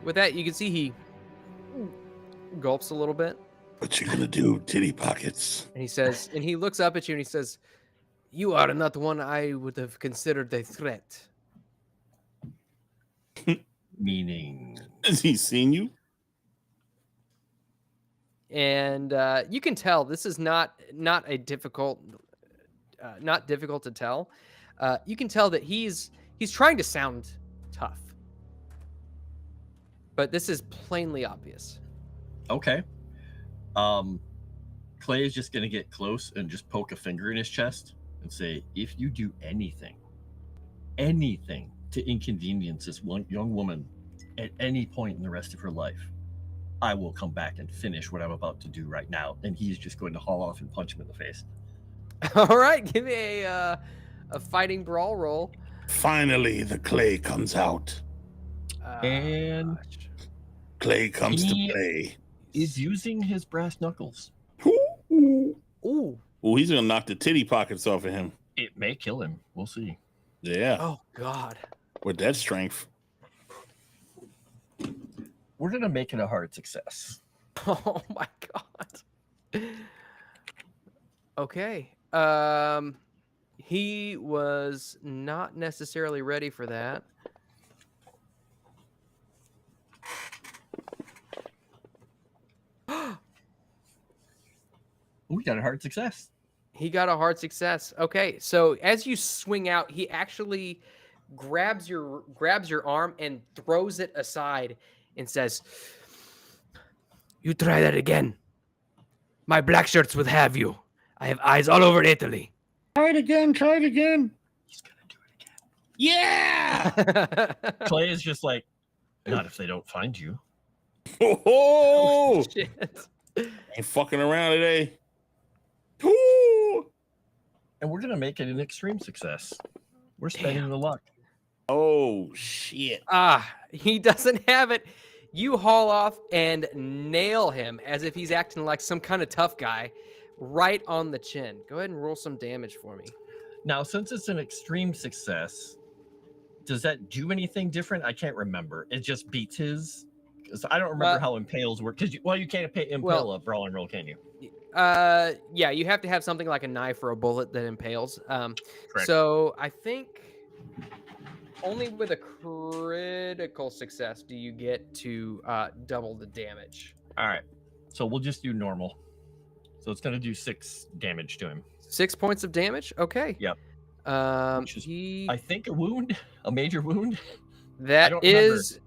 With that, you can see he gulps a little bit. What you gonna do, titty pockets? And he says, and he looks up at you and he says, you are not one I would have considered a threat. Meaning? Has he seen you? And you can tell this is not difficult to tell. You can tell that he's trying to sound tough, but this is plainly obvious. Okay. Clay is just going to get close and just poke a finger in his chest and say, if you do anything to inconvenience this one young woman at any point in the rest of her life, I will come back and finish what I'm about to do right now. And he's just going to haul off and punch him in the face. All right, give me a fighting brawl roll. Finally, the clay comes out. And Clay comes to play. Is using his brass knuckles. Ooh. Oh, he's gonna knock the titty pockets off of him. It may kill him. We'll see. Yeah. Oh God. With that strength. We're gonna make it a hard success. Oh my God. Okay. He was not necessarily ready for that. We got a hard success. He got a hard success. Okay, so as you swing out, he actually grabs your arm and throws it aside and says, "You try that again. My black shirts would have you. I have eyes all over Italy." Try it again. He's gonna do it again. Yeah. Clay is just like, not if they don't find you. Oh, Shit. ain't fucking around today. Ooh. And we're gonna make it an extreme success. We're spending the luck. Oh shit. He doesn't have it. You haul off and nail him as if he's acting like some kind of tough guy right on the chin. Go ahead and roll some damage for me. Now, since it's an extreme success, does that do anything different? I can't remember. It just beats his. Because I don't remember how impales work. Because you can't impale a brawling roll, can you? Yeah, you have to have something like a knife or a bullet that impales. So I think only with a critical success do you get to double the damage. All right. So we'll just do normal. So it's going to do 6 damage to him. 6 points of damage? Okay. Yep. Which is, I think a major wound. That is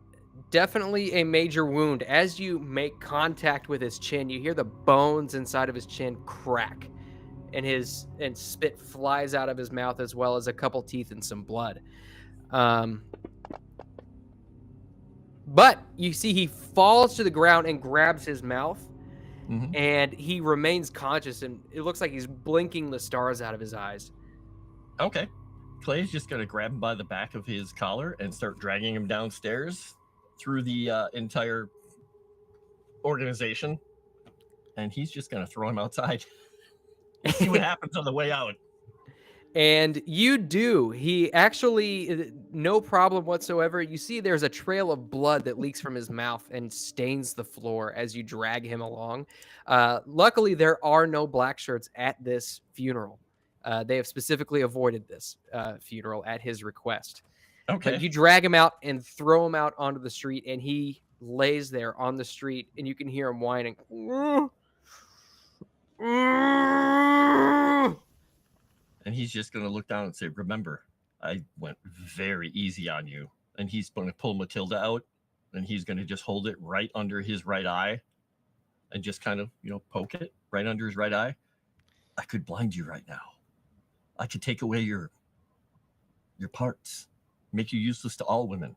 definitely a major wound. As you make contact with his chin, you hear the bones inside of his chin crack, and spit flies out of his mouth, as well as a couple teeth and some blood. But you see he falls to the ground and grabs his mouth, and he remains conscious, and it looks like he's blinking the stars out of his eyes. Okay. Clay's just going to grab him by the back of his collar and start dragging him downstairs through the entire organization. And he's just going to throw him outside. See what happens on the way out. And you do. He actually, no problem whatsoever. You see there's a trail of blood that leaks from his mouth and stains the floor as you drag him along. Luckily, there are no black shirts at this funeral. They have specifically avoided this funeral at his request. Okay. But you drag him out and throw him out onto the street, and he lays there on the street, and you can hear him whining. And he's just going to look down and say, remember, I went very easy on you. And he's going to pull Matilda out, and he's going to just hold it right under his right eye and just kind of, poke it right under his right eye. I could blind you right now. I could take away your parts, make you useless to all women.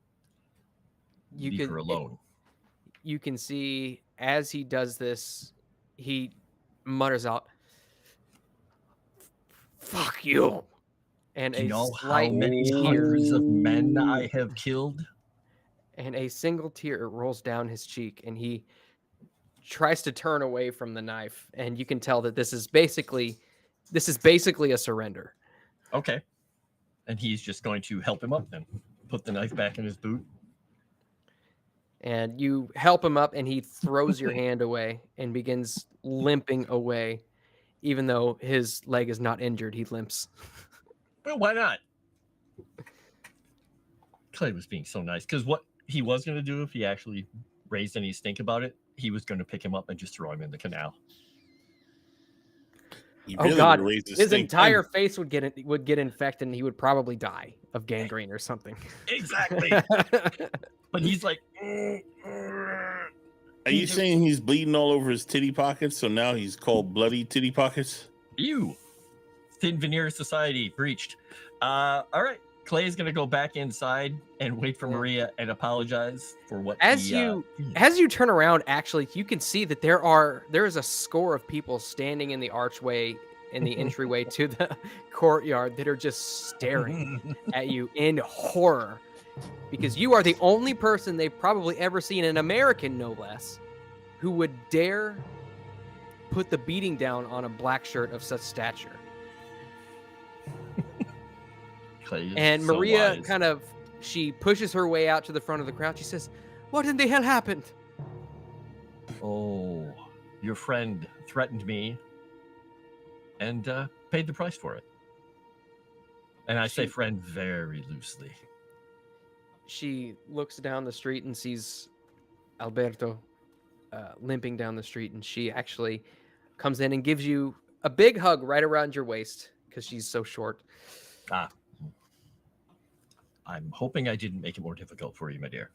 Leave her alone. You can see as he does this, he mutters out, "Fuck you!" And Do you know how many hundreds of men I have killed? And a single tear rolls down his cheek, and he tries to turn away from the knife, and you can tell that this is basically a surrender. Okay. And he's just going to help him up then. Put the knife back in his boot. And you help him up, and he throws your hand away and begins limping away. Even though his leg is not injured, he limps. Well, why not? Clay was being so nice. Because what he was going to do if he actually raised any stink about it, he was going to pick him up and just throw him in the canal. Oh God! His entire face would get infected, and he would probably die of gangrene or something. Exactly. But he's like, Are you saying he's bleeding all over his titty pockets? So now he's called Bloody Titty Pockets? Ew. Thin veneer society breached. All right. Clay's going to go back inside and wait for Maria and apologize for what as you turn around, actually, you can see that there is a score of people standing in the archway in the entryway to the courtyard that are just staring at you in horror, because you are the only person they've probably ever seen, an American no less, who would dare put the beating down on a black shirt of such stature. And Maria she pushes her way out to the front of the crowd. She says, "What in the hell happened?" "Oh, your friend threatened me and paid the price for it." And I say friend very loosely. She looks down the street and sees Alberto limping down the street, and she actually comes in and gives you a big hug right around your waist because she's so short. I'm hoping I didn't make it more difficult for you, my dear.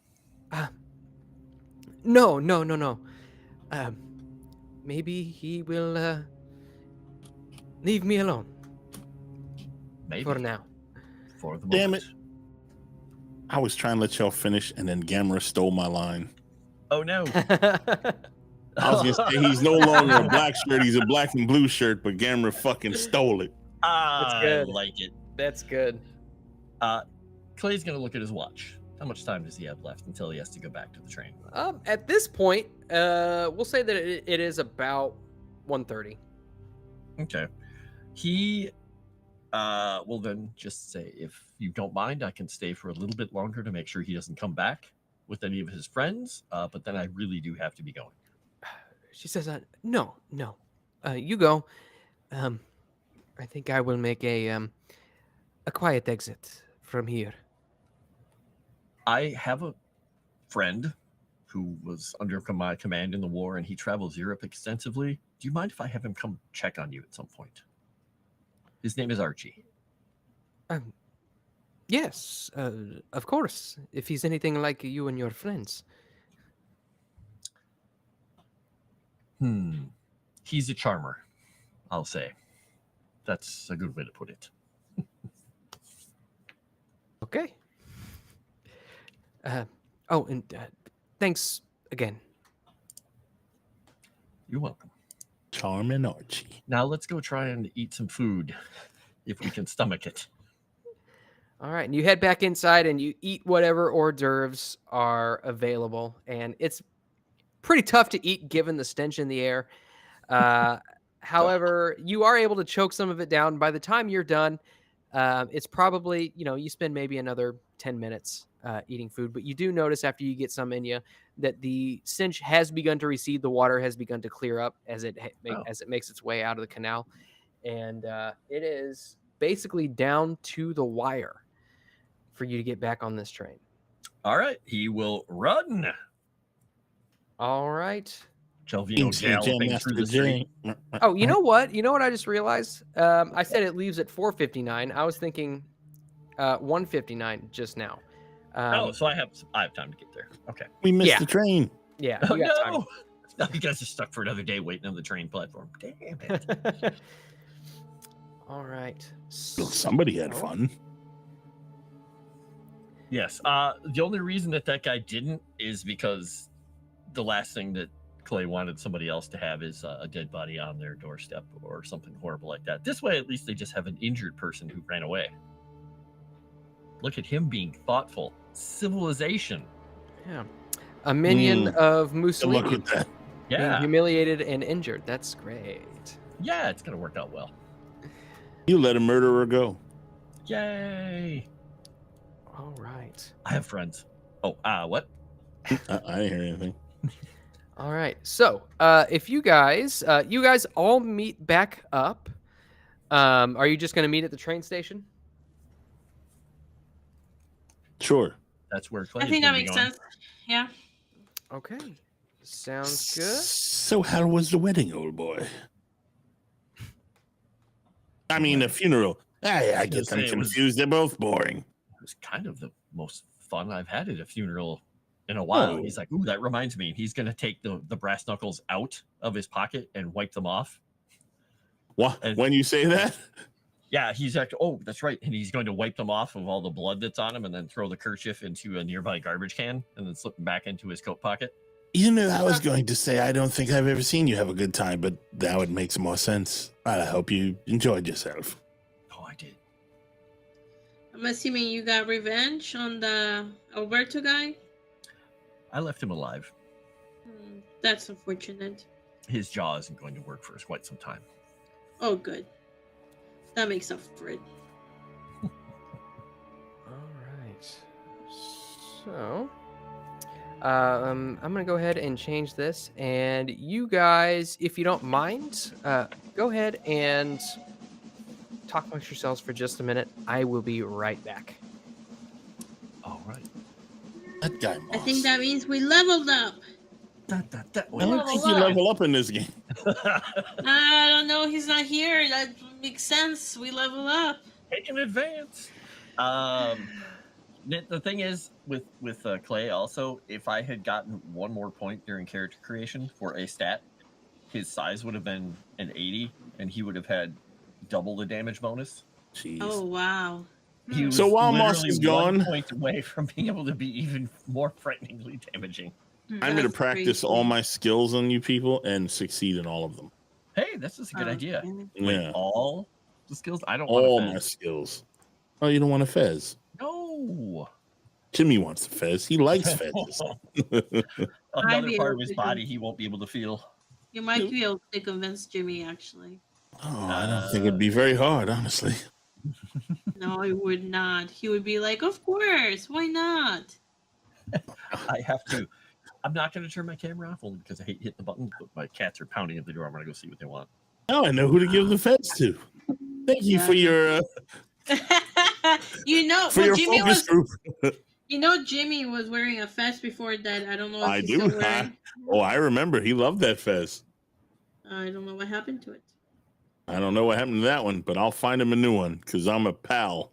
No. Maybe he will leave me alone. Maybe. For now. For the Damn moment. it. I was trying to let y'all finish, and then Gamera stole my line. Oh no. I was gonna say he's no longer a black shirt; he's a black and blue shirt. But Gamera fucking stole it. I good. like it. That's good. Clay's gonna look at his watch. How much time does he have left until he has to go back to the train? At this point, we'll say that it is about 1:30. Okay. He will then just say, if you don't mind, I can stay for a little bit longer to make sure he doesn't come back with any of his friends. But then I really do have to be going. She says, "No, you go. I think I will make a quiet exit from here." I have a friend who was under my command in the war, and he travels Europe extensively. Do you mind if I have him come check on you at some point? His name is Archie. Yes, of course. If he's anything like you and your friends. He's a charmer, I'll say. That's a good way to put it. Okay. And thanks again. You're welcome. Charming Archie. Now let's go try and eat some food, if we can stomach it. All right, and you head back inside and you eat whatever hors d'oeuvres are available, and it's pretty tough to eat given the stench in the air. However, you are able to choke some of it down. By the time you're done, it's probably, you spend maybe another 10 minutes eating food, but you do notice after you get some in you that the stench has begun to recede. The water has begun to clear up as it makes its way out of the canal, and it is basically down to the wire for you to get back on this train. All right, he will run. All right. Chelvino galloping through the street. Oh, you know what? I just realized? I said it leaves at 4:59. I was thinking 1:59 just now. So I have time to get there. Okay. We missed the train. Yeah. Oh, You got no. time. Now you guys are stuck for another day waiting on the train platform. Damn it. All right. Look, somebody had fun. Yes. The only reason that guy didn't is because the last thing that Clay wanted somebody else to have is a dead body on their doorstep or something horrible like that. This way, at least they just have an injured person who ran away. Look at him being thoughtful. Civilization. Yeah. A minion of Mussolini. Good luck with that. Being Yeah. humiliated and injured. That's great. Yeah, it's going to work out well. You let a murderer go. Yay. All right. I have friends. Oh, what? I didn't hear anything. All right. So, if you guys all meet back up, are you just going to meet at the train station? Sure. That's where Clay I think that makes sense. Yeah. Okay. Sounds good. So how was the wedding, old boy? I mean, the funeral. I get them confused. They're both boring. It was kind of the most fun I've had at a funeral in a while. Oh. He's like, ooh, that reminds me. He's going to take the brass knuckles out of his pocket and wipe them off. What? And- When you say that? Yeah, he's like, oh, that's right. And he's going to wipe them off of all the blood that's on him and then throw the kerchief into a nearby garbage can and then slip them back into his coat pocket. I was going to say, I don't think I've ever seen you have a good time, but now it makes more sense. I hope you enjoyed yourself. Oh, I did. I'm assuming you got revenge on the Alberto guy. I left him alive. That's unfortunate. His jaw isn't going to work for us quite some time. Oh, good. That makes up for it. All right. So, I'm going to go ahead and change this. And you guys, if you don't mind, go ahead and talk amongst yourselves for just a minute. I will be right back. All right. That guy. I think that means we leveled up. I don't think you level up in this game. I don't know. He's not here. That makes sense. We level up. Take an advance. The thing is with Clay also, if I had gotten one more point during character creation for a stat, his size would have been an 80 and he would have had double the damage bonus. Jeez. Oh, wow. He was So while Moss literally is 1 gone- point away from being able to be even more frighteningly damaging. I'm going to That's practice crazy. all my skills on you people and succeed in all of them. Hey, this is a good idea. Okay. Wait, Yeah, all the skills? I don't all want my a fez. skills. Oh, you don't want a fez? No. Jimmy wants a fez. He likes fezes. Another be part of able his to body do- he won't be able to feel. You might be able to convince Jimmy, actually. Oh, I don't think it'd be very hard, honestly. No, I would not. He would be like, of course, why not? I have to. I'm not going to turn my camera off only because I hate hitting the button. But my cats are pounding at the door. I'm going to go see what they want. Now I know who to give the fez to. Thank you for your You know, for well, your Jimmy focus was. group. You know, Jimmy was wearing a vest before that. I don't know if I he's do. still wearing. Oh, I remember. He loved that fez. I don't know what happened to it. I don't know what happened to that one, but I'll find him a new one because I'm a pal.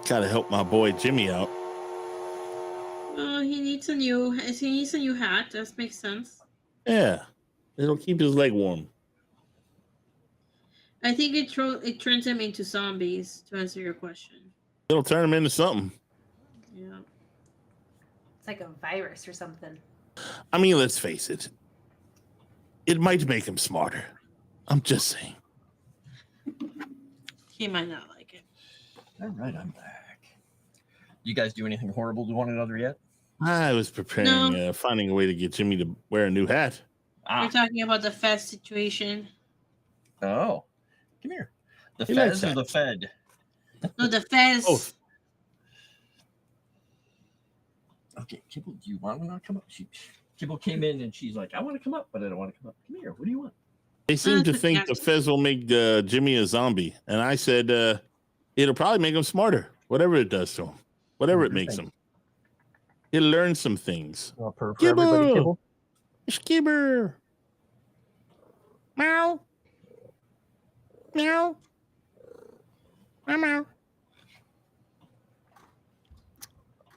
Gotta help my boy Jimmy out. Oh, he needs a new. He needs a new hat. That makes sense. Yeah, it'll keep his leg warm. I think it turns him into zombies. To answer your question. It'll turn him into something. Yeah. It's like a virus or something. I mean, let's face it. It might make him smarter. I'm just saying. He might not like it. All right, I'm back. You guys do anything horrible to one another yet? I was preparing, finding a way to get Jimmy to wear a new hat. We're talking about the fest situation. Oh. Come here. The He likes fez or the hats. fed? No, the fest. Both. Okay, Kibble, do you want to not come up? Kibble came in and she's like, I want to come up, but I don't want to come up. Come here. What do you want? They seem to That's think the okay. fez will make Jimmy a zombie. And I said, it'll probably make him smarter. Whatever it does to him. Whatever it makes him. He'll learn some things. Well, for Kibble. everybody, Kibble. Skibber. Meow. Meow. Meow meow.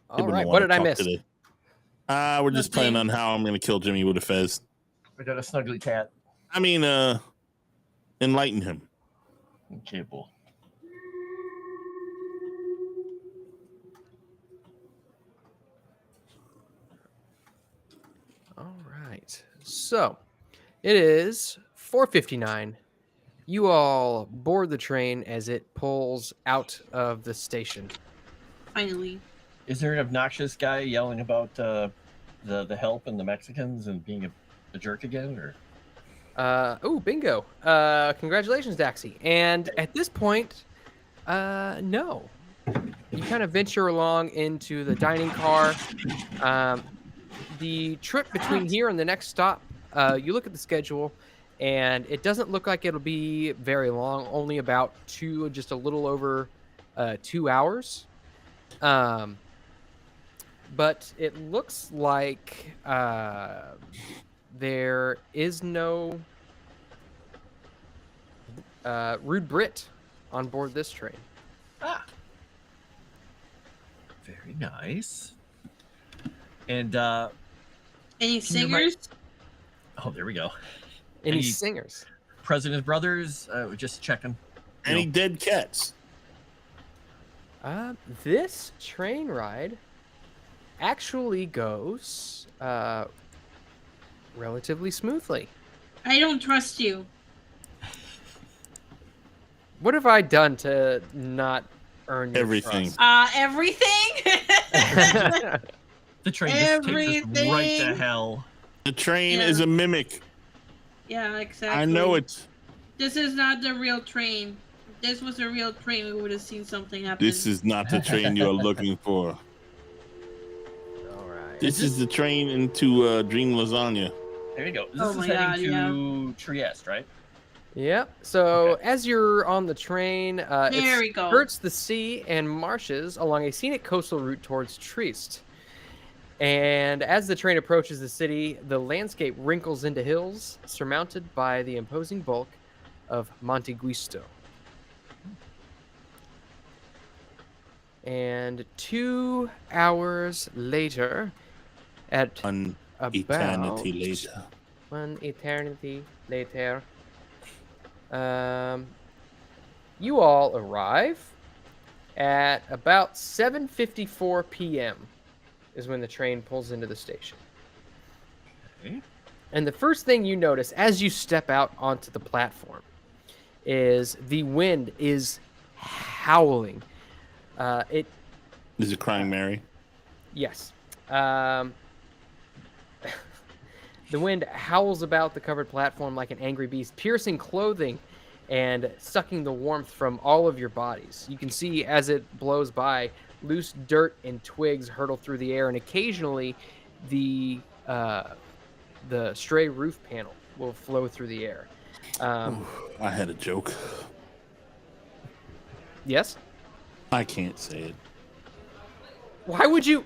All right, what did I miss? We're just planning on how I'm gonna kill Jimmy with a fez. I got a snuggly cat. I mean, enlighten him. Kibble. All right. So, it is 4:59. You all board the train as it pulls out of the station. Finally. Is there an obnoxious guy yelling about the help and the Mexicans and being a jerk again? Or Bingo. Congratulations, Daxi. And at this point, no. You kind of venture along into the dining car. The trip between here and the next stop, you look at the schedule, and it doesn't look like it'll be very long, only about just a little over 2 hours. But it looks like there is no Rude Brit on board this train. Ah. Very nice. And Any Can you remind- singers? oh, there we go. Any Any- singers? President Brothers, just checking. Any No. dead cats? This train ride actually goes relatively smoothly. I don't trust you. What have I done to not earn your Everything. Everything? trust? The train just takes us right to Everything. hell. The train Yeah. is a mimic. Yeah, exactly. I know it. This is not the real train. If this was a real train, we would have seen something happen. This is not the train you're looking for. All right. This is the train into Dream Lasagna. There you go. This Oh is my heading God, to Trieste, right? Yep. So as you're on the train, There it we go. skirts the sea and marshes along a scenic coastal route towards Trieste. And as the train approaches the city, the landscape wrinkles into hills surmounted by the imposing bulk of Monte Guisto. And 2 hours later, at An about eternity later. one eternity later, You all arrive at about 7:54 p.m. is when the train pulls into the station. Okay. And the first thing you notice as you step out onto the platform is the wind is howling. Is it Crying Mary? Yes. The wind howls about the covered platform like an angry beast, piercing clothing and sucking the warmth from all of your bodies. You can see as it blows by, loose dirt and twigs hurtle through the air, and occasionally the stray roof panel will flow through the air. I had a joke. Yes? I can't say it. Why would you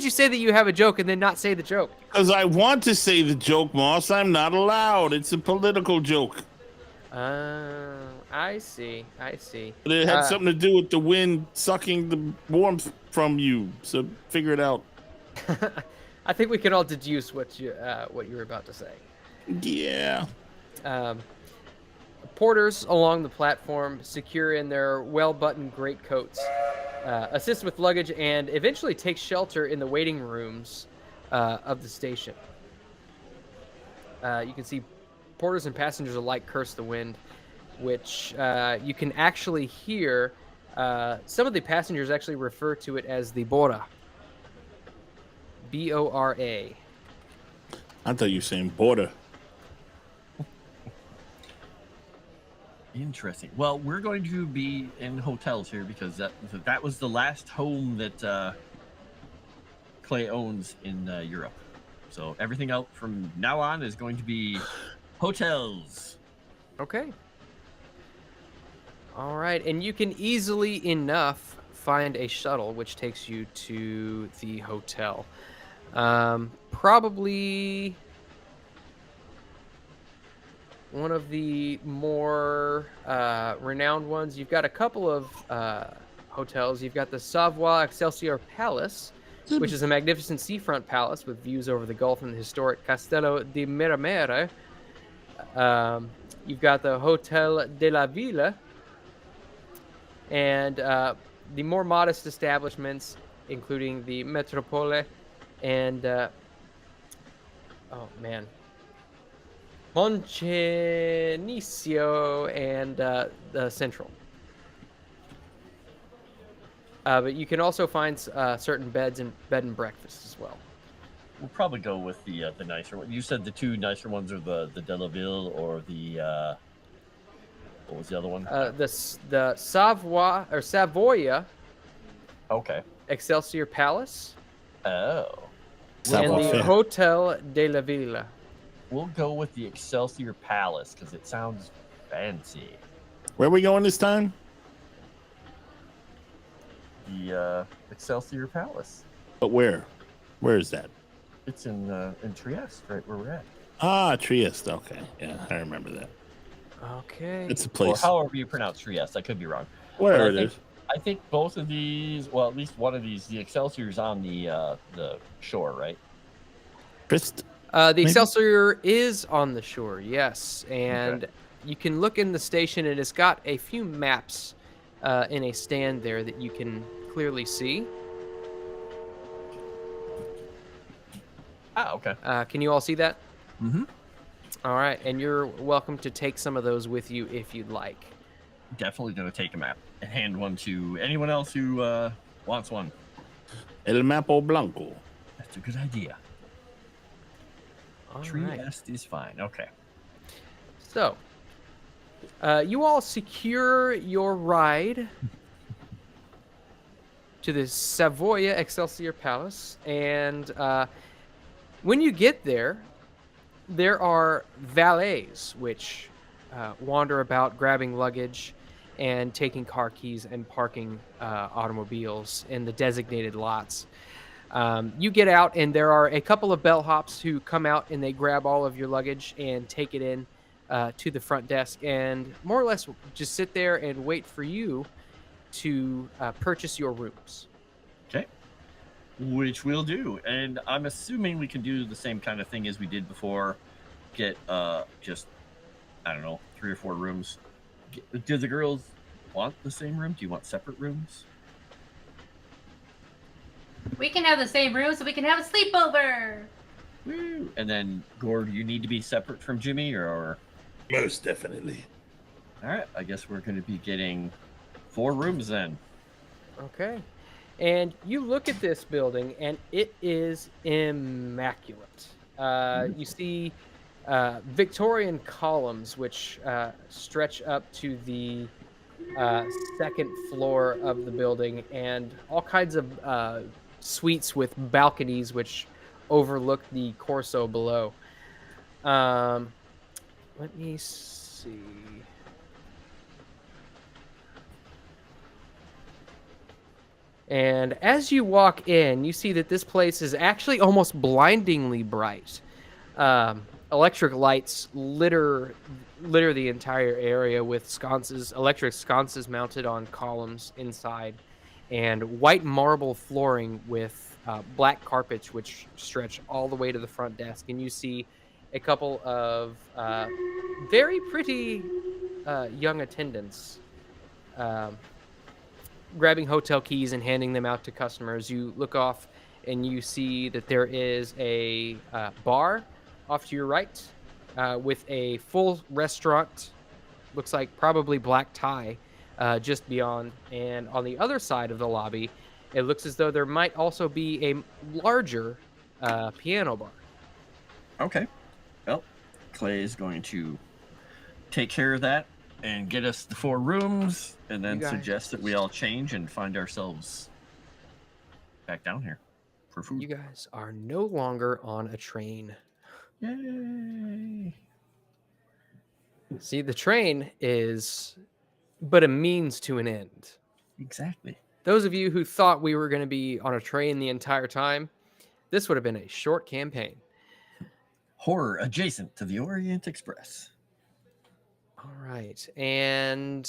say that you have a joke and then not say the joke? Because I want to say the joke, Moss. I'm not allowed. It's a political joke. I see. But it had something to do with the wind sucking the warmth from you. So figure it out. I think we can all deduce what you were about to say. Yeah. Porters along the platform, secure in their well-buttoned greatcoats, assist with luggage and eventually take shelter in the waiting rooms of the station. You can see porters and passengers alike curse the wind, which you can actually hear. Some of the passengers actually refer to it as the Bora. B-O-R-A. I thought you were saying border. Interesting. Well, we're going to be in hotels here because that was the last home that Clay owns in Europe. So everything else from now on is going to be hotels. Okay. All right, and you can easily enough find a shuttle which takes you to the hotel. Probably one of the more renowned ones. You've got a couple of hotels. You've got the Savoie Excelsior Palace, which is a magnificent seafront palace with views over the Gulf and the historic Castello di Miramere. You've got the Hotel de la Ville, and the more modest establishments, including the Metropole and Moncenicio and the Central. But you can also find certain bed and breakfasts as well. We'll probably go with the nicer one. You said the two nicer ones are the De La Ville or the what was the other one? The Savoia. Okay. Excelsior Palace. Oh. And the Hotel de la Ville. We'll go with the Excelsior Palace because it sounds fancy. Where are we going this time? The Excelsior Palace. But where? Where is that? It's in Trieste, right where we're at. Ah, Trieste. Okay. Yeah, I remember that. Okay. It's a place. Or however you pronounce Trieste. I could be wrong. Whatever it is. I think both of these, well, at least one of these, the Excelsior's on the shore, right? Trieste? The Excelsior is on the shore, yes. And you can look in the station, and it's got a few maps in a stand there that you can clearly see. Ah, okay. Can you all see that? Mm-hmm. All right, and you're welcome to take some of those with you if you'd like. Definitely going to take a map and hand one to anyone else who wants one. El Mapo Blanco. That's a good idea. All right. Trieste is fine. Okay. So, you all secure your ride to the Savoia Excelsior Palace, and when you get there, there are valets which wander about grabbing luggage and taking car keys and parking automobiles in the designated lots. You get out, and there are a couple of bellhops who come out and they grab all of your luggage and take it in to the front desk and more or less just sit there and wait for you to purchase your rooms. Okay. Which we'll do. And I'm assuming we can do the same kind of thing as we did before. Get just I don't know, 3 or 4 rooms. Do the girls want the same room? Do you want separate rooms? We can have the same room so we can have a sleepover. Woo! And then, Gore, do you need to be separate from Jimmy, or? Most definitely. All right, I guess we're going to be getting 4 rooms then. Okay. And you look at this building, and it is immaculate. You see Victorian columns, which stretch up to the second floor of the building, and all kinds of suites with balconies, which overlook the Corso below. Let me see. And as you walk in, you see that this place is actually almost blindingly bright. Electric lights litter the entire area with sconces, electric sconces mounted on columns inside, and white marble flooring with black carpets which stretch all the way to the front desk. And you see a couple of very pretty young attendants grabbing hotel keys and handing them out to customers. You look off and you see that there is a bar off to your right with a full restaurant, looks like probably black tie, just beyond. And on the other side of the lobby, it looks as though there might also be a larger piano bar. Okay. Well, Clay is going to take care of that and get us the 4 rooms, and then suggest that we all change and find ourselves back down here for food. You guys are no longer on a train. Yay! See, the train is but a means to an end. Exactly. Those of you who thought we were going to be on a train the entire time, this would have been a short campaign. Horror adjacent to the Orient Express. All right. And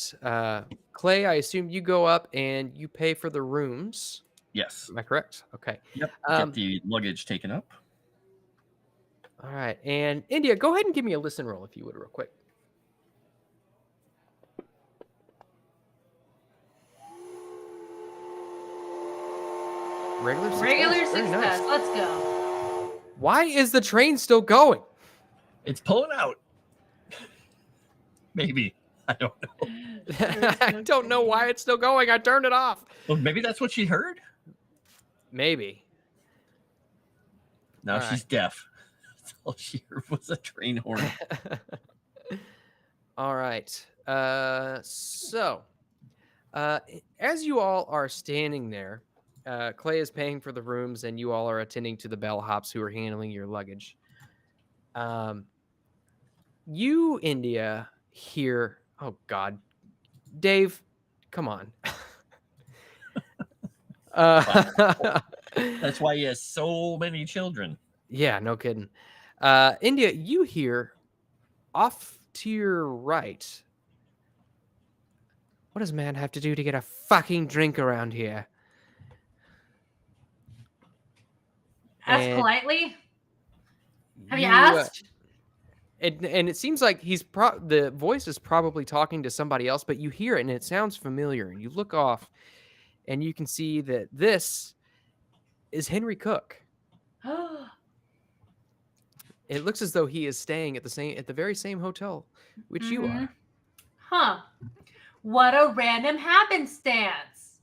Clay, I assume you go up and you pay for the rooms. Yes. Am I correct? Okay. Yep. Get the luggage taken up. All right. And India, go ahead and give me a listen roll if you would, real quick. Regular success. Regular Very success. nice. Let's go. Why is the train still going? It's pulling out. Maybe. I don't know. I don't know why it's still going. I turned it off. Well, maybe that's what she heard. Maybe. Now All she's deaf. That's all she heard was a train horn. All right. So, as you all are standing there, Clay is paying for the rooms, and you all are attending to the bellhops who are handling your luggage. You, India, hear, oh God, Dave, come on. That's why he has so many children. Yeah, no kidding. India, you hear off to your right. What does man have to do to get a fucking drink around here? Ask politely. Have you asked? And it seems like the voice is probably talking to somebody else, but you hear it and it sounds familiar. And you look off and you can see that this is Henry Cook. It looks as though he is staying at the very same hotel which you are. Huh. What a random happenstance.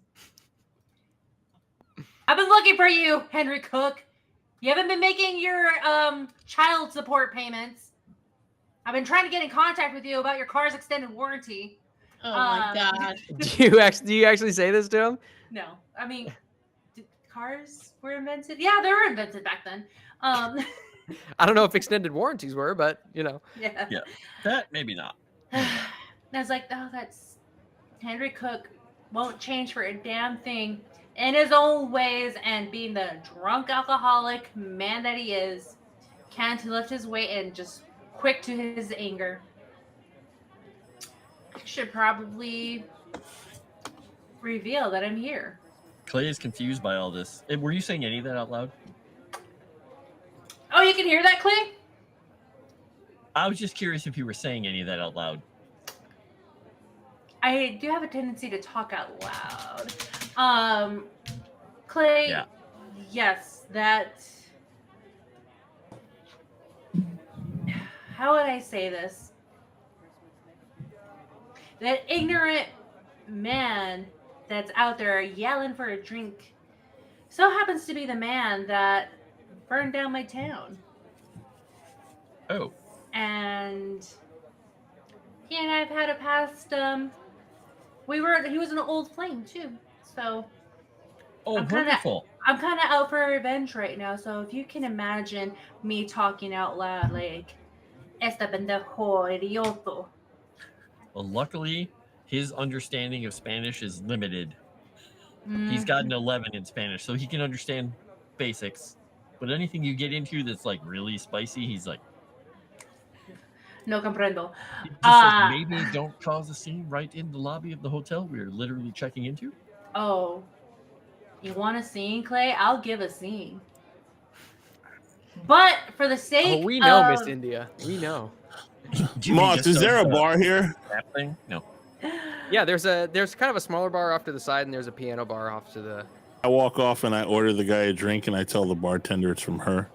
I've been looking for you, Henry Cook. You haven't been making your child support payments. I've been trying to get in contact with you about your car's extended warranty. Oh my god. Do you actually say this to him? No. I mean, cars were invented? Yeah, they were invented back then. I don't know if extended warranties were, but Yeah. Yeah. That maybe not. I was like, oh, that's Henry Cook won't change for a damn thing in his own ways, and being the drunk alcoholic man that he is, can't lift his weight and just quick to his anger. I should probably reveal that I'm here. Clay is confused by all this. Were you saying any of that out loud? Oh, you can hear that, Clay? I was just curious if you were saying any of that out loud. I do have a tendency to talk out loud. Clay, Yeah. yes, that. How would I say this? That ignorant man that's out there yelling for a drink so happens to be the man that burned down my town. Oh. And he and I have had a past. He was an old flame too, so. Oh, I'm kinda- wonderful. I'm kind of out for revenge right now, so if you can imagine me talking out loud like, "Esta pendejo idioto." Well, luckily, his understanding of Spanish is limited. He's got an 11 in Spanish, so he can understand basics. But anything you get into that's like really spicy, he's like, No comprendo. he just says, maybe don't cause a scene right in the lobby of the hotel we're literally checking into. Oh, you want a scene, Clay? I'll give a scene. But for the sake Oh, we know, of... Miss India. We know. Jimmy Moss, just is does there a the bar here? rap thing? No. Yeah, there's kind of a smaller bar off to the side, and there's a piano bar off to the. I walk off and I order the guy a drink, and I tell the bartender it's from her.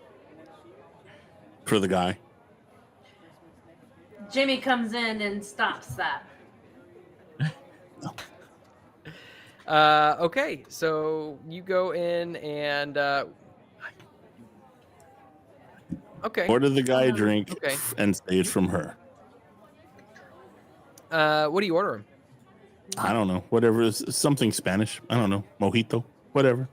For the guy. Jimmy comes in and stops that. Okay, so you go in and okay. Order the guy a drink Okay. and say it's from her. What do you order him? I don't know. Whatever. It's something Spanish. I don't know. Mojito. Whatever.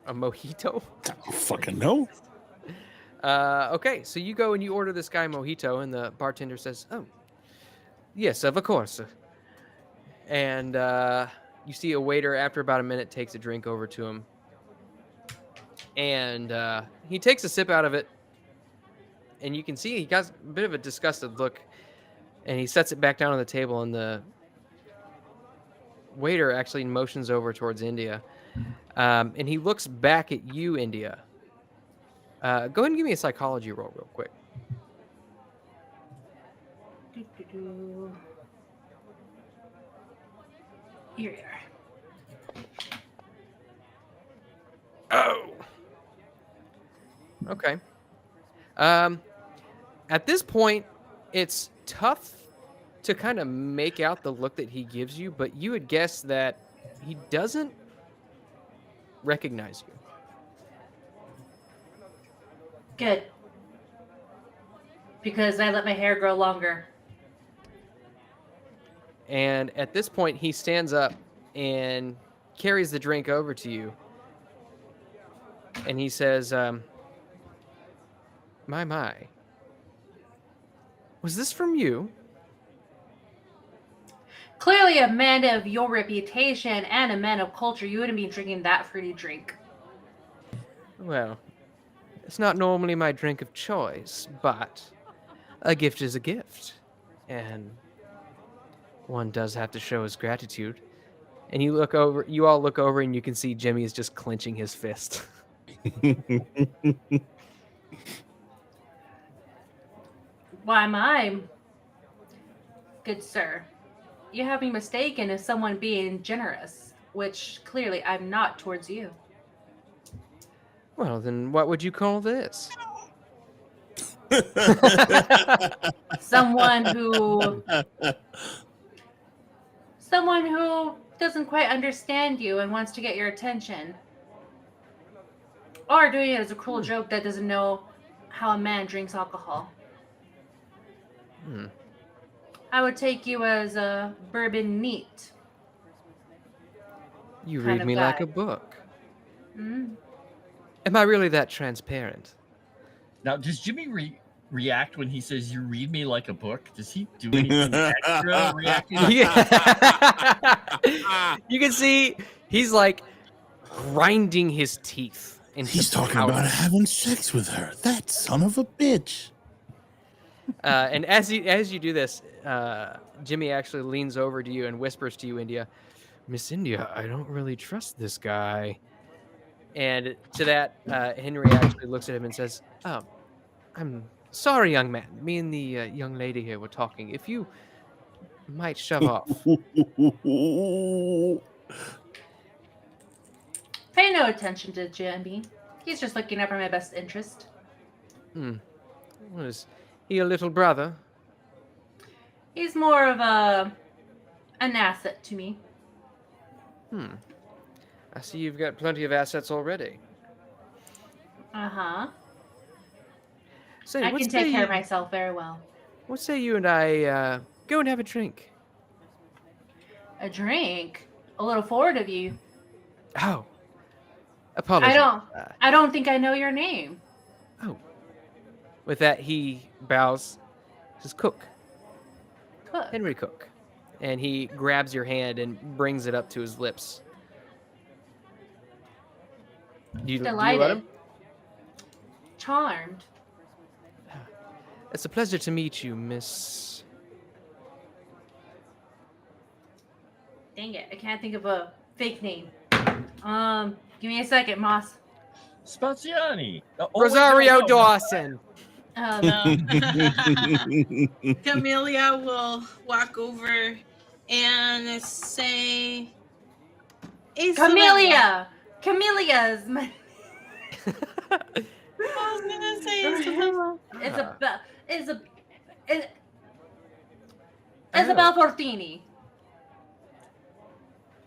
A mojito? I don't fucking know. Okay, so you go and you order this guy a mojito, and the bartender says, "Oh, yes, of course." And you see a waiter after about a minute takes a drink over to him, and he takes a sip out of it, and you can see he got a bit of a disgusted look, and he sets it back down on the table, and the waiter actually motions over towards India, and he looks back at you, India. Go ahead and give me a psychology roll real quick. Here you are. Oh. Okay. At this point, it's tough to kind of make out the look that he gives you, but you would guess that he doesn't recognize you. Good. Because I let my hair grow longer. And at this point, he stands up and carries the drink over to you. And he says, my. Was this from you? Clearly, a man of your reputation and a man of culture, you wouldn't be drinking that fruity drink. Well, it's not normally my drink of choice, but a gift is a gift. And one does have to show his gratitude. And you all look over, and you can see Jimmy is just clenching his fist. Why, my good sir, you have me mistaken as someone being generous, which clearly I'm not towards you. Well, then what would you call this? Someone who doesn't quite understand you and wants to get your attention. Or doing it as a cruel joke that doesn't know how a man drinks alcohol. I would take you as a bourbon neat. You kind read of me like guy. a book. Mm. Am I really that transparent? Now, does Jimmy react when he says, "You read me like a book"? Does he do anything extra reacting? Yeah. You can see he's like grinding his teeth. And He's talking about having sex with her. That son of a bitch. And as you do this, Jimmy actually leans over to you and whispers to you, India, "Miss India, I don't really trust this guy." And to that, Henry actually looks at him and says, "Oh, I'm Sorry, young man. Me and the young lady here were talking. If you might shove off. Pay no attention to Jamie. He's just looking out for my best interest. Was he your little brother? He's more of an asset to me. I see you've got plenty of assets already. Uh-huh. Say, I what can say take care of you- myself very well. What say you and I go and have a drink? A drink? A little forward of you. Oh, apologies. I don't think I know your name. With that, he bows. Says, Cook. Cook. Henry Cook. And he grabs your hand and brings it up to his lips. Do you let Delighted. him? Charmed. It's a pleasure to meet you, Miss. Dang it, I can't think of a fake name. Give me a second, Moss. Spaziani. Rosario Dawson. No. Camellia will walk over and say, Isabella. Camellia's my I was gonna say Isabella. Isabel Fortini.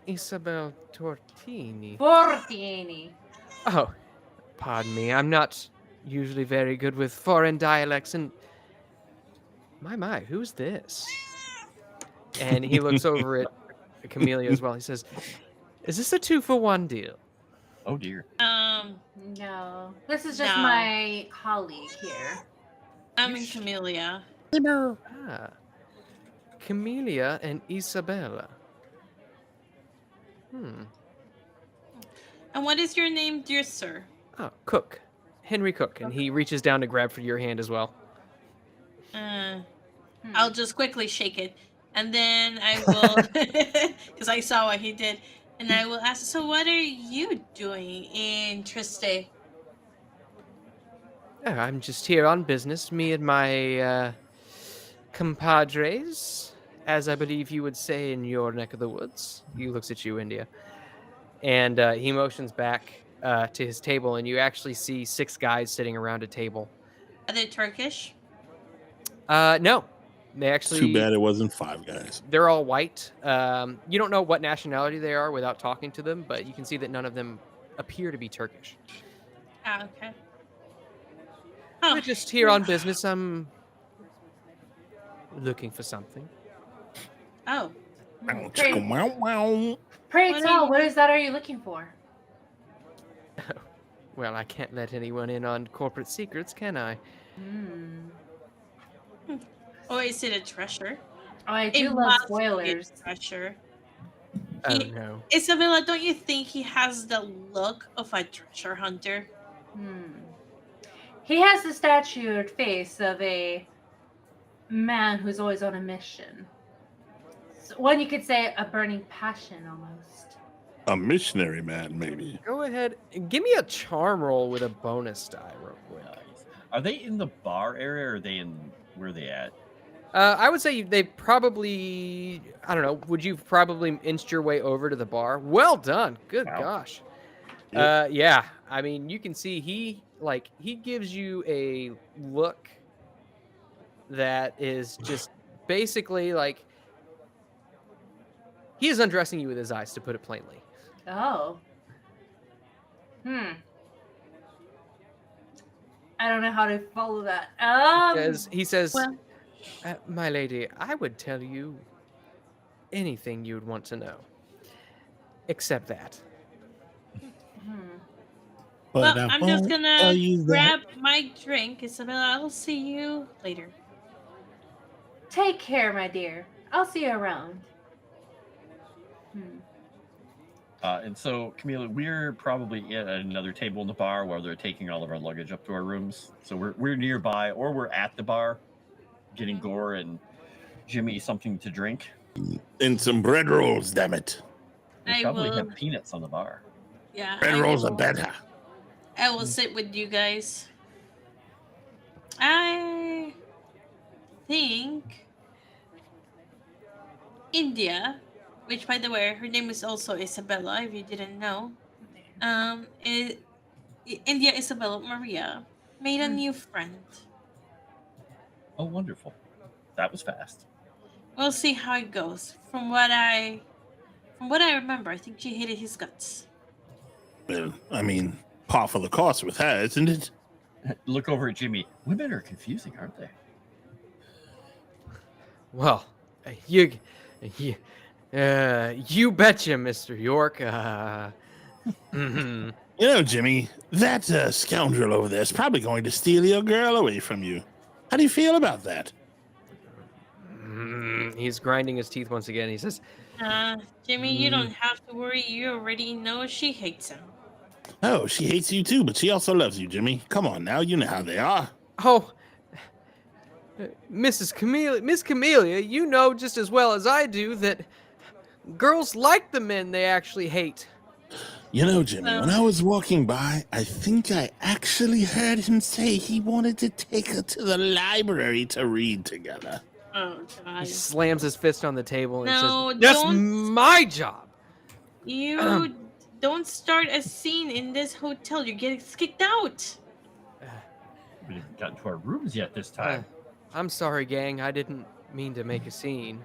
Isabel Tortini. Fortini. Oh, pardon me. I'm not usually very good with foreign dialects, and my, who's this? And he looks over at Camellia as well. He says, "Is this a 2-for-1 deal?" Oh dear. No. This is just No. my colleague here. I'm Camellia. Ah, Camellia and Isabella. And what is your name, dear sir? Oh, Cook, Henry Cook, and he reaches down to grab for your hand as well. I'll just quickly shake it, and then I will, because I saw what he did, and I will ask, so what are you doing in Trieste? Oh, I'm just here on business. Me and my compadres, as I believe you would say in your neck of the woods. He looks at you, India. And he motions back to his table, and you actually see 6 guys sitting around a table. Are they Turkish? No. They actually... Too bad it wasn't 5 guys. They're all white. You don't know what nationality they are without talking to them, but you can see that none of them appear to be Turkish. Ah, okay. We're just here on business. I'm looking for something. Oh. Chicka wow wow. Pray What are tell, you- what is that are you looking for? Well, I can't let anyone in on corporate secrets, can I? Or is it a treasure? Oh, I do It love must be a spoilers. treasure. Oh, He- no. Isabella, don't you think he has the look of a treasure hunter? He has the statued face of a man who's always on a mission. So one you could say a burning passion almost. A missionary man, maybe. Go ahead and give me a charm roll with a bonus die real quick. Nice. Are they in the bar area or are they in where are they at? I would say they probably, I don't know, would you probably inched your way over to the bar? Well done. Good Wow. gosh. Yep. Yeah, I mean, you can see he gives you a look that is just basically like he is undressing you with his eyes, to put it plainly. Oh. I don't know how to follow that. He says, well- my lady, I would tell you anything you'd want to know, except that. But Well, I I'm just won't gonna tell you that. grab my drink, Isabella. I'll see you later. Take care, my dear. I'll see you around. And so, Camila, we're probably at another table in the bar while they're taking all of our luggage up to our rooms. So we're nearby, or we're at the bar, getting Gore and Jimmy something to drink. And some bread rolls, damn it. We I probably will. have peanuts on the bar. Yeah. Bread I rolls are will- better. I will sit with you guys. I think India, which by the way, her name is also Isabella, if you didn't know. India Isabella Maria made a new friend. Oh, wonderful. That was fast. We'll see how it goes. From what I remember, I think she hated his guts. Well, I mean, par for the course with her, isn't it? Look over at Jimmy. Women are confusing, aren't they? Well, you betcha, Mr. York. Mhm. You know, Jimmy, that scoundrel over there is probably going to steal your girl away from you. How do you feel about that? He's grinding his teeth once again. He says, Jimmy, you don't have to worry. You already know she hates him. Oh, she hates you too, but she also loves you, Jimmy. Come on now, you know how they are. "Oh, Miss Camellia, you know just as well as I do that girls like the men they actually hate." You know, Jimmy, when I was walking by, I think I actually heard him say he wanted to take her to the library to read together. Oh God! He slams his fist on the table and No, says, "That's don't- my job." You don't start a scene in this hotel. You're getting kicked out. We haven't gotten to our rooms yet this time. I'm sorry, gang. I didn't mean to make a scene.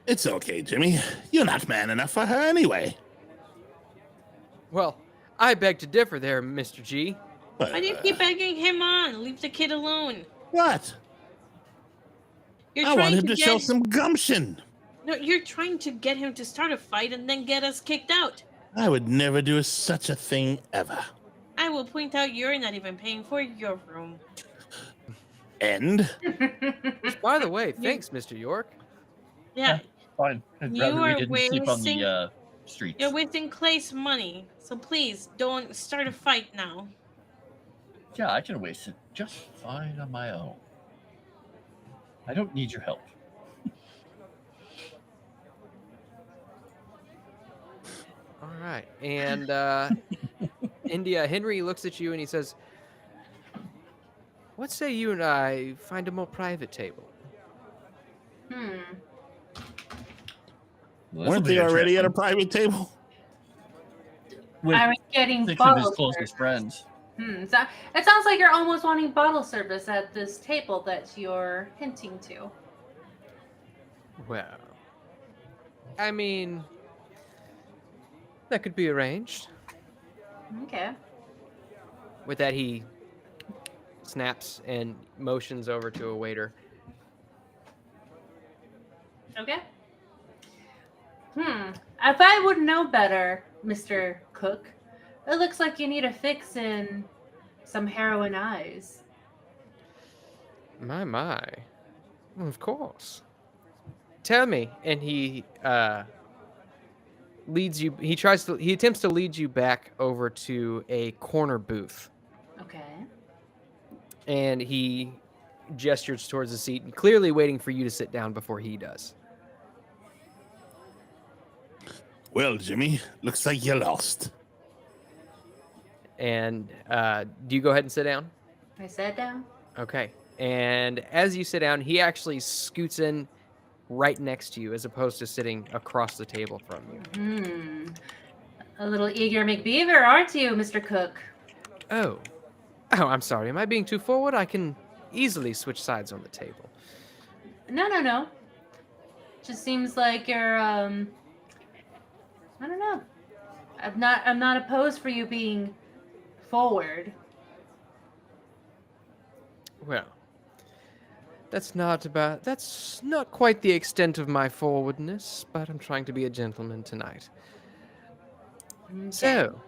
It's okay, Jimmy. You're not man enough for her anyway. Well, I beg to differ there, Mr. G. Why do you keep egging him on? Leave the kid alone. What? You're I want trying him to show get- some gumption. No, you're trying to get him to start a fight and then get us kicked out. I would never do such a thing ever. I will point out you're not even paying for your room. And By the way, thanks, Mr. York. Yeah, Fine. I'd You rather we are didn't sleep on wasting- the streets. you're wasting Clay's money. So please don't start a fight now. Yeah, I can waste it just fine on my own. I don't need your help. All right. And India, Henry looks at you and he says, "What say you and I find a more private table?" Well, weren't they already at a private table? with I was getting 6 of his bottle closest service. friends? So it sounds like you're almost wanting bottle service at this table that you're hinting to. Well, I mean, that could be arranged. Okay. With that, he snaps and motions over to a waiter. Okay. If I would know better, Mr. Cook, it looks like you need a fix in some heroin eyes. My. Well, of course. Tell me. And he leads you. He attempts to lead you back over to a corner booth, Okay. and he gestures towards the seat, clearly waiting for you to sit down before he does. Well, Jimmy, looks like you lost. And do you go ahead and sit down? I sat down. Okay. And as you sit down, he actually scoots in right next to you, as opposed to sitting across the table from you. A little eager McBeaver, aren't you, Mr. Cook? Oh, I'm sorry. Am I being too forward? I can easily switch sides on the table. No. Just seems like you're I don't know. I'm not opposed for you being forward. Well, that's not quite the extent of my forwardness, but I'm trying to be a gentleman tonight. Okay. So,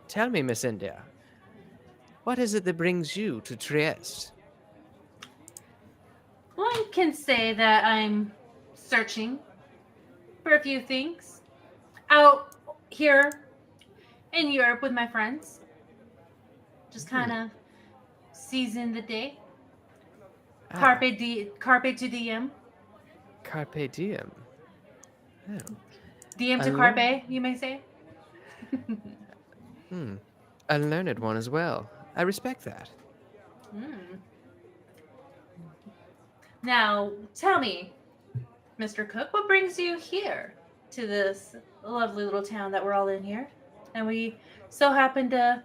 tell me, Miss India, what is it that brings you to Trieste? One can say that I'm searching for a few things out here in Europe with my friends. Just kind of season the day. Carpe to diem. Carpe diem. Oh. Diem to I carpe, you may say. A learned one as well. I respect that. Now, tell me, Mr. Cook, what brings you here to this lovely little town that we're all in here? And we so happen to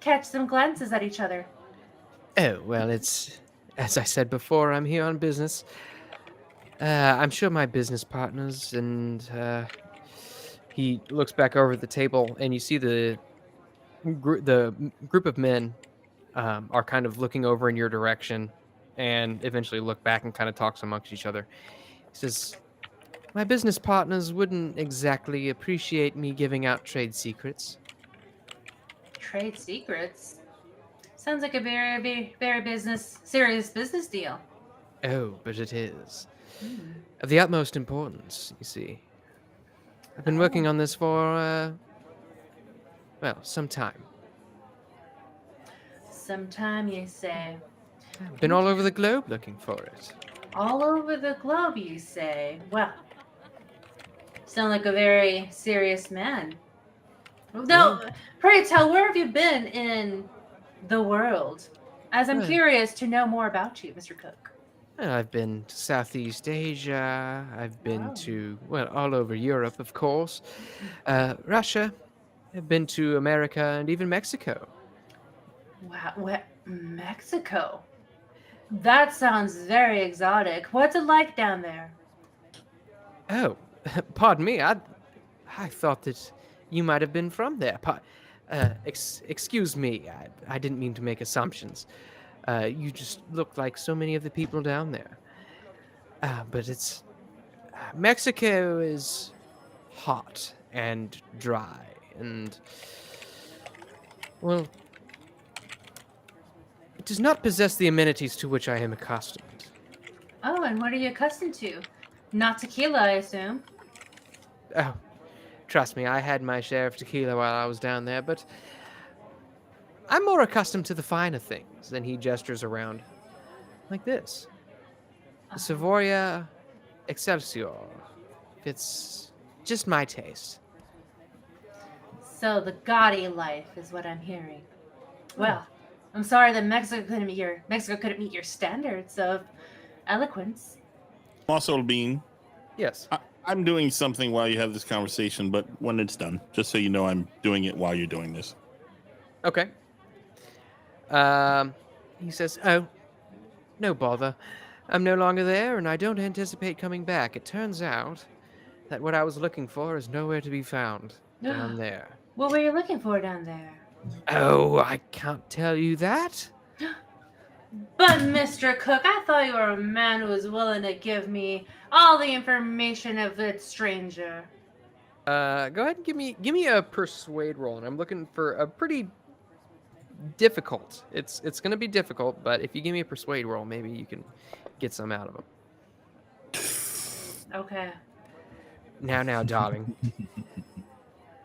catch some glances at each other. Oh, well, it's as I said before, I'm here on business. I'm sure my business partners and he looks back over at the table, and you see the group of men are kind of looking over in your direction, and eventually look back and kind of talks amongst each other. He says, "My business partners wouldn't exactly appreciate me giving out trade secrets." Trade secrets? Sounds like a very, very, very serious business deal. Oh, but it is Hmm. of the utmost importance. You see, I've been working on this for well, some time. Sometime, you say. Been all over the globe looking for it. All over the globe, you say. Well, sound like a very serious man. Though, pray tell, where have you been in the world? As I'm Well- curious to know more about you, Mr. Cook. And I've been to Southeast Asia. I've been Wow. to, well, all over Europe, of course. Russia. I've been to America and even Mexico. Wow, what? Mexico? That sounds very exotic. What's it like down there? Oh, pardon me. I thought that you might have been from there. Excuse me. I didn't mean to make assumptions. You just look like so many of the people down there. But it's Mexico is hot and dry and, well, it does not possess the amenities to which I am accustomed. Oh, and what are you accustomed to? Not tequila, I assume. Oh, trust me, I had my share of tequila while I was down there, but I'm more accustomed to the finer things. And he gestures around like this. The Savoia Excelsior. It's just my taste. So the gaudy life is what I'm hearing. Well, I'm sorry that Mexico couldn't meet your standards of eloquence. Also, Bean, Yes. I'm doing something while you have this conversation, but when it's done, just so you know, I'm doing it while you're doing this. Okay. He says, "Oh, no bother. I'm no longer there, and I don't anticipate coming back. It turns out that what I was looking for is nowhere to be found down there." What were you looking for down there? Oh, I can't tell you that. But Mr. Cook, I thought you were a man who was willing to give me all the information of that stranger. Go ahead and give me a persuade roll, and I'm looking for a pretty difficult. It's going to be difficult, but if you give me a persuade roll, maybe you can get some out of him. Okay. Now, darling.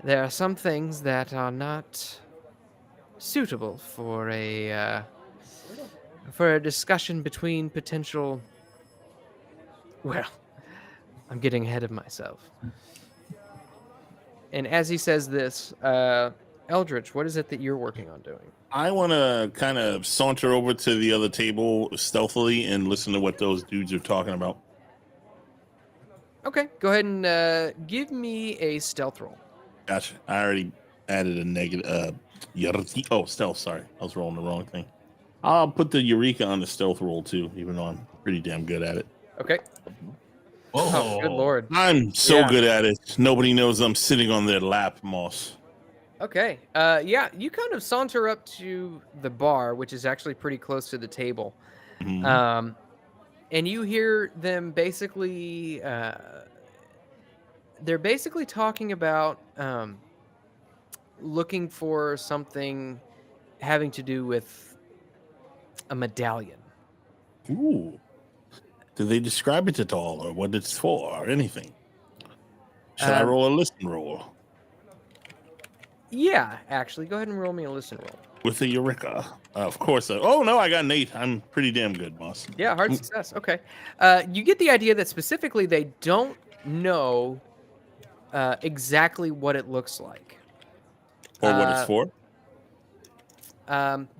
There are some things that are not suitable for a discussion between potential. Well, I'm getting ahead of myself. And as he says this, Eldritch, what is it that you're working on doing? I want to kind of saunter over to the other table stealthily and listen to what those dudes are talking about. Okay, go ahead and give me a stealth roll. Gotcha. I already added a negative. Stealth. Sorry, I was rolling the wrong thing. I'll put the Eureka on the stealth roll too, even though I'm pretty damn good at it. Okay. Whoa. Oh, good lord. I'm so Yeah. good at it. Nobody knows I'm sitting on their lap, Moss. Okay. Yeah, you kind of saunter up to the bar, which is actually pretty close to the table. Mhm. And you hear them basically they're basically talking about looking for something having to do with a medallion. Ooh. Did they describe it at all, or what it's for, or anything? Should I roll a listen roll Yeah, actually, go ahead and roll me a listen roll. with the Eureka? Of course. Oh no, I got an 8. I'm pretty damn good, boss. Yeah, hard success. Okay. You get the idea that specifically they don't know exactly what it looks like. Or what it's for?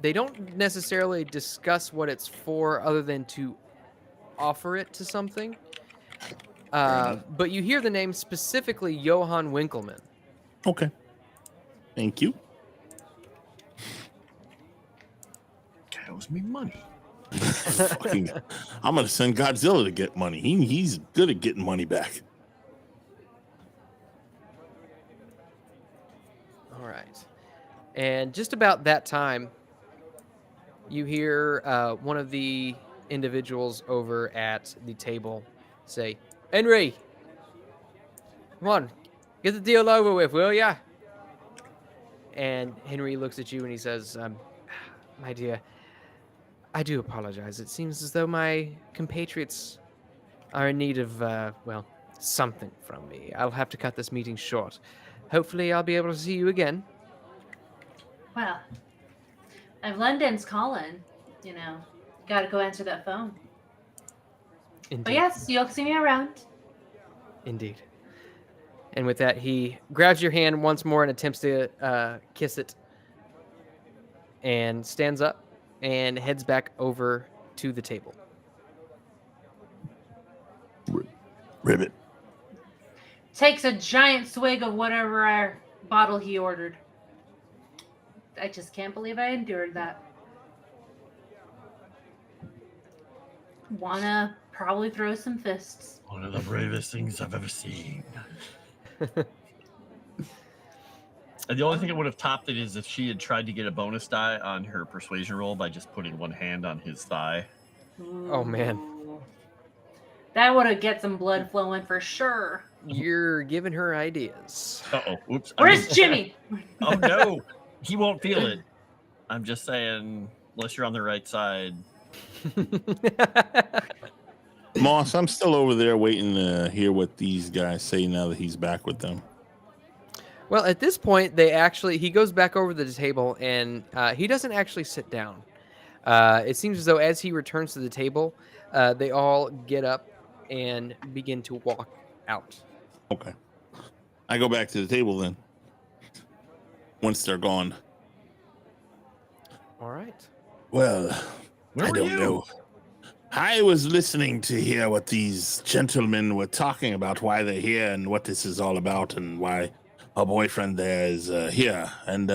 They don't necessarily discuss what it's for other than to offer it to something. But you hear the name specifically Johann Winkelmann. Okay. Thank you. Guy owes me money. Fucking, I'm gonna send Godzilla to get money. He's good at getting money back. All right. And just about that time, you hear one of the individuals over at the table say, Henry, come on, get the deal over with, will ya? And Henry looks at you and he says, my dear, I do apologize. It seems as though my compatriots are in need of, well, something from me. I'll have to cut this meeting short. Hopefully I'll be able to see you again. Well, if London's calling, gotta go answer that phone. Indeed. But yes, you'll see me around. Indeed. And with that, he grabs your hand once more and attempts to kiss it and stands up and heads back over to the table. Ribbit. Takes a giant swig of whatever bottle he ordered. I just can't believe I endured that. Wanna probably throw some fists. One of the bravest things I've ever seen. And the only thing that would have topped it is if she had tried to get a bonus die on her persuasion roll by just putting one hand on his thigh. Oh, man. That would have get some blood flowing for sure. You're giving her ideas. Uh-oh. Oops. Where's Jimmy? Oh, no. He won't feel it. I'm just saying, unless you're on the right side. Moss, I'm still over there waiting to hear what these guys say now that he's back with them. Well, at this point, he goes back over to the table and he doesn't actually sit down. It seems as though as he returns to the table, they all get up and begin to walk out. Okay. I go back to the table then. Once they're gone. All right. Well, Where I were don't you? know. I was listening to hear what these gentlemen were talking about, why they're here and what this is all about and why our boyfriend there is here. And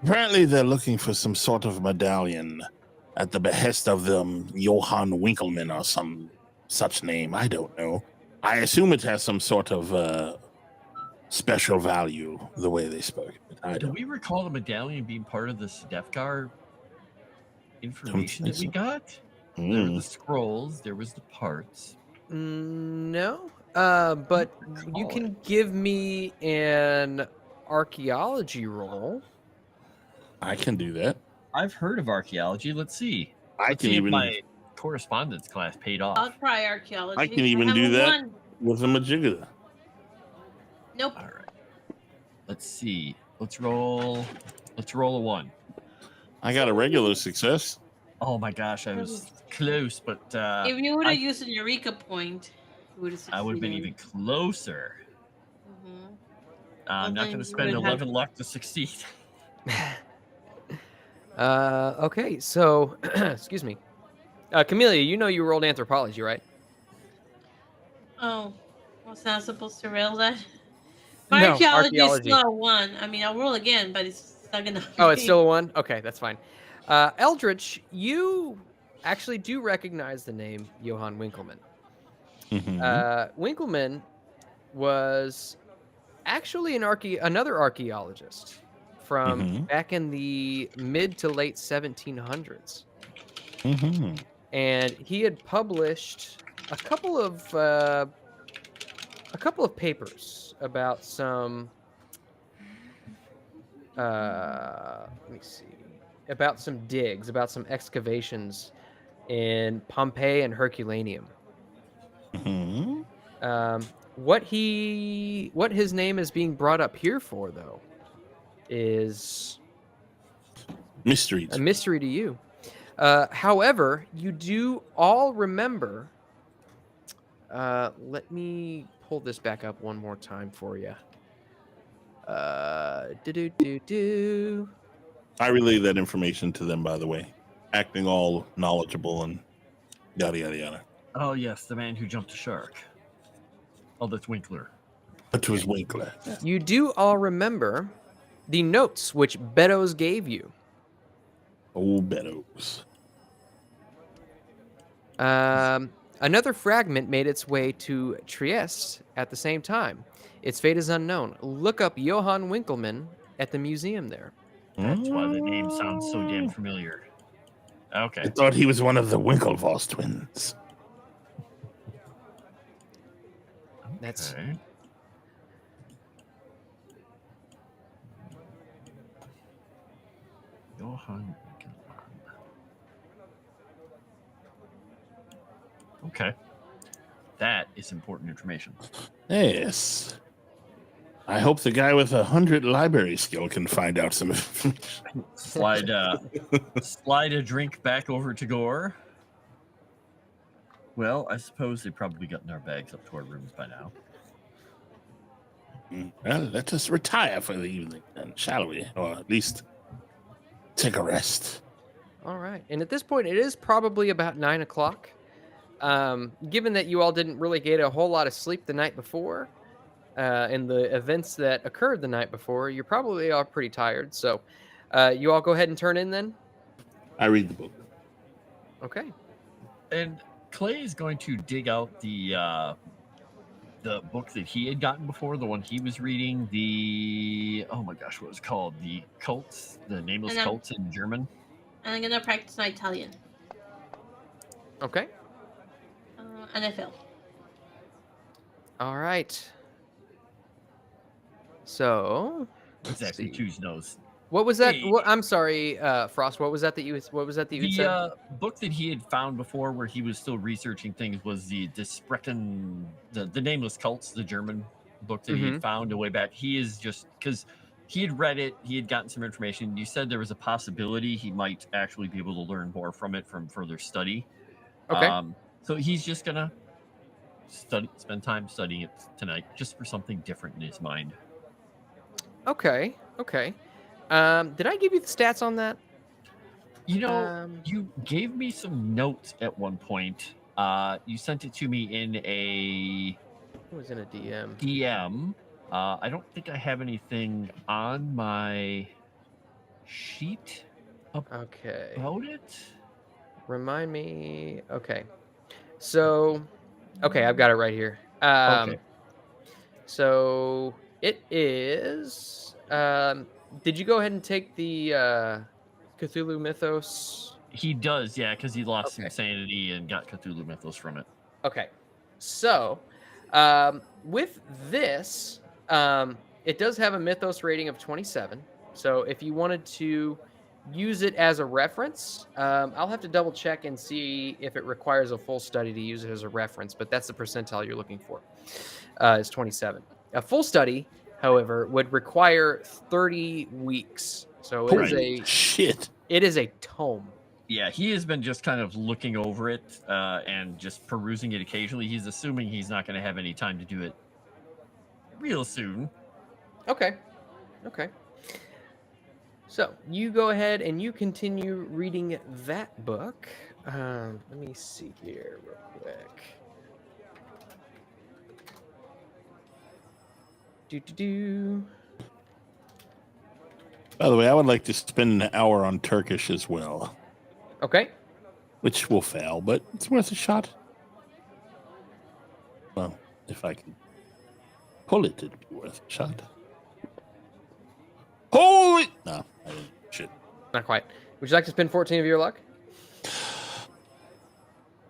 apparently they're looking for some sort of medallion at the behest of them, Johann Winkelmann or some such name. I don't know. I assume it has some sort of special value, the way they spoke. I Do don't. we recall the medallion being part of this Defgar information Don't that we think got? There were Mm. the scrolls, there was the parts. No, but you recall can give me an archaeology roll. I can do that. I've heard of archaeology. Let's see. I Let's can see if even my correspondence class paid off. I'll try archaeology. I can even have do a that. one. with a majigga. Nope. All right. Let's see. Let's roll a 1. I got a regular success. Oh my gosh, I was close, but If you would I- have used a Eureka point, you would have succeeded. I would have been even closer. Mhm. I'm not then going to you spend would have- 11 luck to succeed. Okay, so excuse me, Camellia. You know you rolled anthropology, right? Oh, was not supposed to roll that? My No, archaeology is archaeology. still a 1. I mean, I'll roll again, but it's not gonna. Oh, it's still a 1? Okay, that's fine. Eldritch, you actually do recognize the name Johann Winkelmann. Mhm. Winkelmann was actually another archaeologist from Mhm. back in the mid to late 1700s. Mhm. And he had published a couple of papers about some let me see, about some digs, about some excavations in Pompeii and Herculaneum. Mhm. What his name is being brought up here for, though, is Mysteries. a mystery to you. However, you do all remember. Let me pull this back up one more time for you. Do. I relayed that information to them, by the way, acting all knowledgeable and yada yada yada. Oh yes, the man who jumped a shark. Oh, that's Winkler. That was Winkler. You do all remember the notes which Beddoes gave you. Old Beddoes. Another fragment made its way to Trieste at the same time. Its fate is unknown. Look up Johann Winkelmann at the museum there. That's why the name sounds so damn familiar. Okay. I thought he was one of the Winklevoss twins. That's Okay. Johann Winkelmann. Okay. That is important information. Yes. I hope the guy with 100 library skill can find out some information. Slide a drink back over to Gore. Well, I suppose they probably gotten our bags up to our rooms by now. Well, let us retire for the evening, then, shall we? Or at least take a rest. all right. And at this point, it is probably about 9 o'clock. Given that you all didn't really get a whole lot of sleep the night before, and the events that occurred the night before, you're probably all pretty tired. So you all go ahead and turn in then? I read the book. Okay. And Clay is going to dig out the book that he had gotten before, the one he was reading, oh my gosh, what was it called? The cults, the nameless And I'm- cults in German. And I'm gonna practice my Italian. Okay. And I failed. All right. So, let's Exactly, see. two's nose. What was that? Hey. I'm sorry, Frost. What was that you said? The book that he had found before, where he was still researching things, was the Sprechen, the nameless cults, the German book that he had found a way back. He is just because he had read it, he had gotten some information. You said there was a possibility he might actually be able to learn more from it from further study. Okay. So he's just gonna spend time studying it tonight, just for something different in his mind. Okay. Did I give you the stats on that? You know, you gave me some notes at one point. You sent it to me in a It was in a DM. DM. I don't think I have anything on my sheet Okay. about it. Remind me. Okay. So, okay, I've got it right here. Okay. So it is. Did you go ahead and take the Cthulhu Mythos? He does, yeah, because he lost some Okay. sanity and got Cthulhu Mythos from it. Okay. So, with this, it does have a Mythos rating of 27. So, if you wanted to use it as a reference, I'll have to double check and see if it requires a full study to use it as a reference, but that's the percentile you're looking for, is 27. A full study, however, would require 30 weeks. So, Shit. it is a tome. Yeah, he has been just kind of looking over it and just perusing it occasionally. He's assuming he's not going to have any time to do it real soon. Okay. So you go ahead and you continue reading that book. Let me see here real quick. By the way, I would like to spend an hour on Turkish as well, Okay. which will fail, but it's worth a shot. Well, if I can pull it, it'd be worth a shot. Holy! No, I didn't. Shit. Not quite. Would you like to spend 14 of your luck?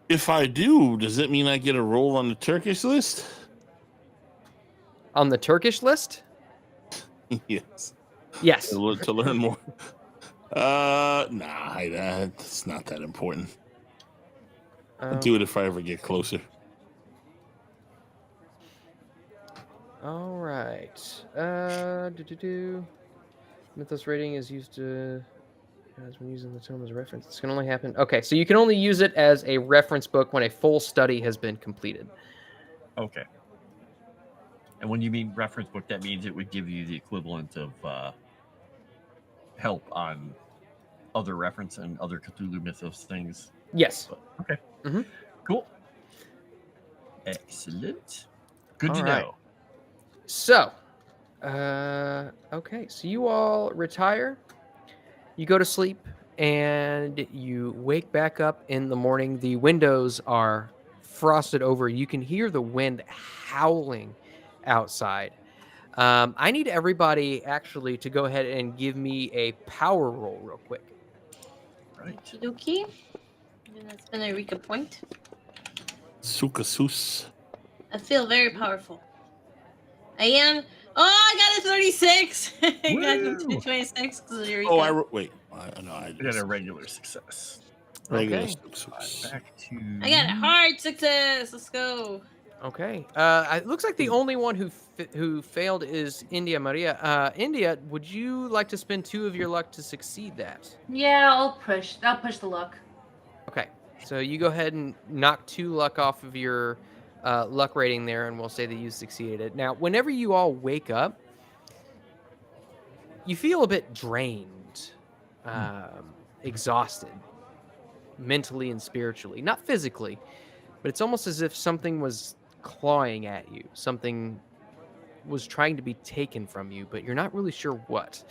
If I do, does that mean I get a roll on the Turkish list? On the Turkish list? Yes. Yes. To learn more. It's not that important. I'll do it if I ever get closer. All right. Mythos rating is used to as when using the tome as a reference. This can only happen. Okay, so you can only use it as a reference book when a full study has been completed. Okay. And when you mean reference book, that means it would give you the equivalent of help on other reference and other Cthulhu Mythos things. Yes. But, okay. Mhm. Cool. Excellent. Good All to right. know. So, okay, so you all retire, you go to sleep, and you wake back up in the morning. The windows are frosted over. You can hear the wind howling outside. I need everybody actually to go ahead and give me a power roll real quick. Right. Okie dokie. And that's been a Eureka point. Sukasus. I feel very powerful. I am. Oh, I got a 36. I got Woo! a 26 because of Eureka. Oh, wait. No, I I got a regular success. regular Okay. success. Back to. I got a hard success. Let's go. Okay. It looks like the only one who failed is India Maria. India, would you like to spend 2 of your luck to succeed that? Yeah, I'll push the luck. Okay. So you go ahead and knock 2 luck off of your luck rating there, and we'll say that you succeeded it. Now, whenever you all wake up, you feel a bit drained, exhausted, mentally and spiritually. Not physically, but it's almost as if something was clawing at you. Something was trying to be taken from you, but you're not really sure what.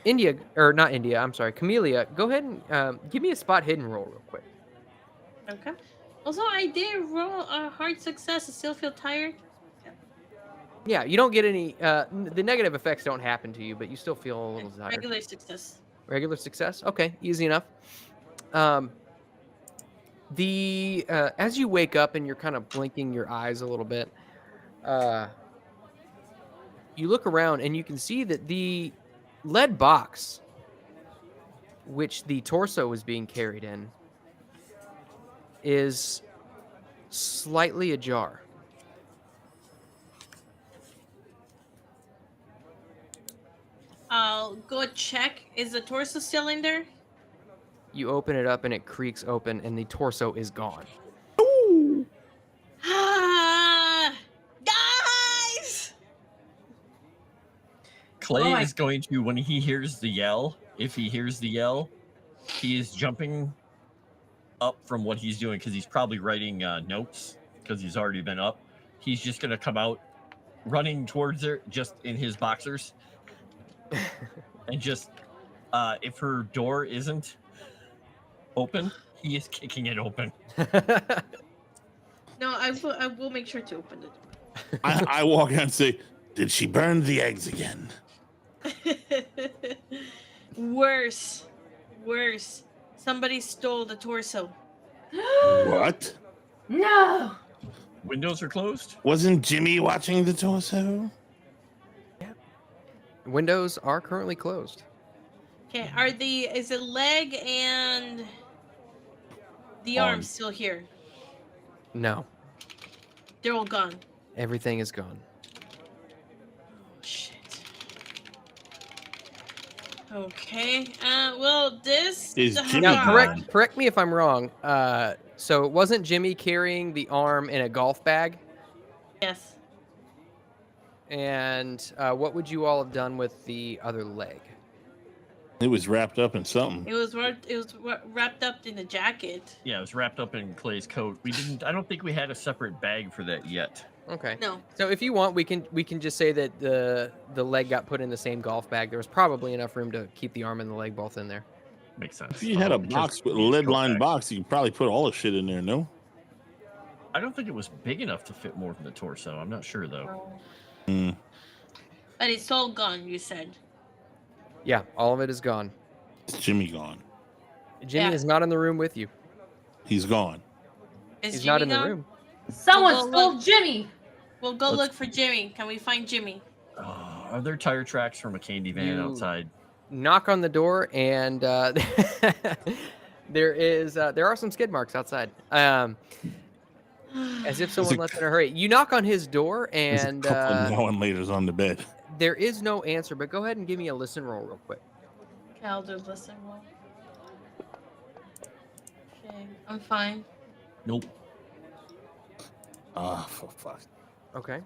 India, or not India, I'm sorry, Camellia, go ahead and give me a spot hidden roll real quick. Okay. Also, I did roll a hard success. I still feel tired. Yeah, you don't get any, the negative effects don't happen to you, but you still feel a little tired. Regular success. Regular success? Okay, easy enough. As you wake up and you're kind of blinking your eyes a little bit, you look around and you can see that the lead box, which the torso was being carried in, is slightly ajar. I'll go check. Is the torso still in there? You open it up and it creaks open and the torso is gone. Ah, guys! Clay is going to, when he hears the yell, if he hears the yell, he is jumping up from what he's doing because he's probably writing notes because he's already been up. He's just going to come out running towards her just in his boxers. And just, if her door isn't open, he is kicking it open. No, I will make sure to open it. I walk out and say, "Did she burn the eggs again?" Worse. Somebody stole the torso. What? No. Windows are closed. Wasn't Jimmy watching the torso? Windows are currently closed. Okay, is the leg and the arm still here? No, They're all gone. everything is gone. Shit. Okay. Well, this Is the Jimmy Now, gone? correct me if I'm wrong. So it wasn't Jimmy carrying the arm in a golf bag? Yes. And what would you all have done with the other leg? It was wrapped up in something. It was wrapped up in the jacket. Yeah, it was wrapped up in Clay's coat. I don't think we had a separate bag for that yet. Okay. No. So if you want, we can just say that the leg got put in the same golf bag. There was probably enough room to keep the arm and the leg both in there. Makes sense. If you had a Because box with a we lead go lined back. box, you could probably put all the shit in there, no? I don't think it was big enough to fit more than the torso. I'm not sure though. Hmm. But it's all gone, you said. Yeah, all of it is gone. Is Jimmy gone? Jimmy Yeah. is not in the room with you. He's gone. Is He's Jimmy not in the gone? room. Someone Well, stole look. Jimmy. We'll go Let's- look for Jimmy. Can we find Jimmy? Are there tire tracks from a candy van You- outside? Knock on the door, and there are some skid marks outside. As if someone a- left in a hurry. You knock on his door, There's and a couple of now and laters on the bed. there is no answer. But go ahead and give me a listen roll real quick. Okay, I'll do listen roll. Okay, I'm fine. Nope. Ah, for fuck. Okay.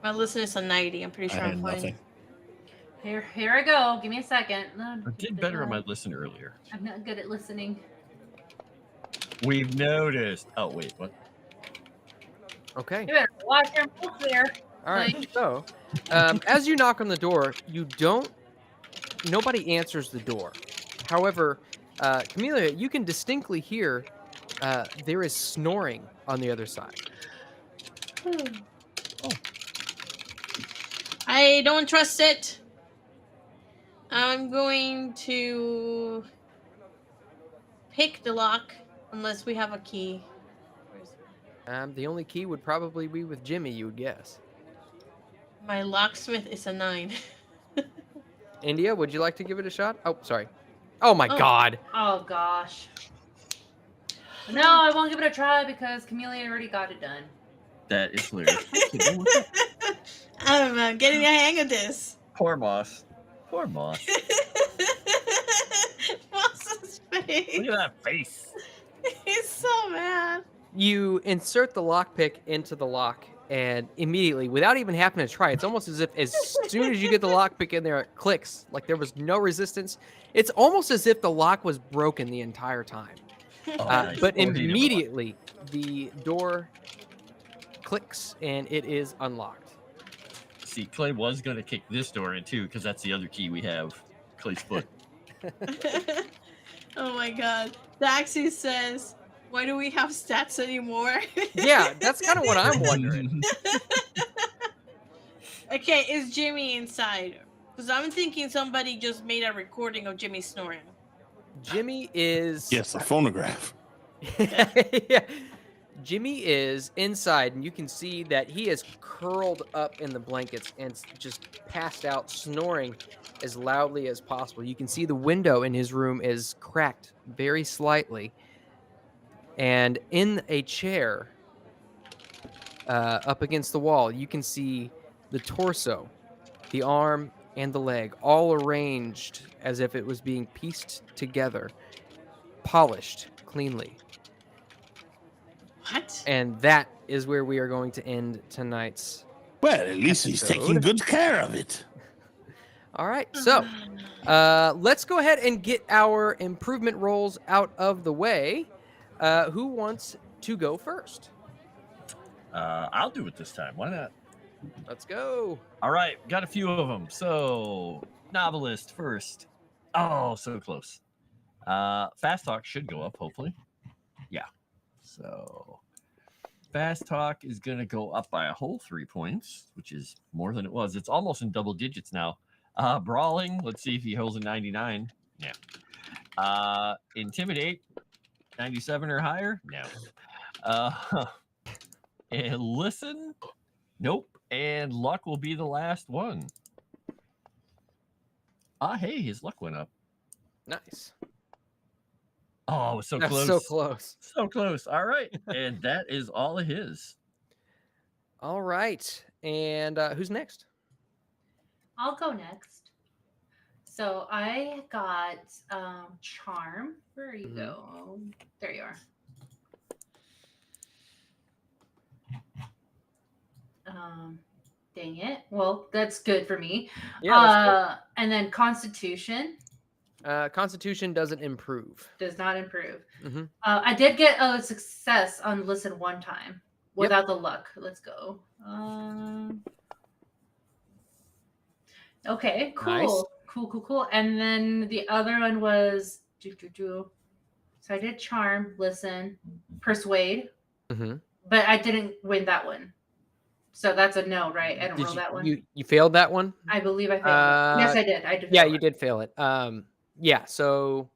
My listen is a 90. I'm pretty I sure had I'm fine. nothing. Here I go. Give me a second. I did better on my listen earlier. I'm not good at listening. We've noticed. Oh wait, what? Okay. You better watch your mouth there. All right. Like- So, as you knock on the door, nobody answers the door. However, Camellia, you can distinctly hear there is snoring on the other side. I don't trust it. I'm going to pick the lock unless we have a key. The only key would probably be with Jimmy, you would guess. My locksmith is a 9. India, would you like to give it a shot? Oh, sorry. Oh my Oh. God. Oh gosh. No, I won't give it a try because Camellia already got it done. That is hilarious. I'm getting the hang of this. Poor boss. Poor boss. Boss's face. Look at that face. He's so mad. You insert the lockpick into the lock, and immediately, without even having to try, it's almost as if as soon as you get the lockpick in there, it clicks. Like there was no resistance. It's almost as if the lock was broken the entire time. Oh, nice. But Overheated the lock. immediately, the door clicks, and it is unlocked. See, Clay was going to kick this door in too, because that's the other key we have. Clay's foot. Oh my god. Daxi says, why do we have stats anymore? Yeah, that's kind of what I'm wondering. Okay, is Jimmy inside? Because I'm thinking somebody just made a recording of Jimmy snoring. Jimmy is... Yes, a phonograph. Yeah. Jimmy is inside, and you can see that he is curled up in the blankets and just passed out, snoring as loudly as possible. You can see the window in his room is cracked very slightly. And in a chair up against the wall, you can see the torso, the arm, and the leg all arranged as if it was being pieced together, polished cleanly. What? And that is where we are going to end tonight's. Well, at least he's taking Episode. good care of it. All right, so let's go ahead and get our improvement rolls out of the way. Who wants to go first? I'll do it this time. Why not? Let's go. All right, got a few of them. So, novelist first. Oh, so close. Fast talk should go up, hopefully. Yeah. So, fast talk is going to go up by a whole 3 points, which is more than it was. It's almost in double digits now. Brawling, let's see if he holds a 99. Yeah. Intimidate, 97 or higher? No. And listen? Nope. And luck will be the last one. Hey, his luck went up. Nice. Oh, it was so That's close. so close. So close. All right. And that is all of his. All right. And who's next? I'll go next. So I got charm. Where you go? There you are. Dang it. Well, that's good for me. Yeah. And then constitution Constitution doesn't improve. does not improve. Mhm. I did get a success on listen one time without the luck. Let's go. Okay, cool. Nice. Cool. And then the other one was so I did charm, listen, persuade, Mhm. but I didn't win that one. So that's a no, right? I don't Did roll that one. you failed that one? I believe I failed. Yes, I did. I did. Yeah, fail you it. did fail it. Yeah. So,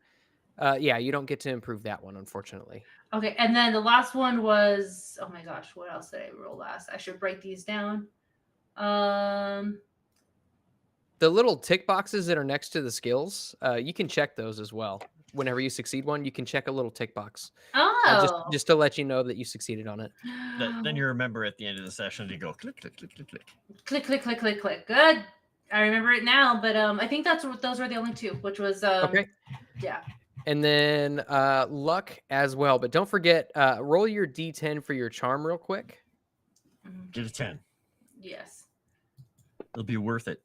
yeah, you don't get to improve that one, unfortunately. Okay, and then the last one was, oh my gosh, what else did I roll last? I should break these down. The little tick boxes that are next to the skills, you can check those as well. Whenever you succeed one, you can check a little tick box. Oh. Just to let you know that you succeeded on it. Then you remember at the end of the session to go click, click, click, click, click. click. Good. I remember it now, but I think those were the only two, which was Okay. Yeah. And then luck as well. But don't forget, roll your D10 for your charm real quick. Get a 10. Yes. It'll be worth it.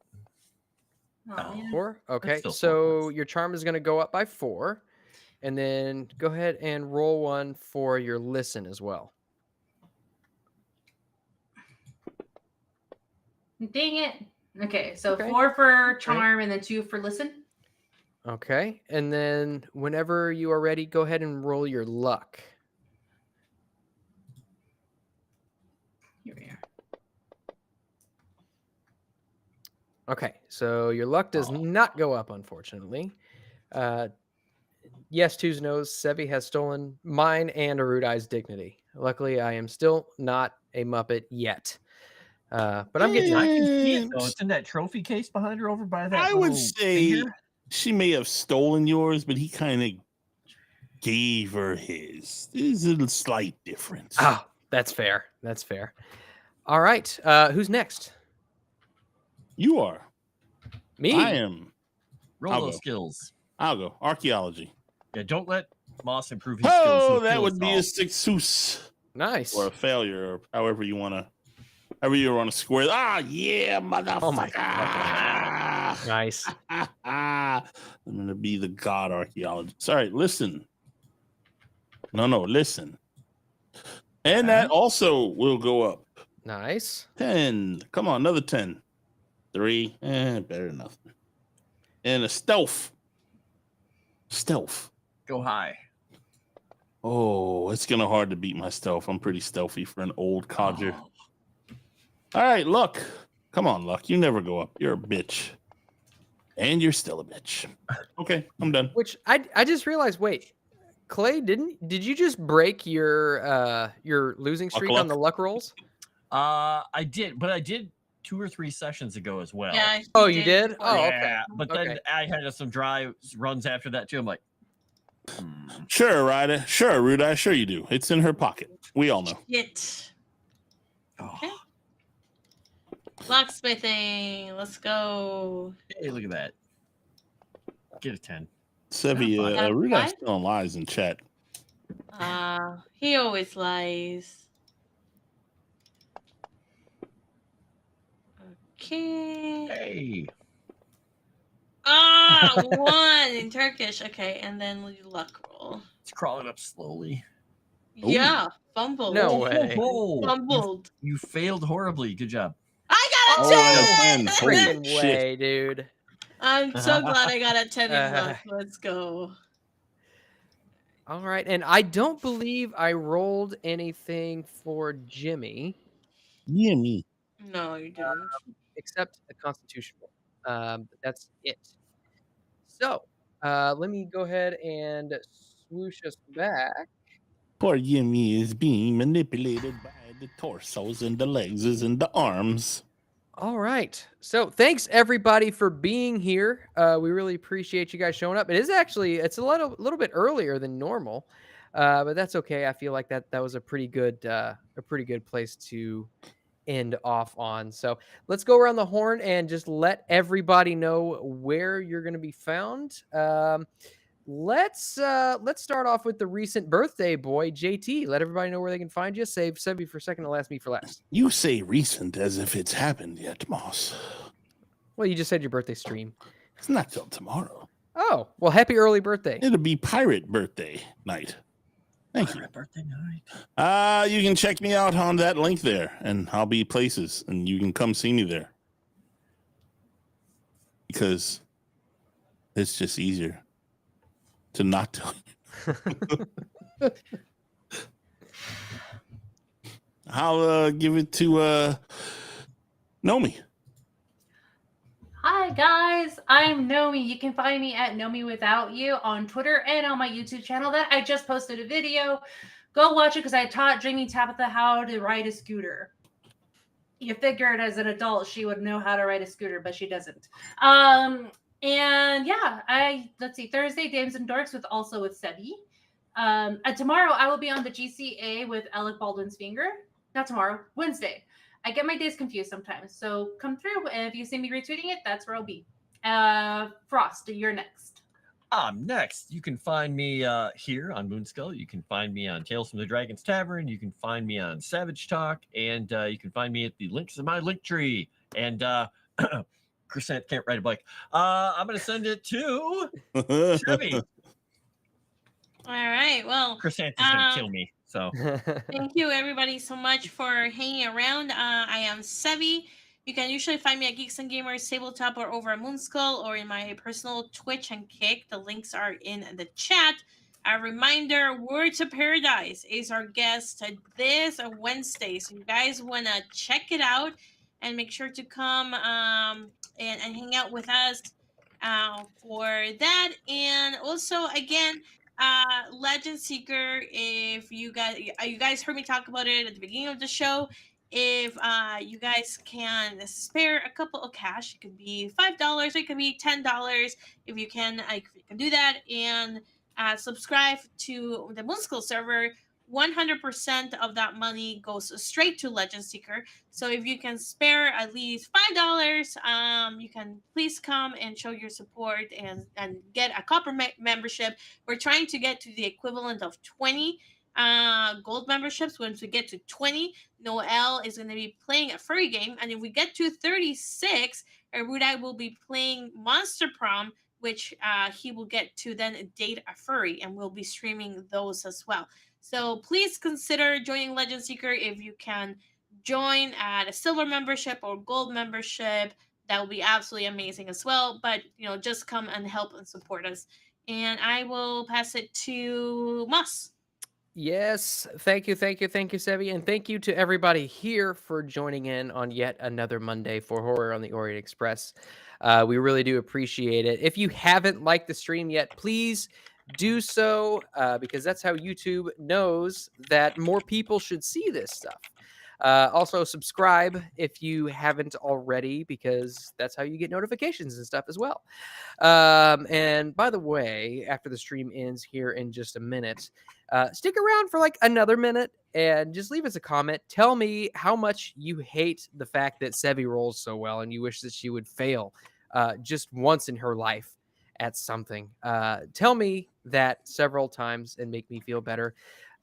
Oh, Oh. man. 4. Okay. still 4 So points. your charm is going to go up by 4. And then go ahead and roll one for your listen as well. Dang it. Okay, so Okay. 4 for charm and then 2 for listen. Okay. And then whenever you are ready, go ahead and roll your luck. Here we are. Okay. So your luck does not go up, unfortunately. Yes, Twos knows Sevvy has stolen mine and Arudai's dignity. Luckily, I am still not a Muppet yet. But I'm getting I can see it though. It's in that trophy case behind her over by that. I would little say figure. she may have stolen yours, but he kind of gave her his. There's a slight difference. Oh, that's fair. That's fair. All right. Who's next? You are. Me. I am. Roll I'll those go. skills. I'll go. Archaeology. Yeah, don't let Moss improve his skills. Oh, He'll that kill would us be all. a success Nice. or a failure, or however you want to. However you want to square. Ah, yeah, motherfucker. Oh my God. Nice. I'm gonna be the god archaeologist. Sorry, listen. No, listen. And that also will go up. Nice. 10. Come on, another 10. 3. Better than nothing. And a stealth. Stealth. Go high. Oh, it's gonna hard to beat my stealth. I'm pretty stealthy for an old codger. All right, Luck. Come on, Luck. You never go up. You're a bitch. And you're still a bitch. Okay, I'm done. Which I just realized. Wait, Clay, did you just break your losing streak on luck. the luck rolls? I did, but I did 2 or 3 sessions ago as well. Yeah. Oh, you did? Oh, okay. Yeah, but then Okay. I had some dry runs after that too. I'm like, Sure, Ryder. Sure, Rudai. Sure you do. It's in her pocket. We all know. It. oh, Okay. Locksmithing. Let's go. hey, look at that. Get a 10. Sevvy, Yeah, Rudai's fine. telling lies in chat. He always lies. Okay. Hey, 1 in Turkish. Okay, and then we luck roll. it's crawling up slowly. Ooh. Yeah, fumbled. No way. Oh, Fumbled. you failed horribly. Good job. I got a Oh, 10! and a 10. Holy Freaking shit. way, dude. I'm so glad I got a 10 in luck. Let's go. All right, and I don't believe I rolled anything for Jimmy Yeah, me. No, you didn't. except a Constitution roll. But that's it. So let me go ahead and swoosh us back. Poor Yemi is being manipulated by the torsos and the legs and the arms. All right. So thanks everybody for being here. We really appreciate you guys showing up. It's a little bit earlier than normal, but that's okay. I feel like that was a pretty good place to end off on. So let's go around the horn and just let everybody know where you're going to be found. Let's start off with the recent birthday boy, JT. Let everybody know where they can find you. Save Sevvy for second and last me for last. You say recent as if it's happened yet, Moss. Well, you just said your birthday stream. It's not till tomorrow. Oh, well, happy early birthday. It'll be pirate birthday night. Thank you. Birthday night. You can check me out on that link there, and I'll be places, and you can come see me there. Because it's just easier to not tell you. I'll give it to Nomi. Hi guys, I'm Nomi. You can find me at Nomi Without You on Twitter and on my YouTube channel that I just posted a video. Go watch it because I taught Dreamy Tabitha how to ride a scooter. You figured as an adult she would know how to ride a scooter, but she doesn't. And yeah, let's see, Thursday, Dames and Dorks with Sevvy. And tomorrow I will be on the GCA with Alec Baldwin's Finger. Not tomorrow, Wednesday. I get my days confused sometimes. So come through, and if you see me retweeting it, that's where I'll be. Froste, you're next. I'm next. You can find me here on Moonskull. You can find me on Tales from the Dragon's Tavern. You can find me on Savage Talk, and you can find me at the links in my link tree. And Crescent can't ride a bike. I'm gonna send it to Chevy. All right. Well, Chrysanthemum's gonna kill me. So thank you everybody so much for hanging around. I am Sevvy. You can usually find me at Geeks and Gamers Tabletop or over at Moonskull or in my personal Twitch and Kick. The links are in the chat. A reminder, Word to Paradise is our guest this Wednesday. So you guys want to check it out and make sure to come and hang out with us for that. And also, again, Legend Seeker, if you guys heard me talk about it at the beginning of the show, if you guys can spare a couple of cash, it could be $5, it could be $10. If you can do that and subscribe to the Moonskull server, 100% of that money goes straight to Legend Seeker. So if you can spare at least $5, you can please come and show your support and get a copper membership. We're trying to get to the equivalent of 20 gold memberships. Once we get to 20, Noel is going to be playing a furry game. And if we get to 36, Erudai will be playing Monster Prom, which he will get to then date a furry. And we'll be streaming those as well. So please consider joining Legend Seeker if you can join at a silver membership or gold membership. That will be absolutely amazing as well. But, just come and help and support us. And I will pass it to Moss. Yes, thank you, Sevvy, and thank you to everybody here for joining in on yet another Monday for Horror on the Orient Express. We really do appreciate it. If you haven't liked the stream yet, please do so, because that's how YouTube knows that more people should see this stuff. Also, subscribe if you haven't already, because that's how you get notifications and stuff as well. And by the way, after the stream ends here in just a minute, stick around for like another minute and just leave us a comment. Tell me how much you hate the fact that Sevvy rolls so well and you wish that she would fail just once in her life at something. Tell me that several times and make me feel better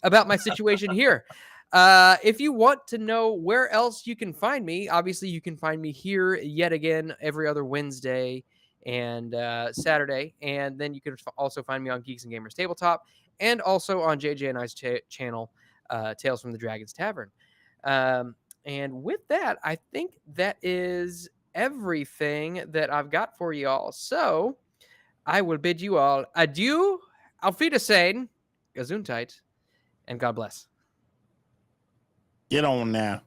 about my situation here. If you want to know where else you can find me, obviously you can find me here yet again every other Wednesday and Saturday. And then you can also find me on Geeks and Gamers Tabletop and also on JJ and I's channel, Tales from the Dragon's Tavern. And with that, I think that is everything that I've got for you all. So I will bid you all adieu, auf Wiedersehen, Gesundheit, and God bless. Get on now.